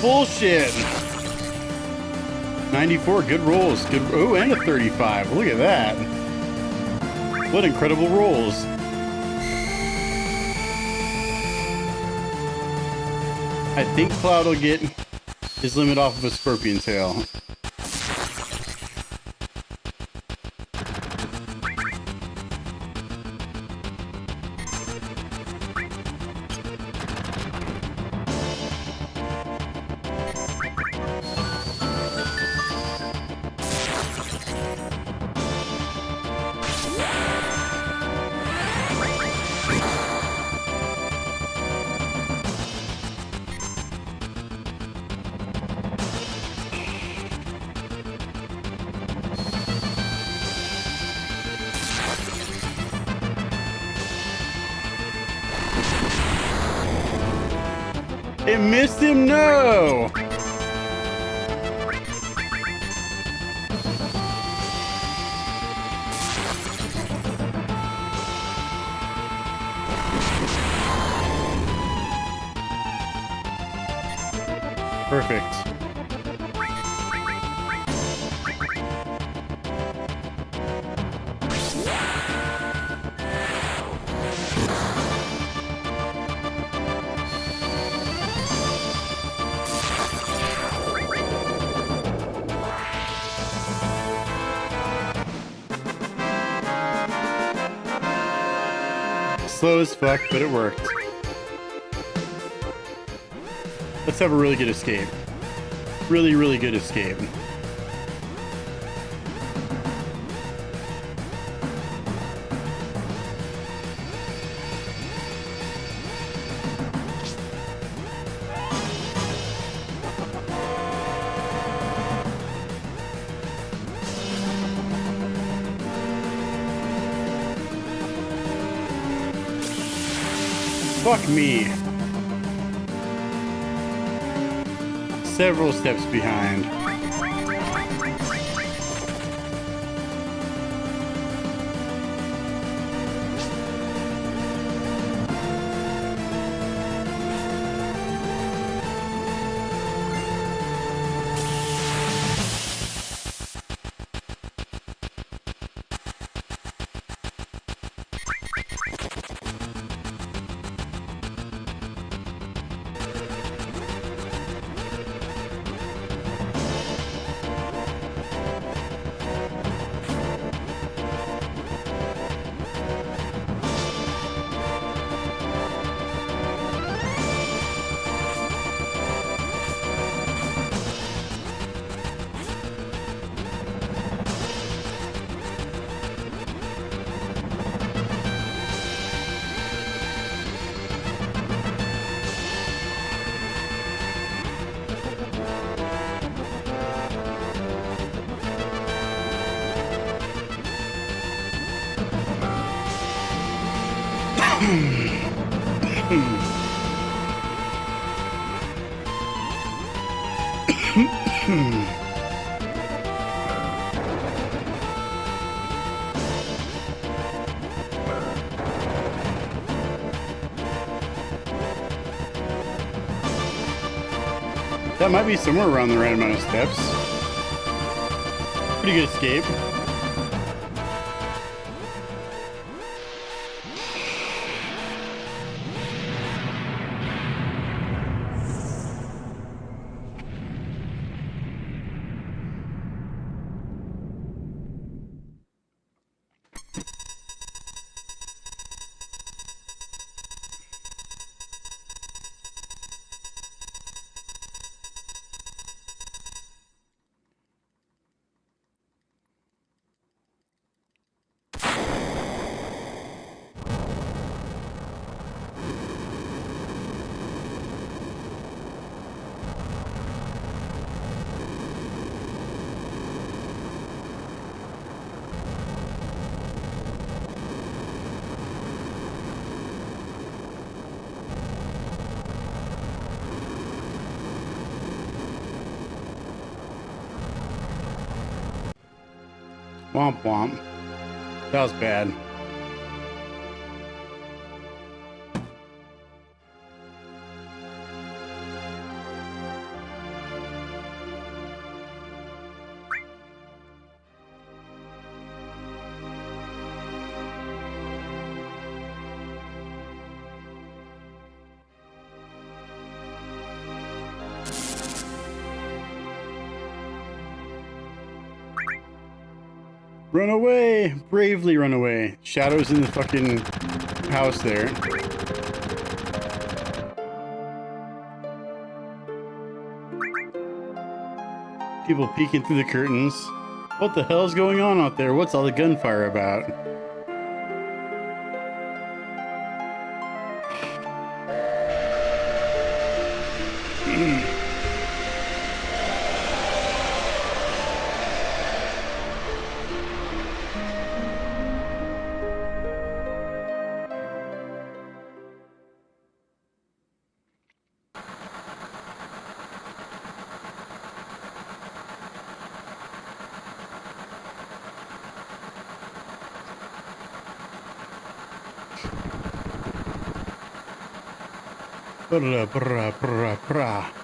Bullshit. 94, good rolls. Good. Oh, and a 35. Look at that. What incredible rolls. I think Cloud will get his limit off of a scorpion tail. It missed him, no! Perfect. Slow as fuck, but it worked. Let's have a really good escape. Really, really good escape. Fuck me. Several steps behind. That might be somewhere around the right amount of steps. Pretty good escape. Womp womp. That was bad. Run away! Bravely run away. Shadow's in the fucking house there. People peeking through the curtains. What the hell's going on out there? What's all the gunfire about? Brah, brah, brah, brah.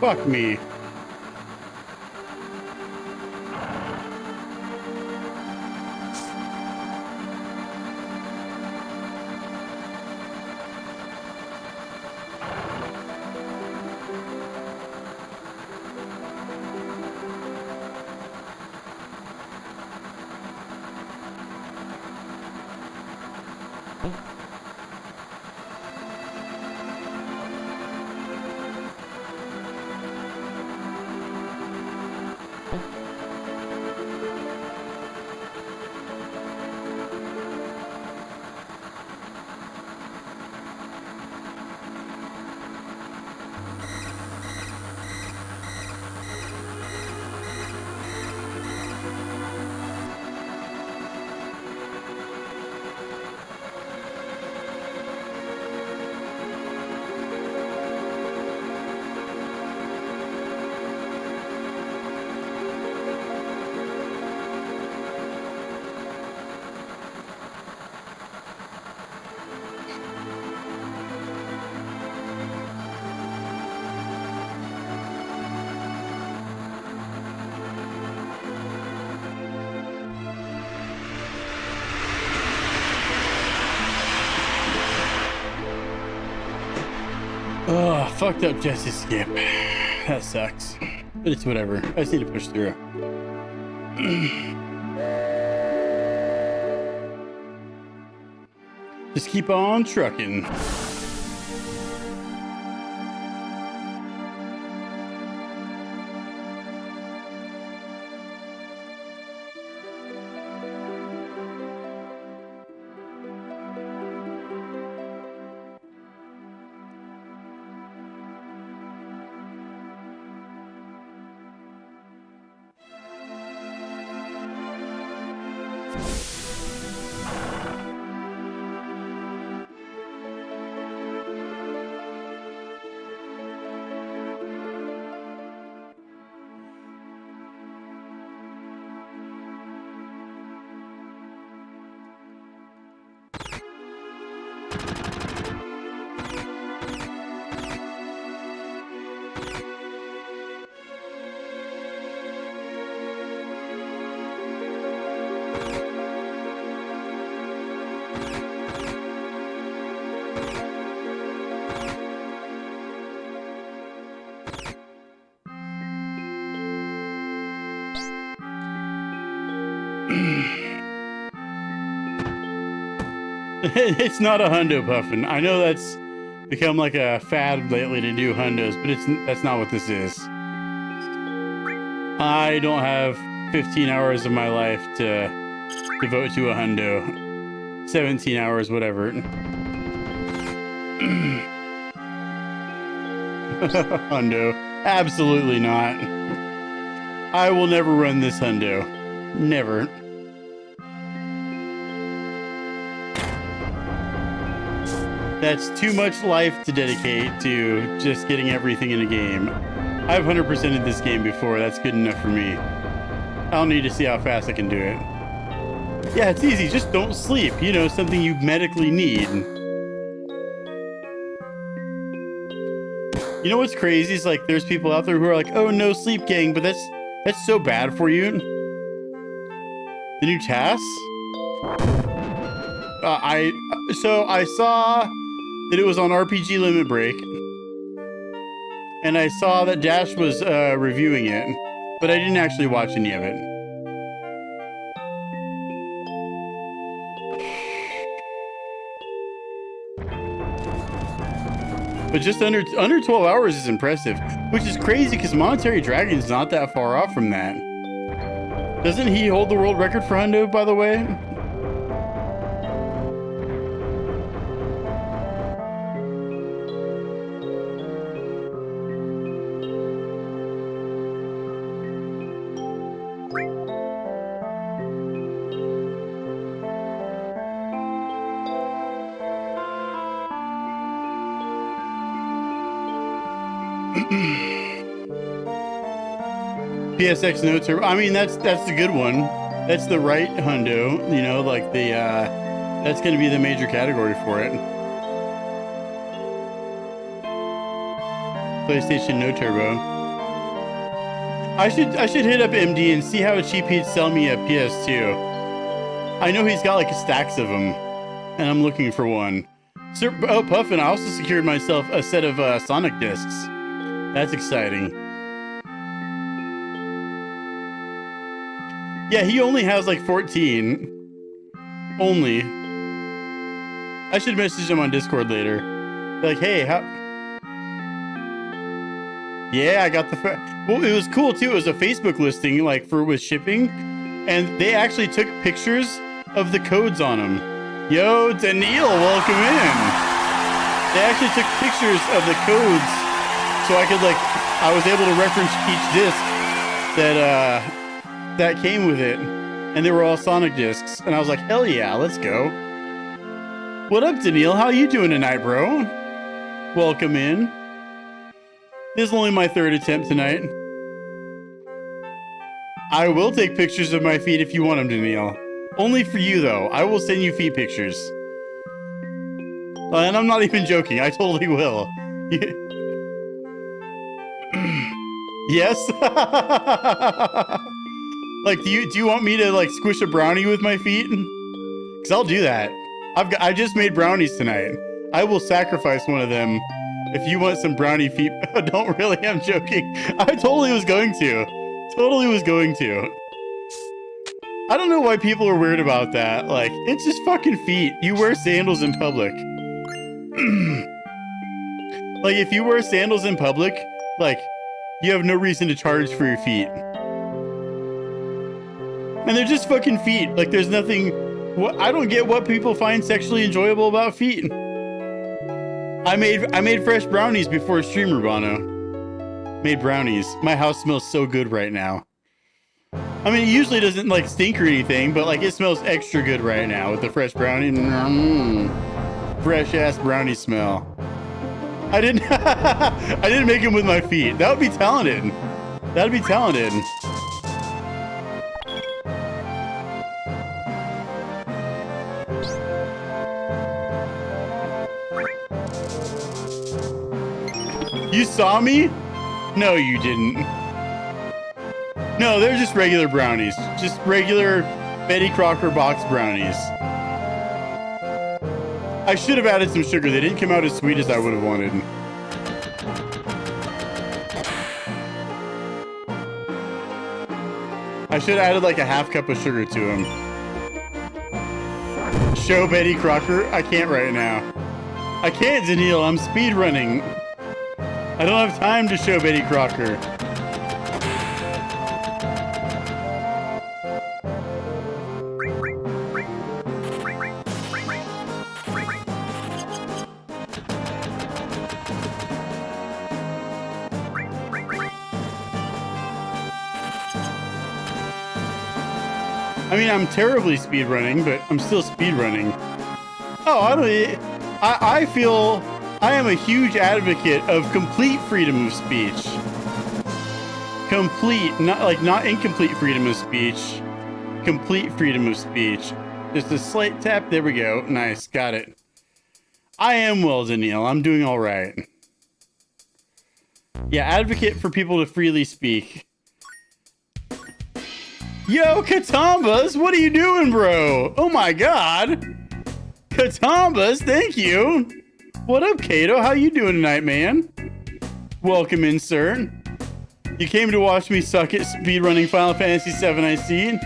Fuck me. fucked up Jesse skip. That sucks. But it's whatever. I just need to push through. Just keep on trucking. It's not a hundo puffin. I know that's become like a fad lately to do hundos, but that's not what this is. I don't have 15 hours of my life to devote to a hundo. 17 hours, whatever. Hundo. Absolutely not. I will never run this hundo. Never. That's too much life to dedicate to just getting everything in a game. I've 100%ed this game before. That's good enough for me. I don't need to see how fast I can do it. Yeah, it's easy. Just don't sleep. You know, something you medically need. You know what's crazy is like there's people out there who are like, oh, no sleep gang, but that's so bad for you. The new tasks? I saw that it was on RPG Limit Break, and I saw that Dash was reviewing it, but I didn't actually watch any of it. But just under 12 hours is impressive, which is crazy because Monetary Dragon's not that far off from that. Doesn't he hold the world record for hundo, by the way? PSX no turbo. I mean, that's the good one. That's the right hundo. You know, like the that's going to be the major category for it. PlayStation no turbo. I should hit up MD and see how cheap he'd sell me a PS2. I know he's got like stacks of them, and I'm looking for one. Sir, oh, Puffin, I also secured myself a set of Sonic discs. That's exciting. Yeah, he only has like 14. Only. I should message him on Discord later. Like, hey, how... Yeah, I got the... Well, it was cool too. It was a Facebook listing, like, with shipping. And they actually took pictures of the codes on them. Yo, Daniil, welcome in. They actually took pictures of the codes so I could, like... I was able to reference each disc that came with it, and they were all Sonic discs, and I was like, hell yeah, let's go. What up, Daniil? How you doing tonight, bro? Welcome in. This is only my third attempt tonight. I will take pictures of my feet if you want them, Daniil. Only for you, though. I will send you feet pictures. And I'm not even joking. I totally will. Yes? Like, do you want me to like squish a brownie with my feet? Because I'll do that. I just made brownies tonight. I will sacrifice one of them If you want some brownie feet, don't really, I'm joking. I totally was going to. Totally was going to. I don't know why people are weird about that. Like, it's just fucking feet. You wear sandals in public. Like, if you wear sandals in public, like, you have no reason to charge for your feet. And they're just fucking feet. Like, there's nothing... I don't get what people find sexually enjoyable about feet. I made fresh brownies before stream, Rubano. Made brownies. My house smells so good right now. I mean, it usually doesn't like stink or anything, but like it smells extra good right now with the fresh brownie. Fresh ass brownie smell. I didn't make them with my feet. That would be talented. That'd be talented. You saw me? No, you didn't. No, they're just regular brownies. Just regular Betty Crocker box brownies. I should have added some sugar. They didn't come out as sweet as I would have wanted. I should have added like a half cup of sugar to them. Show Betty Crocker? I can't right now. I can't, Daniil. I'm speed running. I don't have time to show Betty Crocker. I mean, I'm terribly speed running, but I'm still speed running. Oh, I feel I am a huge advocate of complete freedom of speech. Complete, not incomplete freedom of speech. Complete freedom of speech. Just a slight tap. There we go. Nice. Got it. I am well, Daniil. I'm doing all right. Yeah, advocate for people to freely speak. Yo, Katambas, what are you doing, bro? Oh my god. Katambas, thank you. What up, Kato? How you doing tonight, man? Welcome in, sir. You came to watch me suck at speedrunning Final Fantasy VII, I see.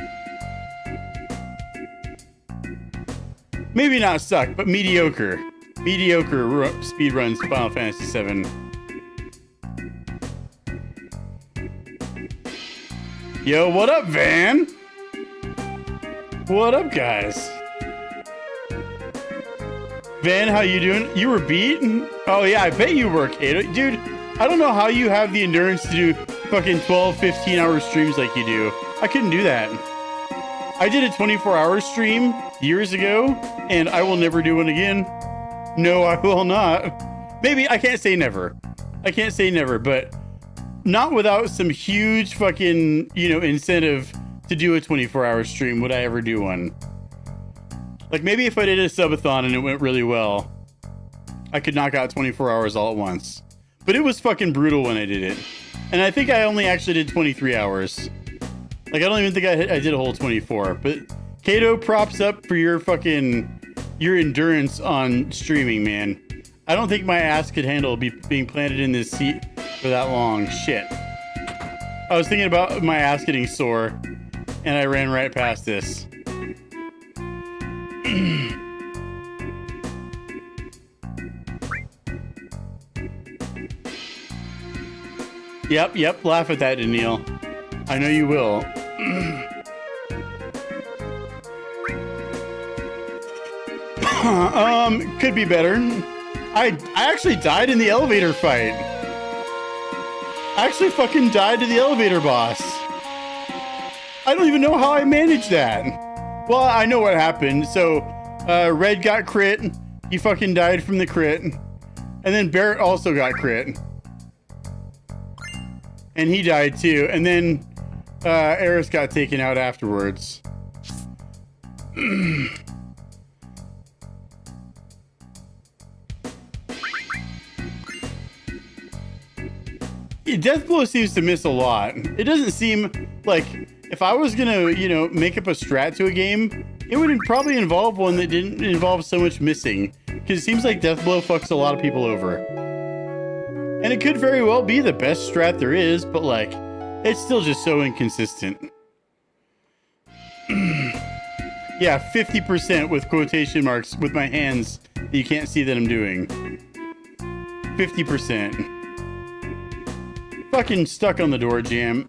Maybe not suck, but mediocre. Mediocre speedruns Final Fantasy VII. Yo, what up, Van? What up, guys? Van, how you doing? You were beaten? Oh, yeah, I bet you were, Kato. Dude, I don't know how you have the endurance to do fucking 12, 15-hour streams like you do. I couldn't do that. I did a 24-hour stream years ago, and I will never do one again. No, I will not. Maybe, I can't say never. I can't say never, but not without some huge fucking, incentive to do a 24-hour stream would I ever do one. Like, maybe if I did a subathon and it went really well, I could knock out 24 hours all at once. But it was fucking brutal when I did it. And I think I only actually did 23 hours. Like, I don't even think I did a whole 24. But Kato, props up for your endurance on streaming, man. I don't think my ass could handle being planted in this seat for that long. Shit. I was thinking about my ass getting sore, and I ran right past this. Yep, laugh at that, Daniil. I know you will. Could be better. I actually died in the elevator fight. I actually fucking died to the elevator boss. I don't even know how I managed that. Well, I know what happened. So, Red got crit. He fucking died from the crit. And then Barrett also got crit. And he died too. And then Eris got taken out afterwards. Deathblow seems to miss a lot. It doesn't seem like if I was gonna, make up a strat to a game, it would probably involve one that didn't involve so much missing. Because it seems like Deathblow fucks a lot of people over. And it could very well be the best strat there is, but like, it's still just so inconsistent. Yeah, 50% with quotation marks with my hands that you can't see that I'm doing. 50%. Fucking stuck on the door jam.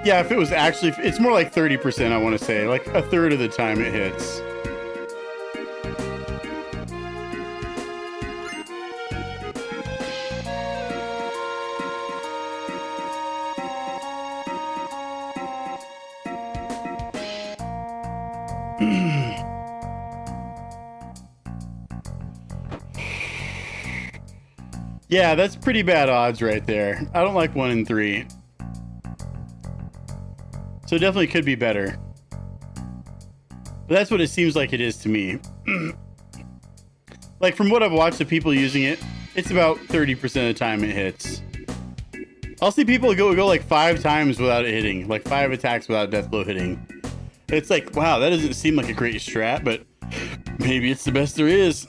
Yeah, if it was actually, it's more like 30%, I want to say. Like a third of the time it hits. Yeah, that's pretty bad odds right there. I don't like 1 in 3. So it definitely could be better. But that's what it seems like it is to me. Like from what I've watched of people using it, it's about 30% of the time it hits. I'll see people go like 5 times without it hitting. Like 5 attacks without death blow hitting. It's like, wow, that doesn't seem like a great strat, but maybe it's the best there is.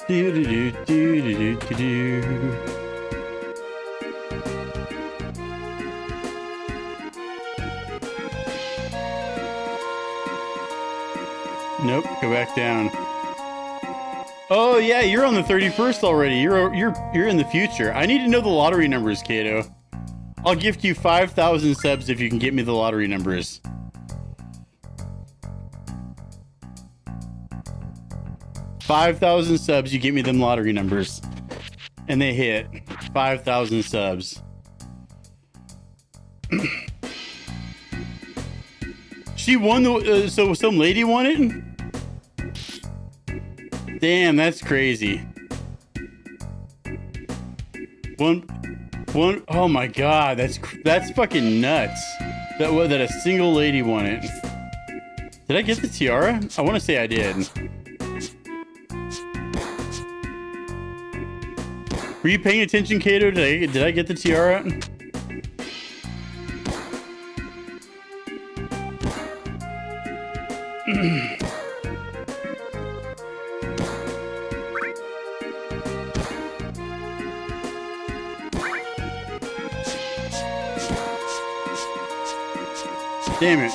Do do do do do do do. Nope, go back down. Oh yeah, you're on the 31st already. You're in the future. I need to know the lottery numbers, Kato. I'll gift you 5,000 subs if you can get me the lottery numbers. $5,000 subs, you get me them lottery numbers. And they hit 5,000 subs. She won the, so some lady won it? Damn, that's crazy. One, oh my God, that's fucking nuts. That a single lady won it. Did I get the tiara? I want to say I did. Were you paying attention, Kato? Did I get the tiara? Damn it.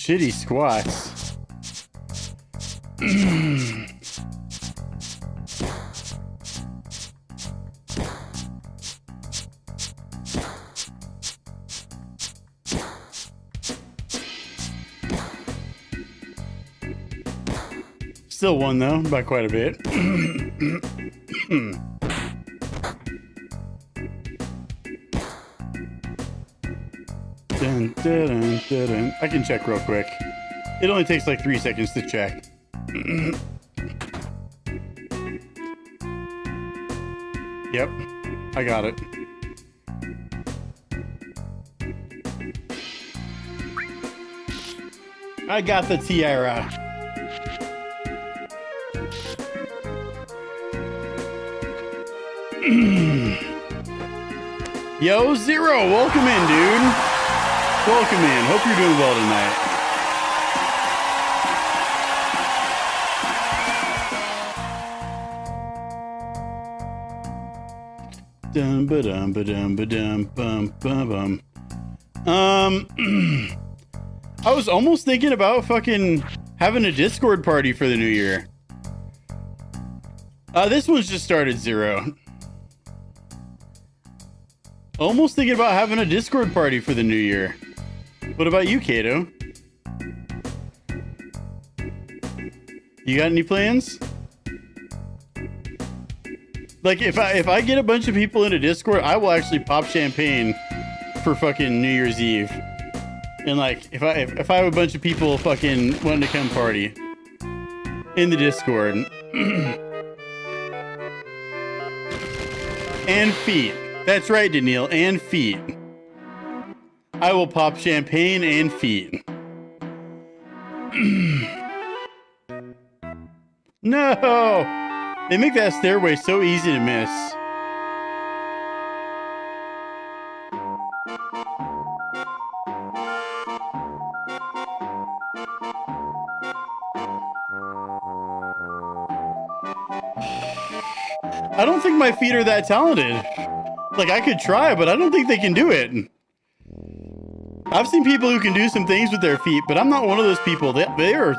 Shitty squats. Still won though, by quite a bit. Dun, dun, dun, dun, dun. I can check real quick. It only takes like 3 seconds to check. Yep, I got it. I got the tiara. Yo, Zero, welcome in, dude. Welcome in. Hope you're doing well tonight. Dum ba dum ba dum ba dum bum bum bum. I was almost thinking about fucking having a Discord party for the new year. This one's just started, Zero. Almost thinking about having a Discord party for the new year. What about you, Kato? You got any plans? Like, if I get a bunch of people into Discord, I will actually pop champagne for fucking New Year's Eve. And like, if I have a bunch of people fucking wanting to come party, in the Discord. And feet. That's right, Daniil, and feet. I will pop champagne and feet. No! They make that stairway so easy to miss. I don't think my feet are that talented. Like, I could try, but I don't think they can do it. I've seen people who can do some things with their feet, but I'm not one of those people. They are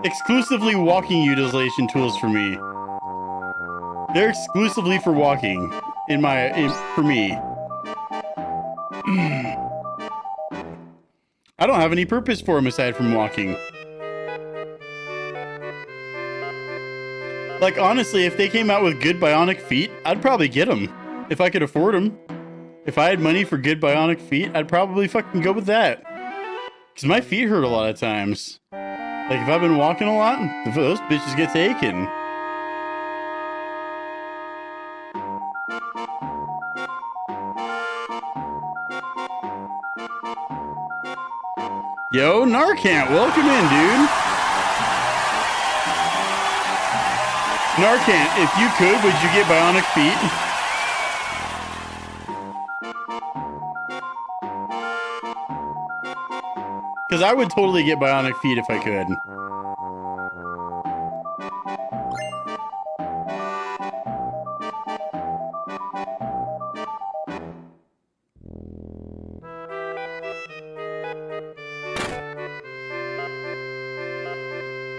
exclusively walking utilization tools for me. They're exclusively for walking for me. I don't have any purpose for them aside from walking. Like, honestly, if they came out with good bionic feet, I'd probably get them. If I could afford them. If I had money for good bionic feet, I'd probably fucking go with that. Because my feet hurt a lot of times. Like, if I've been walking a lot, those bitches get taken. Yo, Narcant, welcome in, dude. Narcant, if you could, would you get bionic feet? Because I would totally get bionic feet if I could.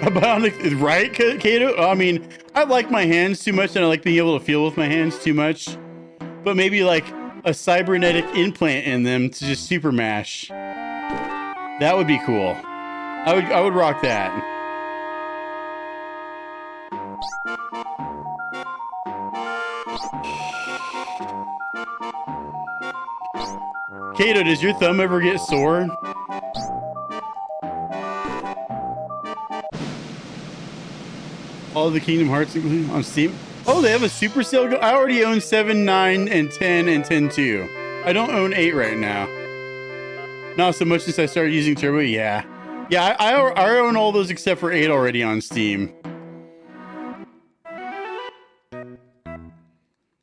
A bionic, right, Kato? I mean, I like my hands too much and I like being able to feel with my hands too much. But maybe like a cybernetic implant in them to just super mash. That would be cool. I would rock that. Kato, does your thumb ever get sore? All the Kingdom Hearts on Steam. Oh, they have a super sale. I already own 7, 9, and 10, and 10-2. I don't own 8 right now. Not so much since I started using Turbo. Yeah. Yeah, I own all those except for 8 already on Steam.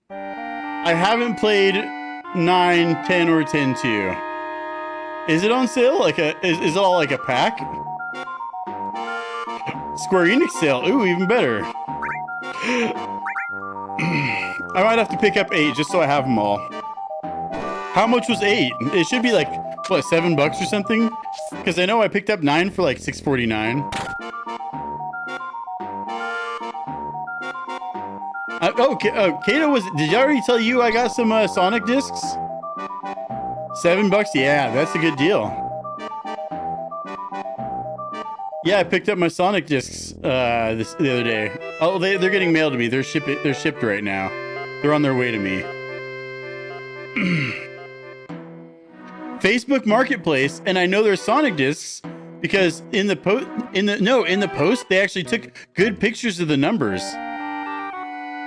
I haven't played 9, 10, or 10-2. Is it on sale? Like is it all like a pack? Square Enix sale. Ooh, even better. I might have to pick up 8 just so I have them all. How much was 8? It should be like, what, $7 or something? Because I know I picked up 9 for like $6.49. Kato, did I already tell you I got some Sonic discs? $7? Yeah, that's a good deal. Yeah, I picked up my Sonic discs the other day. Oh, they're getting mailed to me. They're shipped right now. They're on their way to me. Facebook Marketplace, and I know there's Sonic discs because in the post they actually took good pictures of the numbers.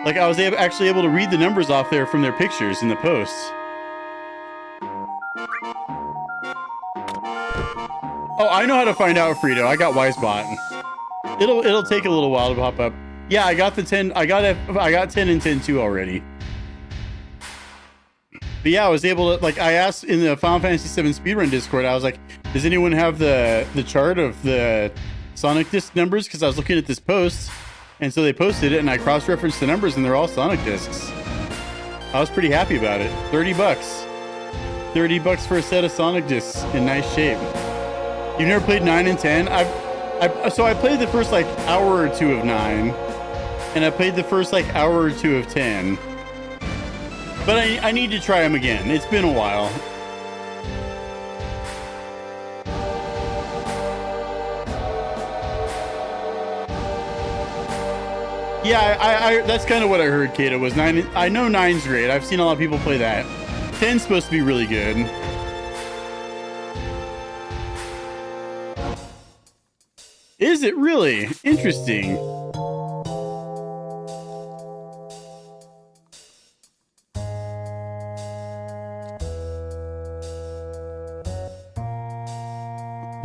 Like I was actually able to read the numbers off there from their pictures in the post. Oh, I know how to find out, Frito. I got Wisebot. It'll take a little while to pop up. Yeah, I got the 10. I got 10 and 10-2 already. But yeah, I was able to, like, I asked in the Final Fantasy VII Speedrun Discord, I was like, does anyone have the chart of the Sonic disc numbers? Because I was looking at this post, and so they posted it, and I cross-referenced the numbers, and they're all Sonic discs. I was pretty happy about it. $30. $30 for a set of Sonic discs in nice shape. You've never played 9 and 10? So I played the first, like, hour or 2 of 9, and I played the first, like, hour or 2 of 10. But I need to try them again. It's been a while. Yeah, that's kind of what I heard, Kato, was 9. I know 9's great. I've seen a lot of people play that. 10's supposed to be really good. Is Is it really? Interesting.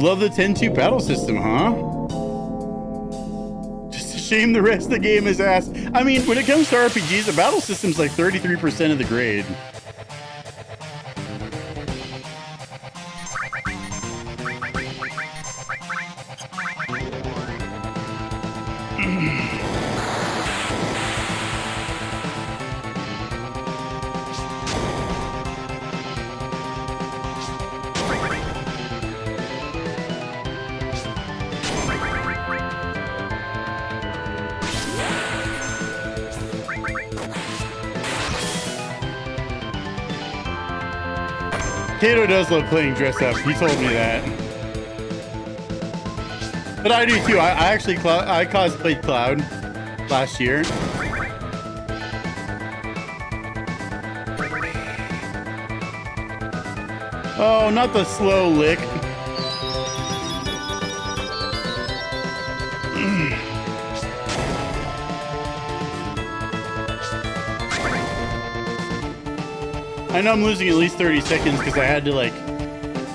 Love the 10-2 battle system, huh? Just a shame the rest of the game is ass. I mean, when it comes to RPGs, the battle system's like 33% of the grade. Kato does love playing dress up. He told me that. But I do too. I actually cosplayed Cloud last year. Oh, not the slow lick. I know I'm losing at least 30 seconds because I had to, like,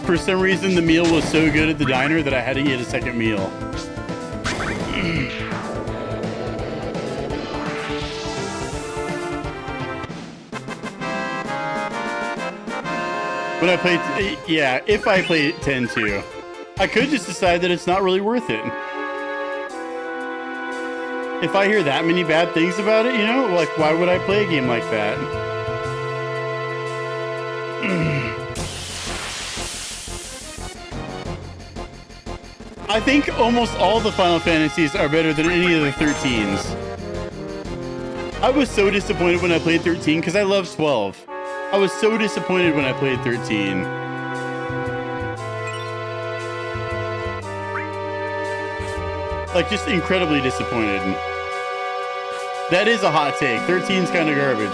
for some reason the meal was so good at the diner that I had to get a second meal. When I played, yeah, if I played 10-2, I could just decide that it's not really worth it. If I hear that many bad things about it, you know, like, why would I play a game like that? I think almost all the Final Fantasies are better than any of the 13s. I was so disappointed when I played 13 because I love 12. I was so disappointed when I played 13. Like, just incredibly disappointed. That is a hot take. 13's kind of garbage.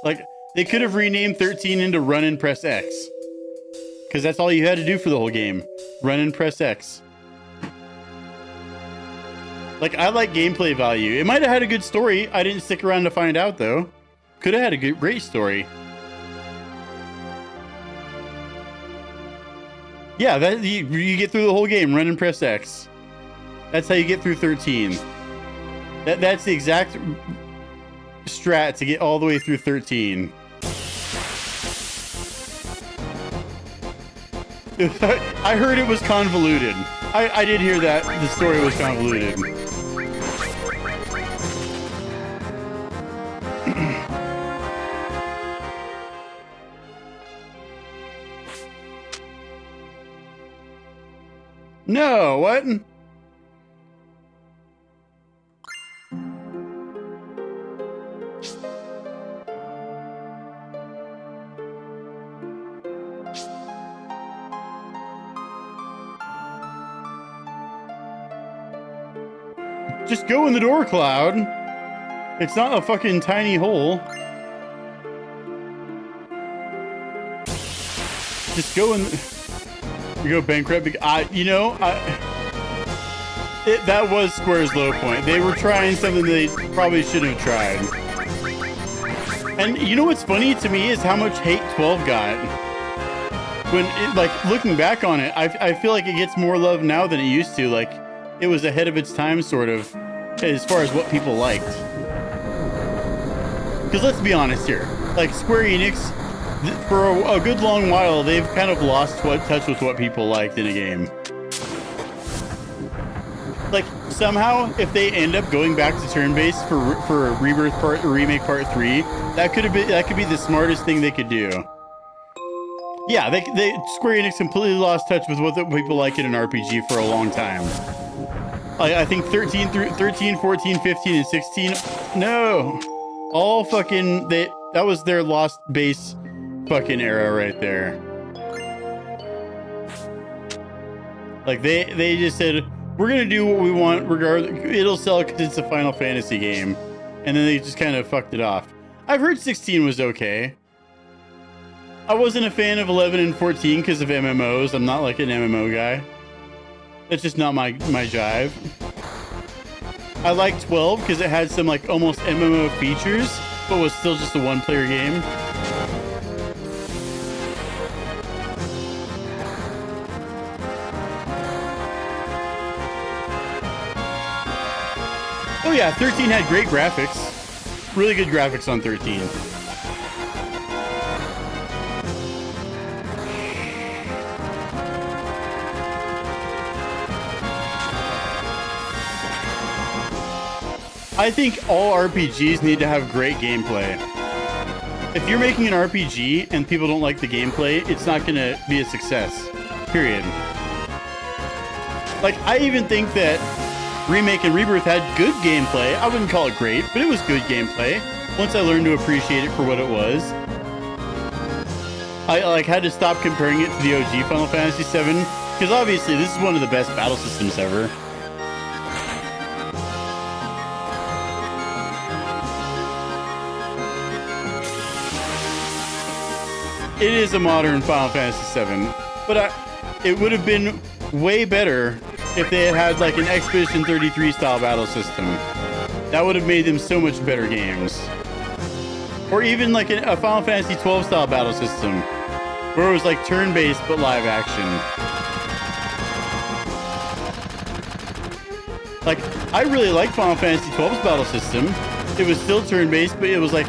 Like, they could have renamed 13 into Run and Press X. Because that's all you had to do for the whole game. Run and Press X. Like, I like gameplay value. It might have had a good story. I didn't stick around to find out, though. Could have had a great story. Yeah, that you get through the whole game. Run and Press X. That's how you get through 13. That's the exact strat to get all the way through 13. I heard it was convoluted. I did hear that the story was convoluted. No, what? Just go in the door, Cloud. It's not a fucking tiny hole. Just go in. You go bankrupt. That was Square's low point. They were trying something they probably shouldn't have tried. And you know what's funny to me is how much hate 12 got. When looking back on it, I feel like it gets more love now than it used to. Like, it was ahead of its time, sort of, as far as what people liked. Because let's be honest here, like, Square Enix, for a good long while, they've kind of lost touch with what people liked in a game. Like, somehow, if they end up going back to turn-based for Rebirth Remake Part 3, that could be the smartest thing they could do. Yeah, Square Enix completely lost touch with what the people like in an RPG for a long time. I think 13, 14, 15, and 16. No, all fucking that was their lost base fucking era right there. Like they just said, we're gonna do what we want, regardless. It'll sell because it's a Final Fantasy game, and then they just kind of fucked it off. I've heard 16 was okay. I wasn't a fan of 11 and 14 because of MMOs. I'm not like an MMO guy. That's just not my jive. I liked 12 because it had some like almost MMO features, but was still just a one-player game. Oh yeah, 13 had great graphics. Really good graphics on 13. I think all RPGs need to have great gameplay. If you're making an RPG and people don't like the gameplay, it's not going to be a success. Period. Like, I even think that Remake and Rebirth had good gameplay. I wouldn't call it great, but it was good gameplay. Once I learned to appreciate it for what it was. I like had to stop comparing it to the OG Final Fantasy VII, because obviously this is one of the best battle systems ever. It is a modern Final Fantasy VII, but it would have been way better if they had like an Expedition 33 style battle system. That would have made them so much better games. Or even like a Final Fantasy 12 style battle system, where it was like turn-based but live action. Like, I really liked Final Fantasy 12's battle system. It was still turn-based, but it was like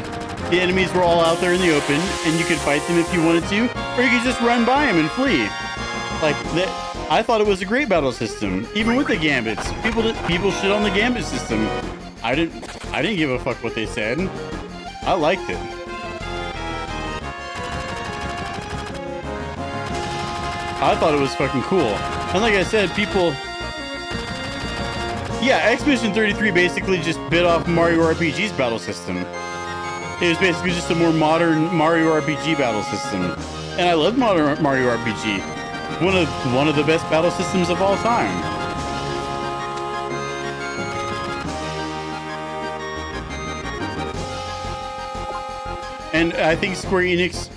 the enemies were all out there in the open, and you could fight them if you wanted to, or you could just run by them and flee. Like, I thought it was a great battle system, even with the gambits. People shit on the gambit system. I didn't give a fuck what they said. I liked it. I thought it was fucking cool. And like I said, people... Yeah, Expedition 33 basically just bit off Mario RPG's battle system. It was basically just a more modern Mario RPG battle system. And I love modern Mario RPG. One of the best battle systems of all time. And I think Square Enix...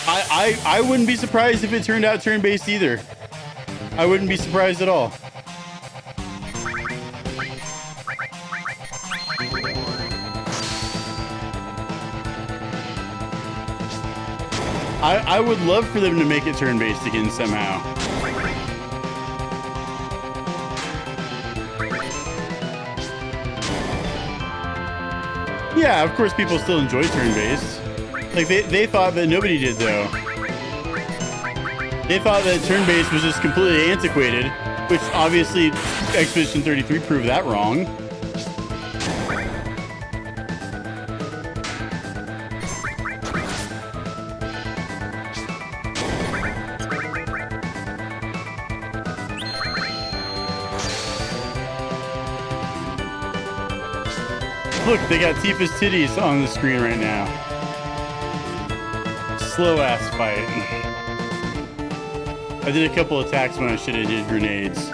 I wouldn't be surprised if it turned out turn-based either. I wouldn't be surprised at all. I would love for them to make it turn-based again somehow. Yeah, of course people still enjoy turn-based. Like, they thought that nobody did, though. They thought that turn-based was just completely antiquated, which obviously Expedition 33 proved that wrong. Look, they got Tifa's titties on the screen right now. Slow ass fight. I did a couple attacks when I should have did grenades.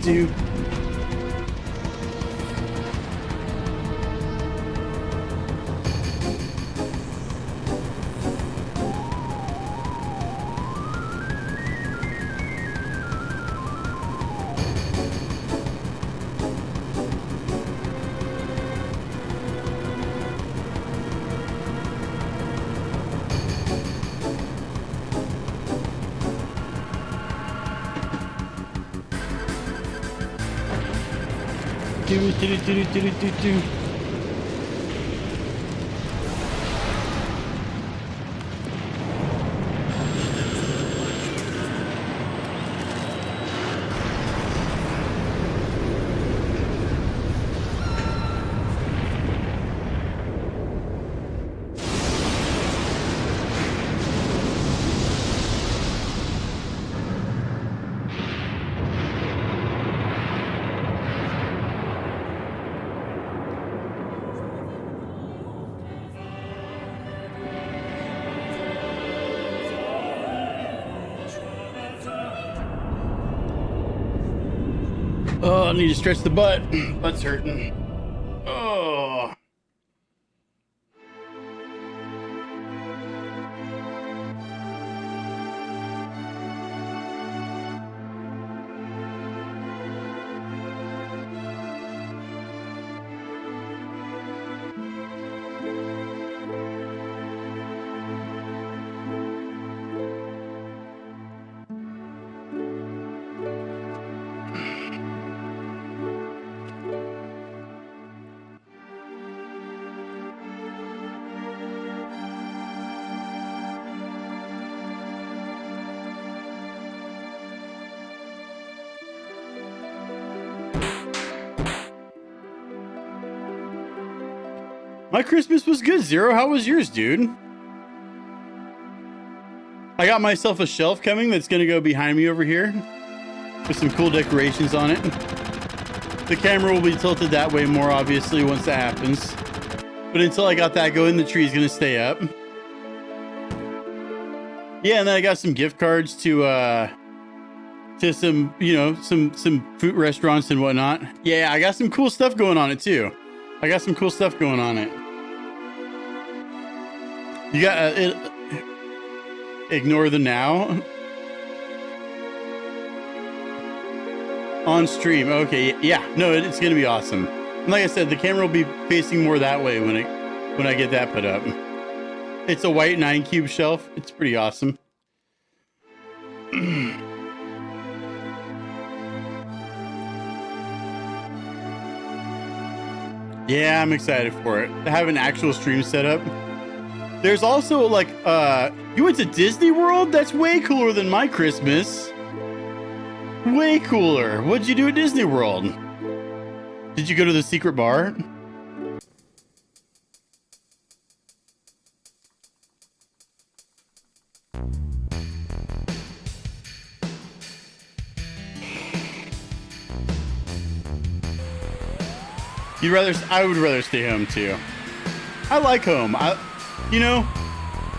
Do. Oh, I need to stretch the butt. Butt's hurting. Oh. My Christmas was good, Zero. How was yours, dude? I got myself a shelf coming that's going to go behind me over here with some cool decorations on it. The camera will be tilted that way more, obviously, once that happens. But until I got that going, the tree's going to stay up. Yeah, and then I got some gift cards to some, you know, some food restaurants and whatnot. Yeah, I got some cool stuff going on it, too. I got some cool stuff going on it. You got ignore the now on stream. Okay, yeah, no, it's gonna be awesome. And like I said, the camera will be facing more that way when I get that put up. It's a white 9-cube shelf. It's pretty awesome. Yeah, I'm excited for it. To have an actual stream set up. There's also like, you went to Disney World? That's way cooler than my Christmas. Way cooler. What'd you do at Disney World? Did you go to the secret bar? I would rather stay home too. I like home. You know,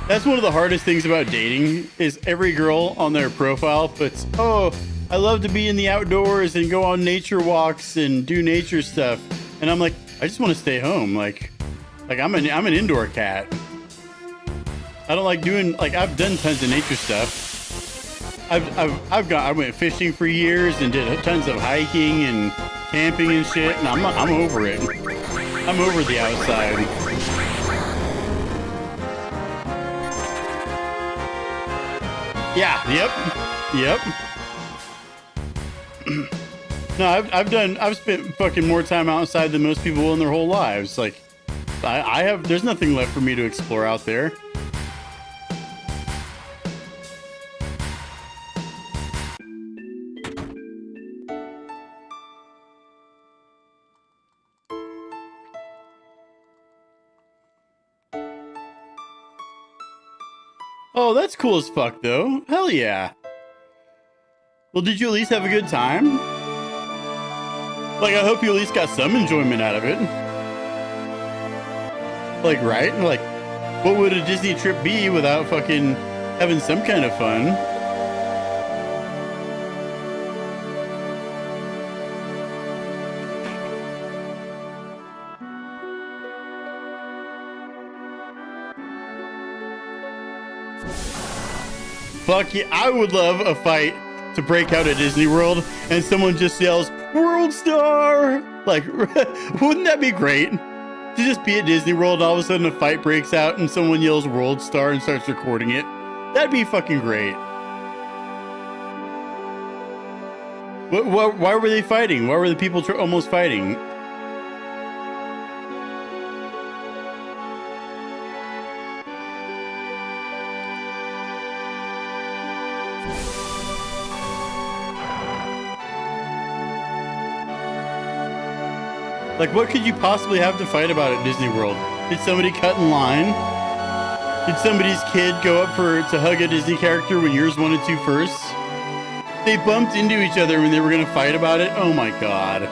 that's one of the hardest things about dating is every girl on their profile puts, oh, I love to be in the outdoors and go on nature walks and do nature stuff. And I'm like, I just want to stay home. Like I'm an indoor cat. I don't like doing, like, I've done tons of nature stuff. I went fishing for years and did tons of hiking and camping and shit. And I'm over it. I'm over the outside. Yeah, yep. No, I've spent fucking more time outside than most people will in their whole lives. Like, there's nothing left for me to explore out there. Oh, that's cool as fuck, though. Hell yeah. Well, did you at least have a good time? Like, I hope you at least got some enjoyment out of it. Like, right? Like, what would a Disney trip be without fucking having some kind of fun? Fuck yeah, I would love a fight to break out at Disney World and someone just yells, World Star! Like, wouldn't that be great? To just be at Disney World, all of a sudden a fight breaks out and someone yells World Star and starts recording it. That'd be fucking great. Why were they fighting? Why were the people almost fighting? Like, what could you possibly have to fight about at Disney World? Did somebody cut in line? Did somebody's kid go up to hug a Disney character when yours wanted to first? They bumped into each other when they were going to fight about it? Oh my god.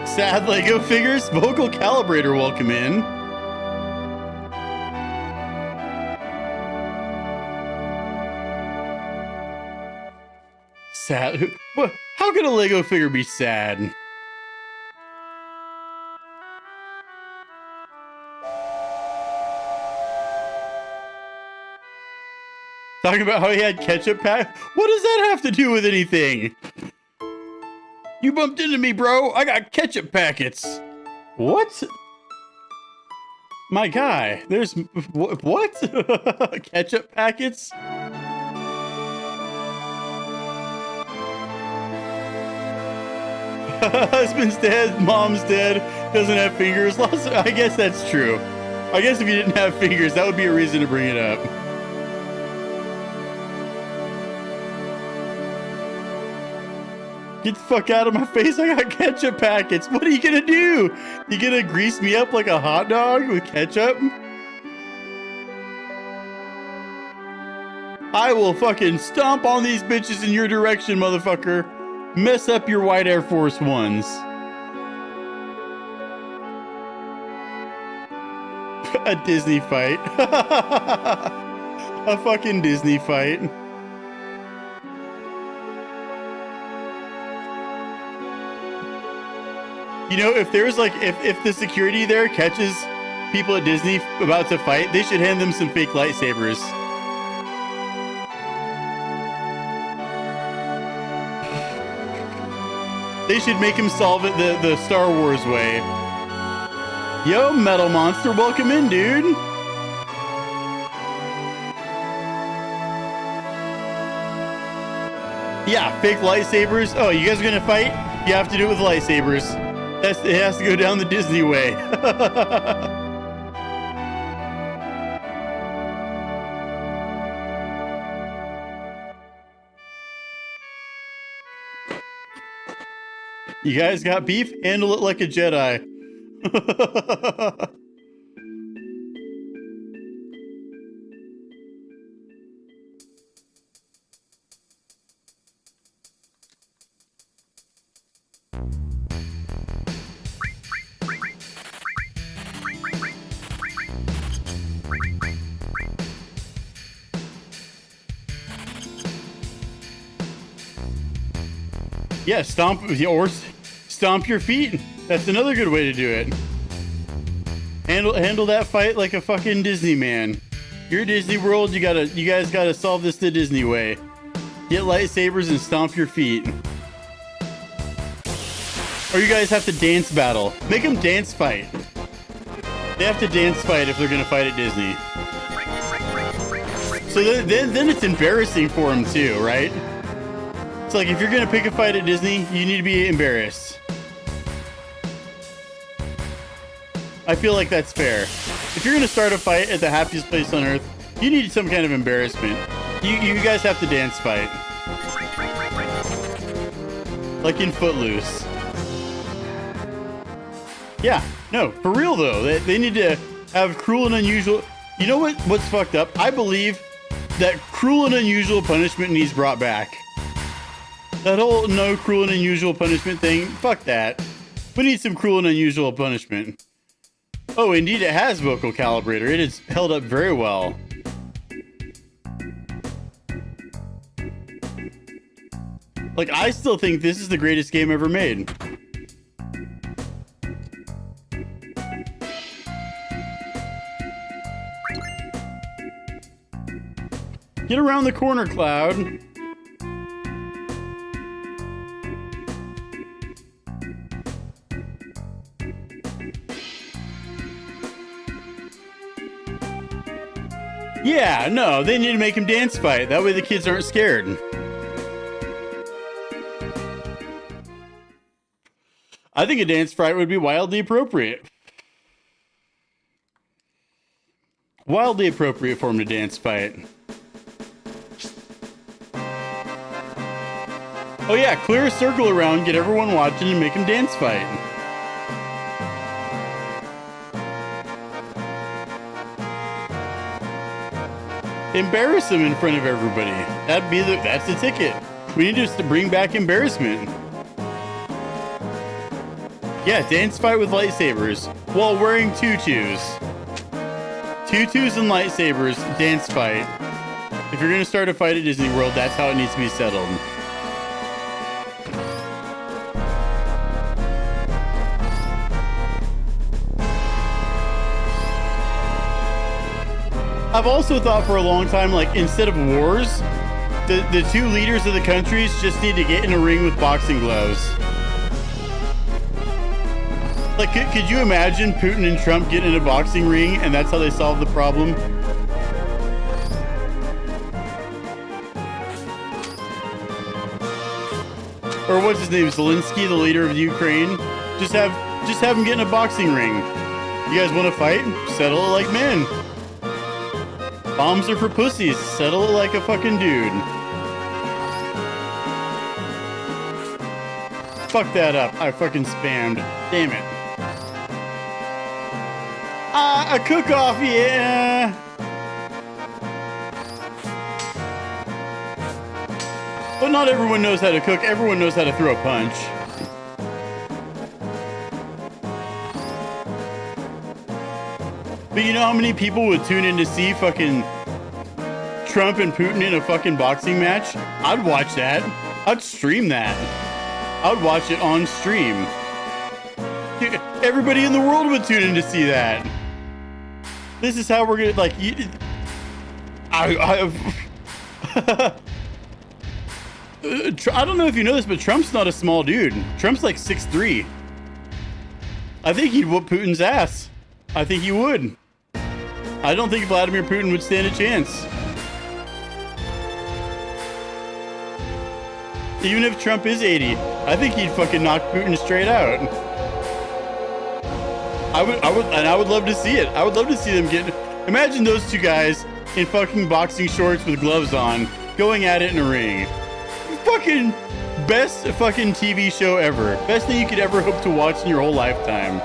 Sad Lego figures? Vocal Calibrator, welcome in. Sad? How could a Lego figure be sad? Talking about how he had ketchup pack? What does that have to do with anything? You bumped into me, bro. I got ketchup packets. What? My guy, there's... What? Ketchup packets? Husband's dead, mom's dead, doesn't have fingers. I guess that's true. I guess if you didn't have fingers, that would be a reason to bring it up. Get the fuck out of my face, I got ketchup packets. What are you gonna do? You gonna grease me up like a hot dog with ketchup? I will fucking stomp on these bitches in your direction, motherfucker. Mess up your white Air Force Ones. A Disney fight. A fucking Disney fight. You know, if there's like, if the security there catches people at Disney about to fight, they should hand them some fake lightsabers. They should make him solve it the Star Wars way. Yo, Metal Monster, welcome in, dude. Yeah, fake lightsabers. Oh, you guys are gonna fight? You have to do it with lightsabers. It has to go down the Disney way. You guys got beef? Handle it like a Jedi. Yeah, stomp your feet. That's another good way to do it. Handle that fight like a fucking Disney man. You're Disney World. You guys gotta solve this the Disney way. Get lightsabers and stomp your feet. Or you guys have to dance battle. Make them dance fight. They have to dance fight if they're gonna fight at Disney. So then it's embarrassing for them too, right? It's like, if you're gonna pick a fight at Disney, you need to be embarrassed. I feel like that's fair. If you're gonna start a fight at the happiest place on earth, you need some kind of embarrassment. You guys have to dance fight. Like in Footloose. Yeah, no, for real though. They need to have cruel and unusual... You know what's fucked up? I believe that cruel and unusual punishment needs brought back. That whole no cruel and unusual punishment thing, fuck that. We need some cruel and unusual punishment. Oh, indeed it has vocal calibrator. It has held up very well. Like, I still think this is the greatest game ever made. Get around the corner, Cloud. Yeah, no, they need to make him dance fight. That way the kids aren't scared. I think a dance fight would be wildly appropriate. Wildly appropriate for him to dance fight. Oh yeah, clear a circle around, get everyone watching, and make them dance fight. Embarrass them in front of everybody. That's the ticket. We need just to bring back embarrassment. Yeah, dance fight with lightsabers while wearing tutus. Tutus and lightsabers, dance fight. If you're gonna start a fight at Disney World, that's how it needs to be settled. I've also thought for a long time, like, instead of wars, the two leaders of the countries just need to get in a ring with boxing gloves. Like, could you imagine Putin and Trump getting in a boxing ring and that's how they solve the problem? Or what's his name, Zelensky, the leader of Ukraine? Just have him get in a boxing ring. You guys want to fight? Settle it like men. Bombs are for pussies. Settle it like a fucking dude. Fuck that up. I fucking spammed. Damn it. A cook-off, yeah. But not everyone knows how to cook. Everyone knows how to throw a punch. But you know how many people would tune in to see fucking Trump and Putin in a fucking boxing match? I'd watch that. I'd stream that. I'd watch it on stream. Everybody in the world would tune in to see that. This is how we're gonna, like, I don't know if you know this, but Trump's not a small dude. Trump's like 6'3". I think he'd whoop Putin's ass. I think he would. I don't think Vladimir Putin would stand a chance. Even if Trump is 80, I think he'd fucking knock Putin straight out. I would love to see it. I would love to see them get. Imagine those two guys in fucking boxing shorts with gloves on, going at it in a ring. Fucking best fucking TV show ever. Best thing you could ever hope to watch in your whole lifetime.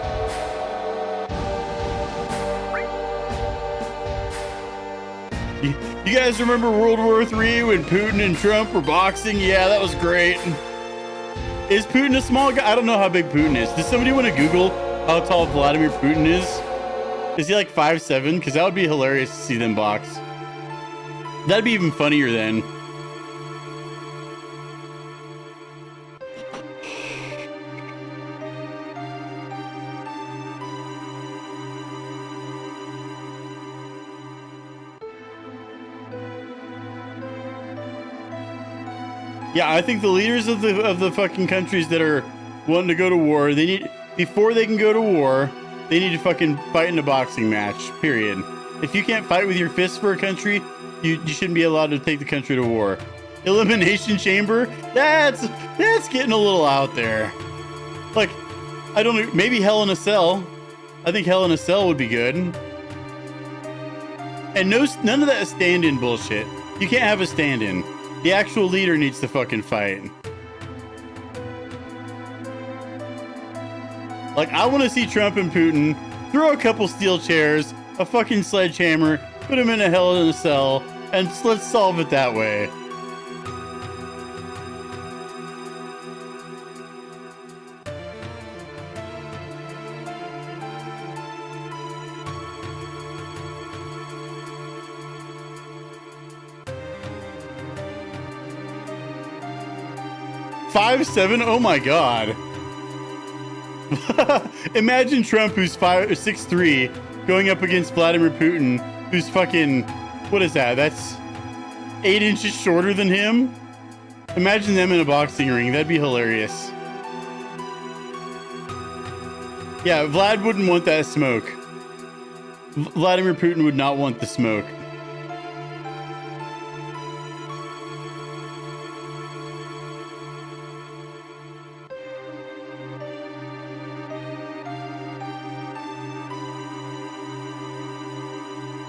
You guys remember World War III when Putin and Trump were boxing? Yeah, that was great. Is Putin a small guy? I don't know how big Putin is. Does somebody want to Google how tall Vladimir Putin is? Is he like 5'7"? Because that would be hilarious to see them box. That'd be even funnier then. Yeah, I think the leaders of the fucking countries that are wanting to go to war, they need, before they can go to war, they need to fucking fight in a boxing match, period. If you can't fight with your fists for a country, you shouldn't be allowed to take the country to war. Elimination chamber? That's getting a little out there. Like, I don't know, maybe Hell in a Cell. I think Hell in a Cell would be good. And none of that stand-in bullshit. You can't have a stand-in. The actual leader needs to fucking fight. Like, I want to see Trump and Putin throw a couple steel chairs, a fucking sledgehammer, put them in a Hell in a Cell, and let's solve it that way. $5'7"? Oh my god. Imagine Trump, who's 6'3", going up against Vladimir Putin, who's fucking, what is that? That's 8 inches shorter than him? Imagine them in a boxing ring. That'd be hilarious. Yeah, Vlad wouldn't want that smoke. Vladimir Putin would not want the smoke.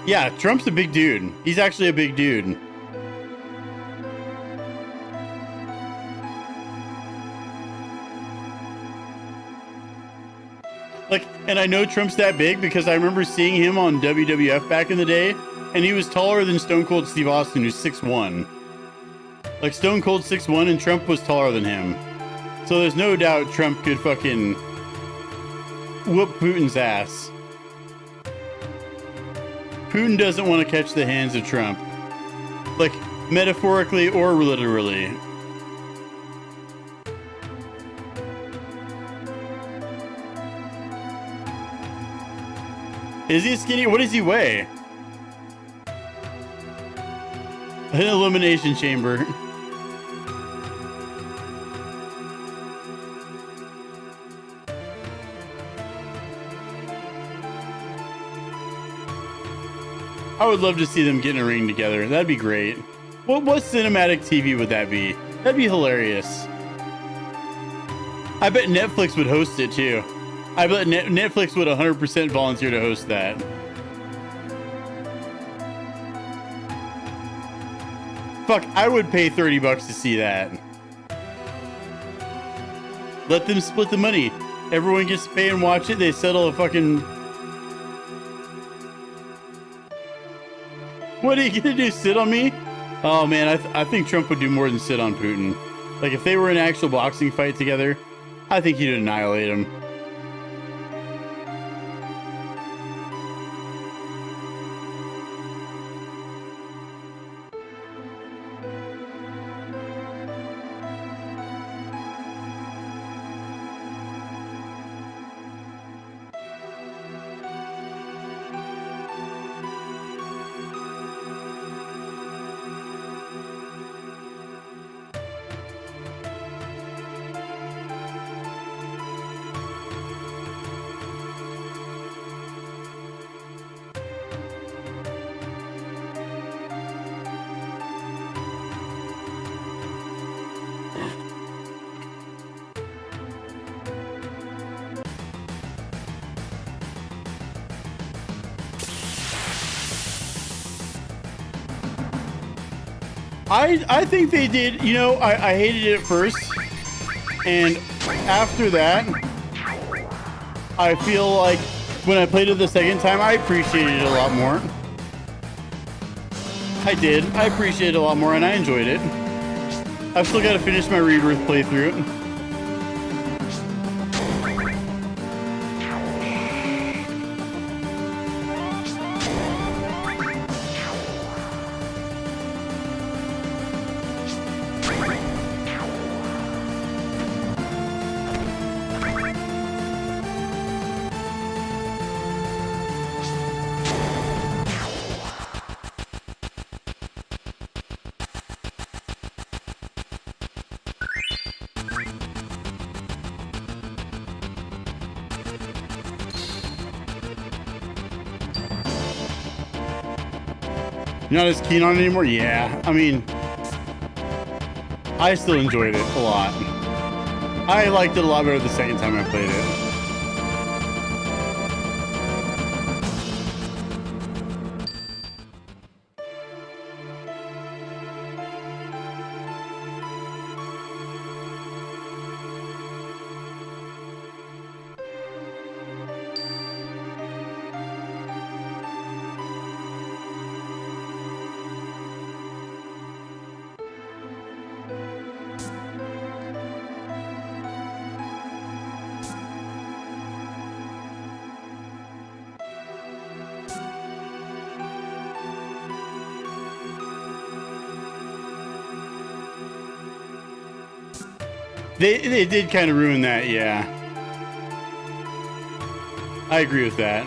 Yeah, Trump's a big dude. He's actually a big dude. Like, and I know Trump's that big because I remember seeing him on WWF back in the day, and he was taller than Stone Cold Steve Austin, who's 6'1". Like, Stone Cold 6'1", and Trump was taller than him. So there's no doubt Trump could fucking whoop Putin's ass. Putin doesn't want to catch the hands of Trump. Like, metaphorically or literally. Is he skinny? What does he weigh? An elimination chamber. I would love to see them get in a ring together. That'd be great. What cinematic TV would that be? That'd be hilarious. I bet Netflix would host it too. I bet Netflix would 100% volunteer to host that. Fuck, I would pay $30 to see that. Let them split the money. Everyone gets to pay and watch it. They settle a fucking... What are you gonna do, sit on me? Oh man, I think Trump would do more than sit on Putin. Like, if they were in an actual boxing fight together, I think he'd annihilate him. I think they did, you know, I hated it at first, and after that, I feel like when I played it the second time, I appreciated it a lot more. I did. I appreciated it a lot more, and I enjoyed it. I've still got to finish my Rebirth playthrough. Not as keen on it anymore? Yeah, I mean, I still enjoyed it a lot. I liked it a lot better the second time I played it. They did kind of ruin that, yeah. I agree with that.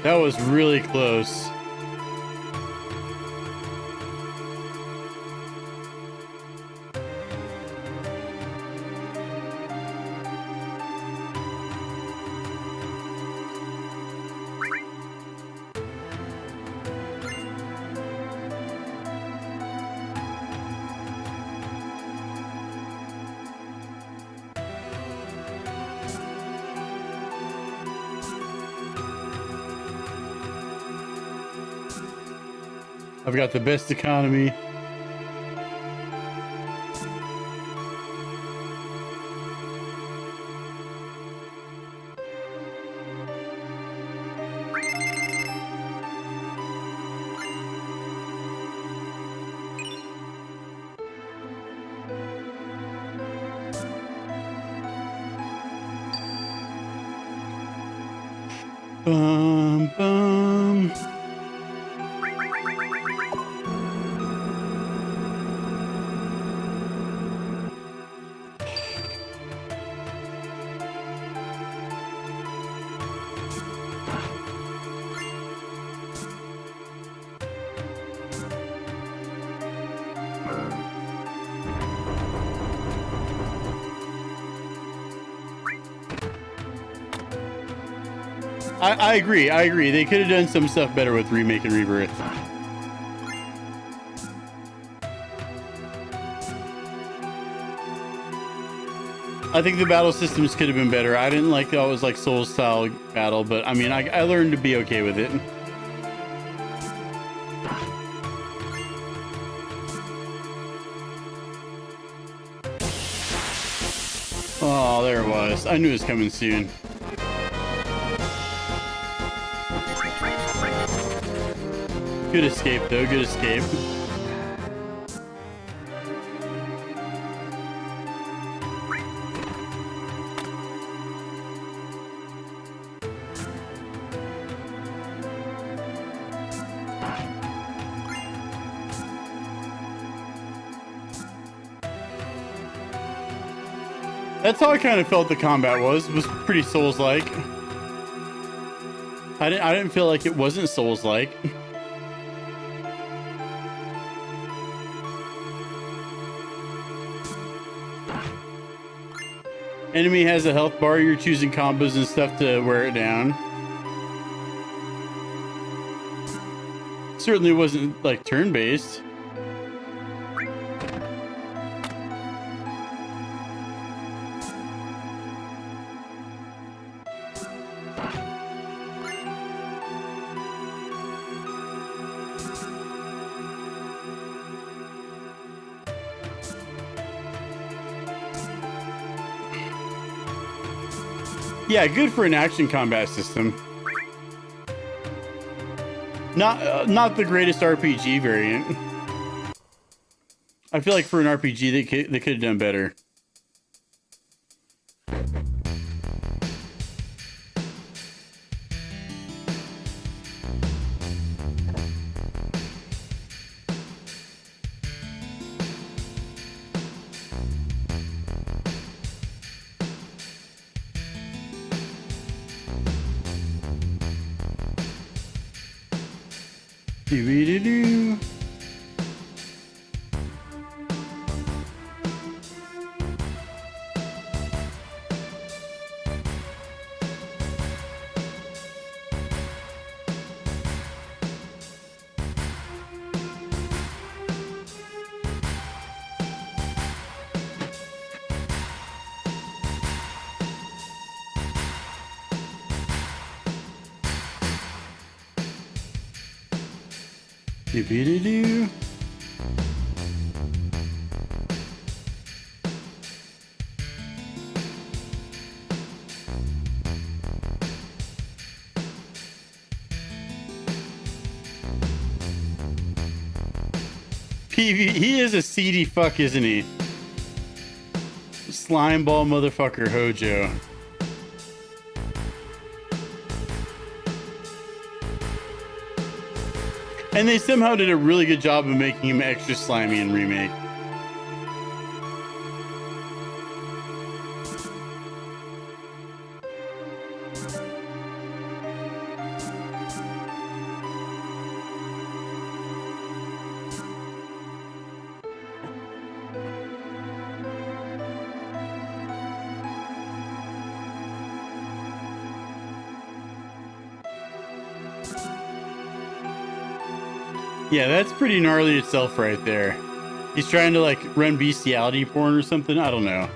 That was really close. I've got the best economy. Bum, bum. I agree. I agree. They could have done some stuff better with Remake and Rebirth. I think the battle systems could have been better. I didn't like that it was like Soul style battle, but I mean, I learned to be okay with it. Oh, there it was. I knew it was coming soon. Good escape, though. Good escape. That's how I kind of felt the combat was pretty Souls-like. I didn't feel like it wasn't Souls-like. Enemy has a health bar, you're choosing combos and stuff to wear it down. Certainly wasn't like turn-based. Yeah, good for an action combat system. Not the greatest RPG variant. I feel like for an RPG they could have done better. Do-be-do-do. Do-be-do-do. PV, he is a seedy fuck, isn't he? Slime ball motherfucker Hojo. And they somehow did a really good job of making him extra slimy in Remake. Yeah, that's pretty gnarly itself right there. He's trying to like run bestiality porn or something. I don't know.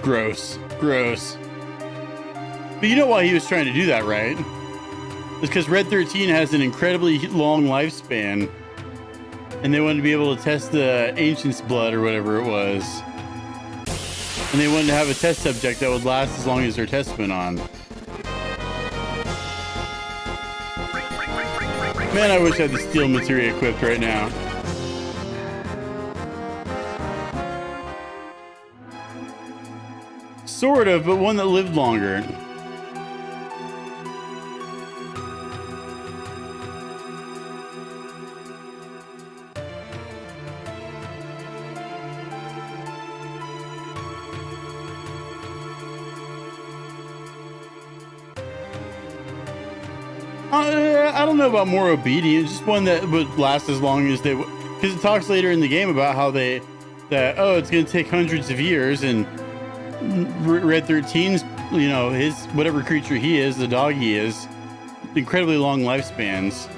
Gross. Gross. But you know why he was trying to do that, right? It's because Red 13 has an incredibly long lifespan. And they wanted to be able to test the Ancient's blood or whatever it was. And they wanted to have a test subject that would last as long as their test went on. Man, I wish I had the steel materia equipped right now. Sort of, but one that lived longer. I don't know about more obedient, just one that would last as long as they would. Because it talks later in the game about how it's going to take hundreds of years, and Red 13's, you know, his whatever creature he is, the dog he is, incredibly long lifespans.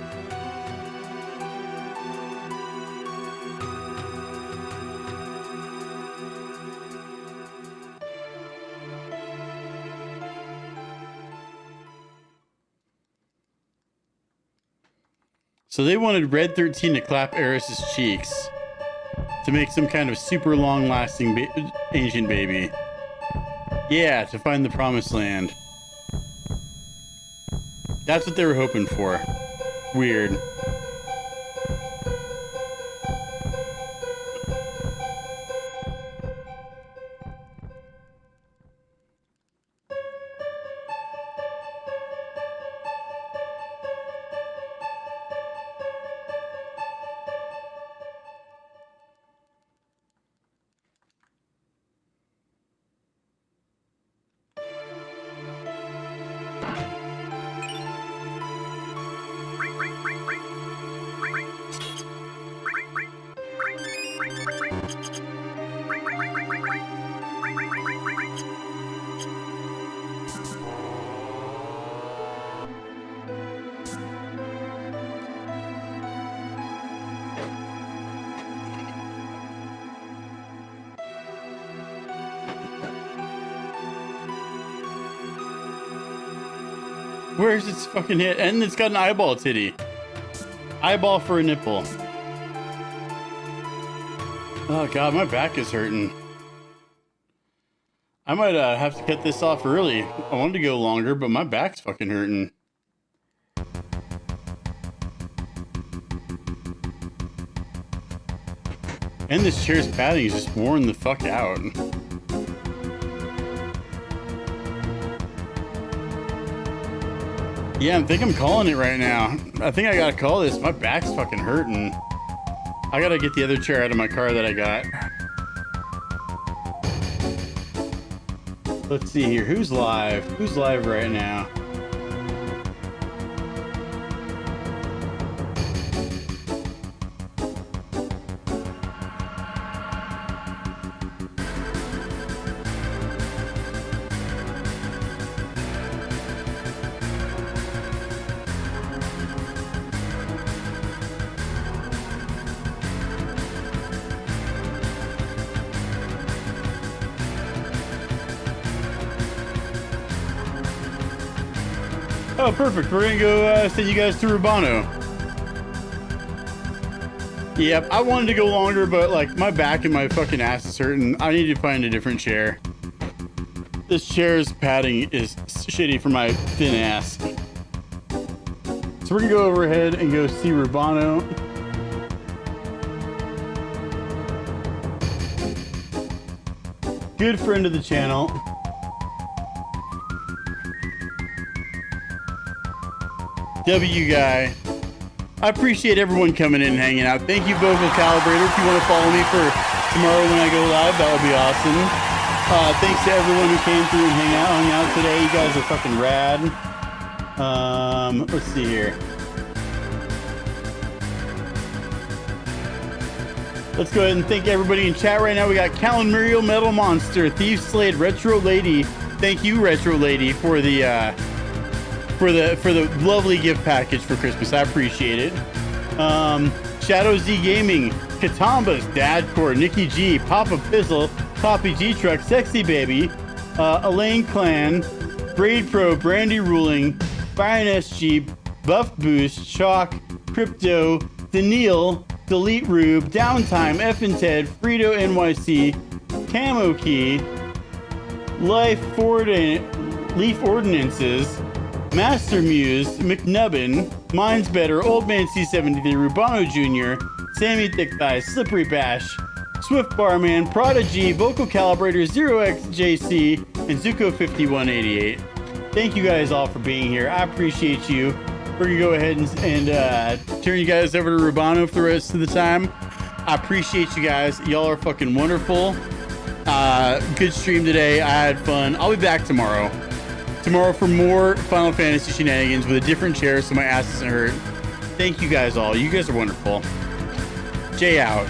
So they wanted Red 13 to clap Eris's cheeks to make some kind of super long-lasting ancient baby. Yeah, to find the promised land. That's what they were hoping for. Weird. Where's its fucking hit? And it's got an eyeball titty. Eyeball for a nipple. Oh god, my back is hurting. I might have to cut this off early. I wanted to go longer, but my back's fucking hurting. And this chair's padding is just worn the fuck out. Yeah, I think I'm calling it right now. I think I gotta call this. My back's fucking hurting. I gotta get the other chair out of my car that I got. Let's see here. Who's live? Who's live right now? Oh, perfect. We're gonna go send you guys to Rubano. Yep, I wanted to go longer, but like my back and my fucking ass is hurting. I need to find a different chair. This chair's padding is shitty for my thin ass. So we're gonna go overhead and go see Rubano. Good friend of the channel. W guy. I appreciate everyone coming in and hanging out. Thank you, Vocal Calibrator. If you want to follow me for tomorrow when I go live, that would be awesome. Thanks to everyone who came through and hung out today. You guys are fucking rad. Let's see here. Let's go ahead and thank everybody in chat right now. We got Callan Muriel, Metal Monster, Thief Slade, Retro Lady. Thank you, Retro Lady, for the lovely gift package for Christmas. I appreciate it. Shadow Z Gaming, Katambas, Dadcore, Nikki G, Papa Pizzle, Poppy G Truck, Sexy Baby, Elaine Clan, Braid Pro, Brandy Ruling, Byron SG, Buff Boost, Chalk, Crypto, Daniil, Delete Rube, Downtime, F and Ted, Frito NYC, Camo Key, Leaf Ordinances, Master Muse, McNubbin, Mine's Better, Old Man C73, Rubano Jr., Sammy Thick Thighs, Slippery Bash, Swift Barman, Prodigy, Vocal Calibrator, 0xJC, and Zuko5188. Thank you guys all for being here. I appreciate you. We're going to go ahead and turn you guys over to Rubano for the rest of the time. I appreciate you guys. Y'all are fucking wonderful. Good stream today. I had fun. I'll be back tomorrow. Tomorrow for more Final Fantasy shenanigans with a different chair so my ass doesn't hurt. Thank you guys all. You guys are wonderful. Jay out.